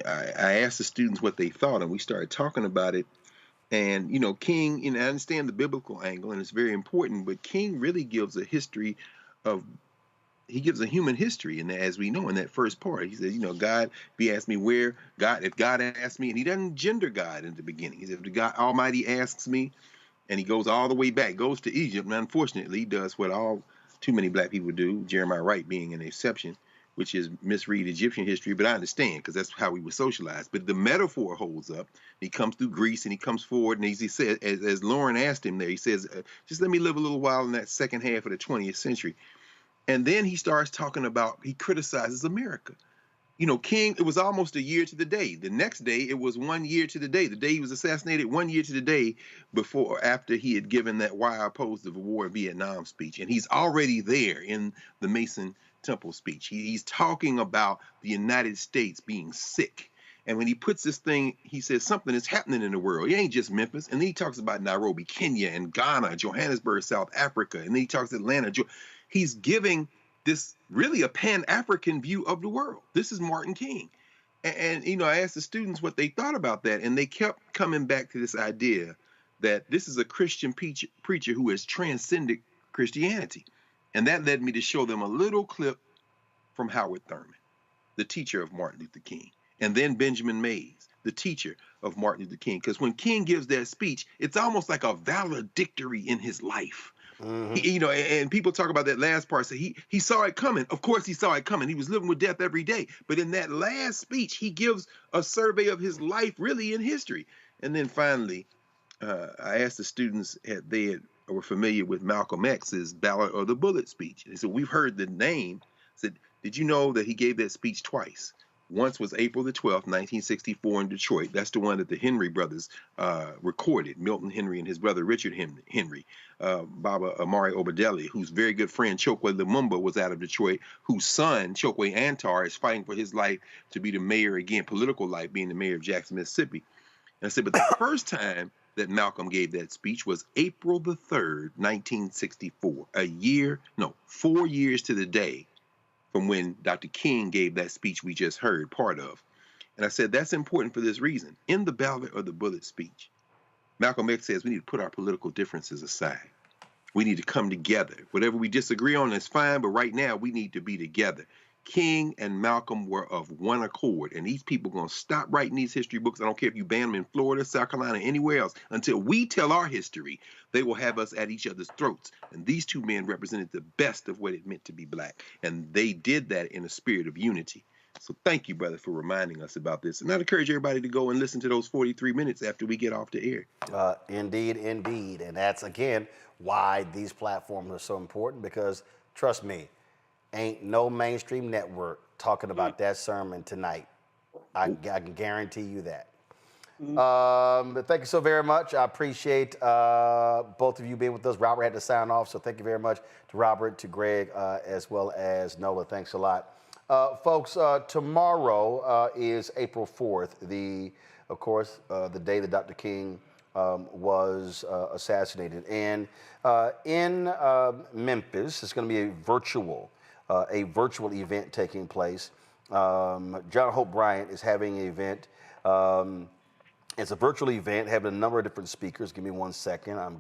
I asked the students what they thought, and we started talking about it. And, King, I understand the biblical angle, and it's very important, but King really gives a history he gives a human history. And as we know in that first part, he says, God, if he asked me if God asked me, and he doesn't gender God in the beginning. He said, if God Almighty asks me, and he goes all the way back, goes to Egypt, and unfortunately he does what too many Black people do, Jeremiah Wright being an exception, which is misread Egyptian history, but I understand because that's how we were socialized. But the metaphor holds up. He comes through Greece and he comes forward, and he says, as Lauren asked him there, he says, just let me live a little while in that second half of the 20th century. And then he starts talking about, he criticizes America. You know, King, it was almost a year to the day. The next day, it was 1 year to the day. The day he was assassinated, 1 year to the day after he had given that "Why I Opposed the War in Vietnam" speech. And he's already there in the Mason Temple speech. He's talking about the United States being sick. And when he puts this thing, he says something is happening in the world. It ain't just Memphis. And then he talks about Nairobi, Kenya, and Ghana, Johannesburg, South Africa. And then he talks Atlanta. He's giving this really a Pan-African view of the world. This is Martin King. And you know, I asked the students what they thought about that, and they kept coming back to this idea that this is a Christian preacher who has transcended Christianity. And that led me to show them a little clip from Howard Thurman, the teacher of Martin Luther King, and then Benjamin Mays, the teacher of Martin Luther King. Because when King gives that speech, it's almost like a valedictory in his life. You know, and people talk about that last part. So he saw it coming. Of course, he saw it coming. He was living with death every day. But in that last speech, he gives a survey of his life, really in history. And then finally, I asked the students if they were familiar with Malcolm X's Ballot or the Bullet speech. They said, we've heard the name. I said, did you know that he gave that speech twice? Once was April the 12th, 1964 in Detroit. That's the one that the Henry brothers recorded. Milton Henry and his brother Richard Henry. Baba Amari Obadele, whose very good friend Chokwe Lumumba was out of Detroit, whose son, Chokwe Antar, is fighting for his life to be the mayor again, political life, being the mayor of Jackson, Mississippi. And I said, but the first time that Malcolm gave that speech was April the 3rd, 1964. 4 years to the day from when Dr. King gave that speech we just heard part of. And I said, that's important for this reason. In the Ballot or the Bullet speech, Malcolm X says we need to put our political differences aside. We need to come together. Whatever we disagree on is fine, but right now we need to be together. King and Malcolm were of one accord, and these people are going to stop writing these history books. I don't care if you ban them in Florida, South Carolina, anywhere else. Until we tell our history, they will have us at each other's throats. And these two men represented the best of what it meant to be black, and they did that in a spirit of unity. So thank you, brother, for reminding us about this. And I'd encourage everybody to go and listen to those 43 minutes after we get off the air. Indeed, indeed. And that's, again, why these platforms are so important, because, trust me, ain't no mainstream network talking about that sermon tonight. I can guarantee you that. But thank you so very much. I appreciate both of you being with us. Robert had to sign off, so thank you very much to Robert, to Greg, as well as Nola. Thanks a lot. Folks, tomorrow is April 4th, of course, the day that Dr. King was assassinated. And in Memphis, it's going to be a virtual event taking place. John Hope Bryant is having an event. It's a virtual event, having a number of different speakers. Give me 1 second. I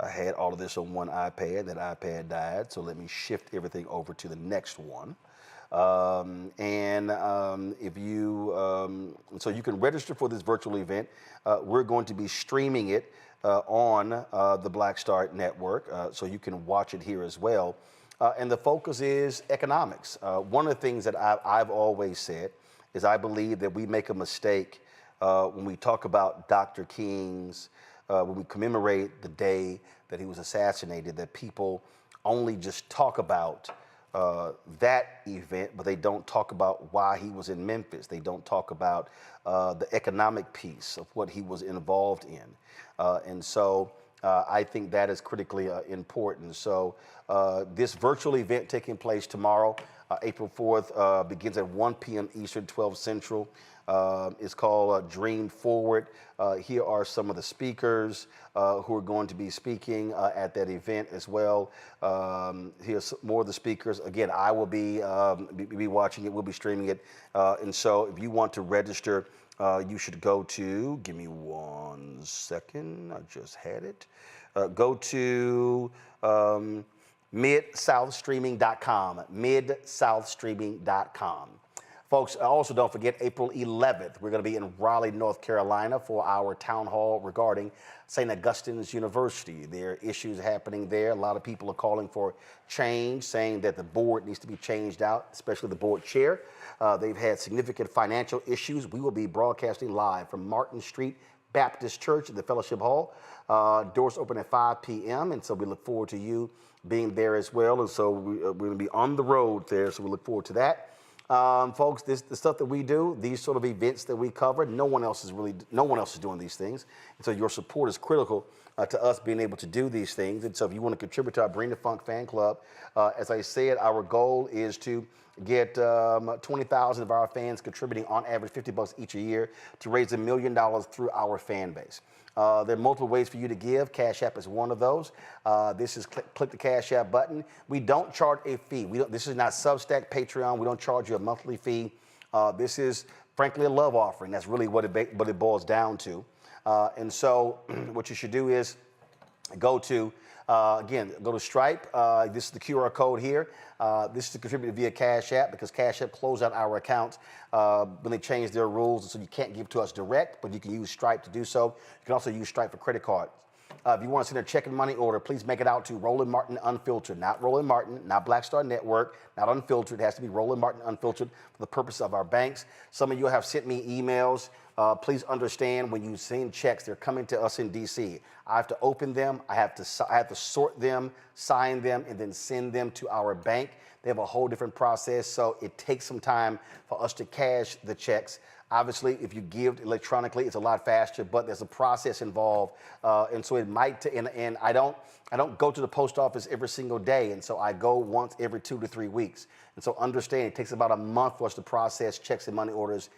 had all of this on one iPad. That iPad died, so let me shift everything over to the next one. So you can register for this virtual event. We're going to be streaming it on the Black Star Network, so you can watch it here as well. And the focus is economics. One of the things that I've always said is I believe that we make a mistake when we talk about Dr. King's, when we commemorate the day that he was assassinated, that people only just talk about that event, but they don't talk about why he was in Memphis. They don't talk about the economic piece of what he was involved in. And so I think that is critically important. So this virtual event taking place tomorrow, April 4th, begins at 1 p.m. Eastern, 12 Central. It's called Dream Forward. Here are some of the speakers who are going to be speaking at that event as well. Here's more of the speakers. Again, I will be watching it. We'll be streaming it. And so if you want to register, you should go to, give me 1 second. I just had it. Go to midsouthstreaming.com, midsouthstreaming.com. Folks, also don't forget April 11th, we're going to be in Raleigh, North Carolina for our town hall regarding St. Augustine's University. There are issues happening there. A lot of people are calling for change, saying that the board needs to be changed out, especially the board chair. They've had significant financial issues. We will be broadcasting live from Martin Street Baptist Church at the Fellowship Hall. Doors open at 5 p.m. And so we look forward to you being there as well. And so we're going to be on the road there. So we look forward to that. Folks, the stuff that we do, these sort of events that we cover, no one else is doing these things. And so your support is critical to us being able to do these things. And so if you want to contribute to our Bring the Funk fan club, as I said, our goal is to get 20,000 of our fans contributing on average $50 each a year to raise $1 million through our fan base. There are multiple ways for you to give. Cash App is one of those. This is click the Cash App button. We don't charge a fee. This is not Substack, Patreon. We don't charge you a monthly fee. This is, frankly, a love offering. That's really what it boils down to. And so what you should do is go to, go to Stripe. This is the QR code here. This is to contribute via Cash App because Cash App closed out our account when they changed their rules. And so you can't give to us direct, but you can use Stripe to do so. You can also use Stripe for credit cards. If you want to send a check and money order, please make it out to Roland Martin Unfiltered, not Roland Martin, not Black Star Network, not Unfiltered. It has to be Roland Martin Unfiltered for the purpose of our banks. Some of you have sent me emails. Please understand when you send checks, they're coming to us in D.C. I have to open them. I have to sort them, sign them, and then send them to our bank. They have a whole different process, so it takes some time for us to cash the checks. Obviously, if you give electronically, it's a lot faster, but there's a process involved, and so it might. And I don't go to the post office every single day, and so I go once every 2 to 3 weeks. And so understand it takes about a month for us to process checks and money orders.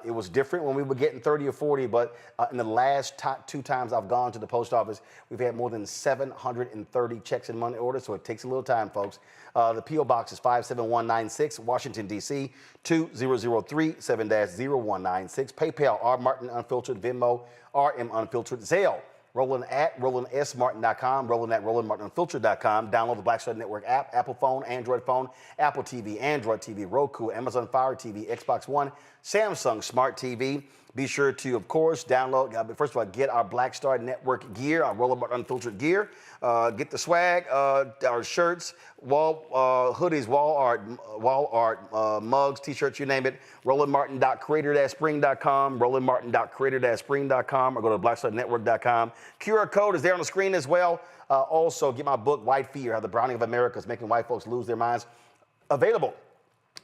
It was different when we were getting 30 or 40, but in the last 2 times I've gone to the post office, we've had more than 730 checks and money orders, so it takes a little time, folks. The P.O. Box is 57196, Washington, D.C., 2003 7-0196. PayPal, R. Martin Unfiltered, Venmo, RM Unfiltered, Zelle, Roland at RolandSMartin.com, Roland at RolandMartinUnfiltered.com. Download the Black Star Network app, Apple phone, Android phone, Apple TV, Android TV, Roku, Amazon Fire TV, Xbox One, Samsung Smart TV. Be sure to, of course, download, first of all, get our Black Star Network gear, our Roland Martin Unfiltered gear. Get the swag, our shirts, hoodies, wall art, mugs, t-shirts, you name it. RolandMartin.creator-spring.com, RolandMartin.creator-spring.com, or go to BlackStarNetwork.com. QR code is there on the screen as well. Also, get my book, White Fear, How the Browning of America is Making White Folks Lose Their Minds. Available.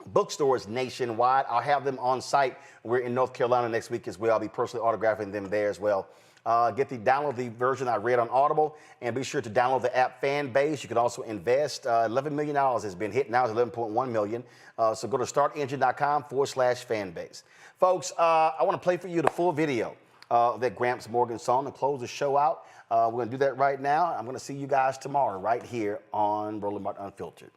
Bookstores nationwide. I'll have them on site. We're in North Carolina next week as well. I'll be personally autographing them there as well. Download the version I read on Audible, and be sure to download the app Fanbase. You can also invest. $11 million has been hit. Now it's $11.1 million. So go to startengine.com/fanbase. Folks, I want to play for you the full video of that Gramps Morgan song and close the show out. We're going to do that right now. I'm going to see you guys tomorrow right here on Roland Martin Unfiltered.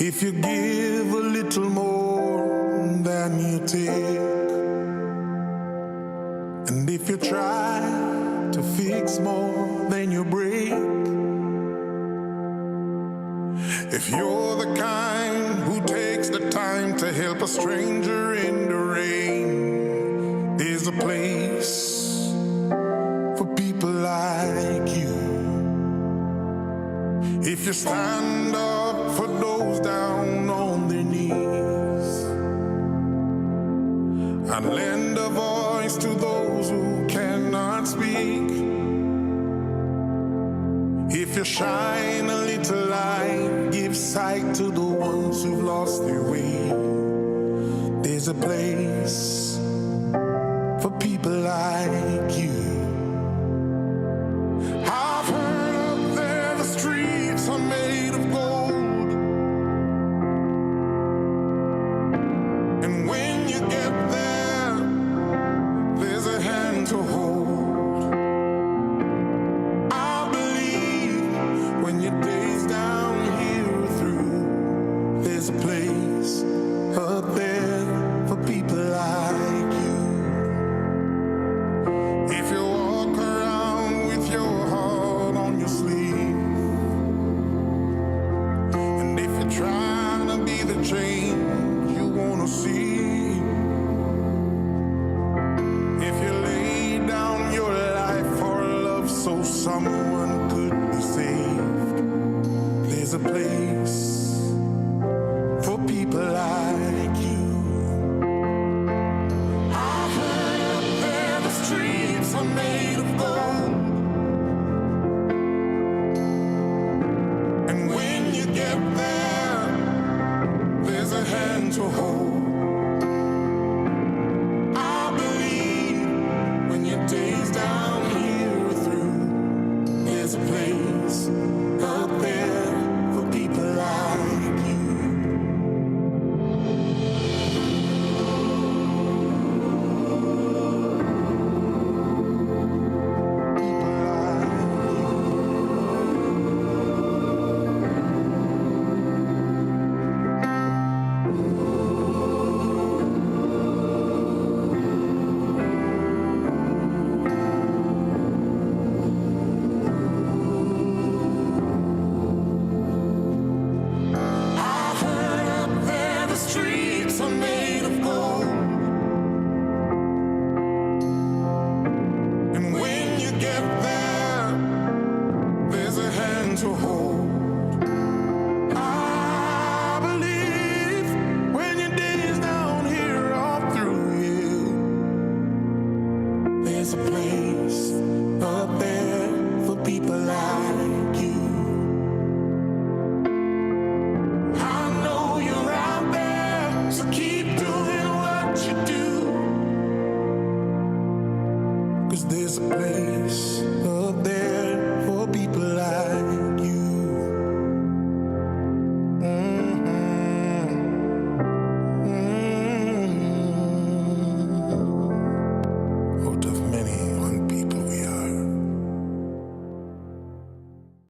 If you give a little more than you take, and if you try to fix more than you break, if you're the kind who takes the time to help a stranger in the rain, there's a place for people like you. If you stand up for those down on their knees and lend a voice to those who cannot speak, if you shine a little light, give sight to the ones who've lost their way, there's a place for people like you. I've heard up there the streets are made of gold, and when you get there, there's a hand to hold.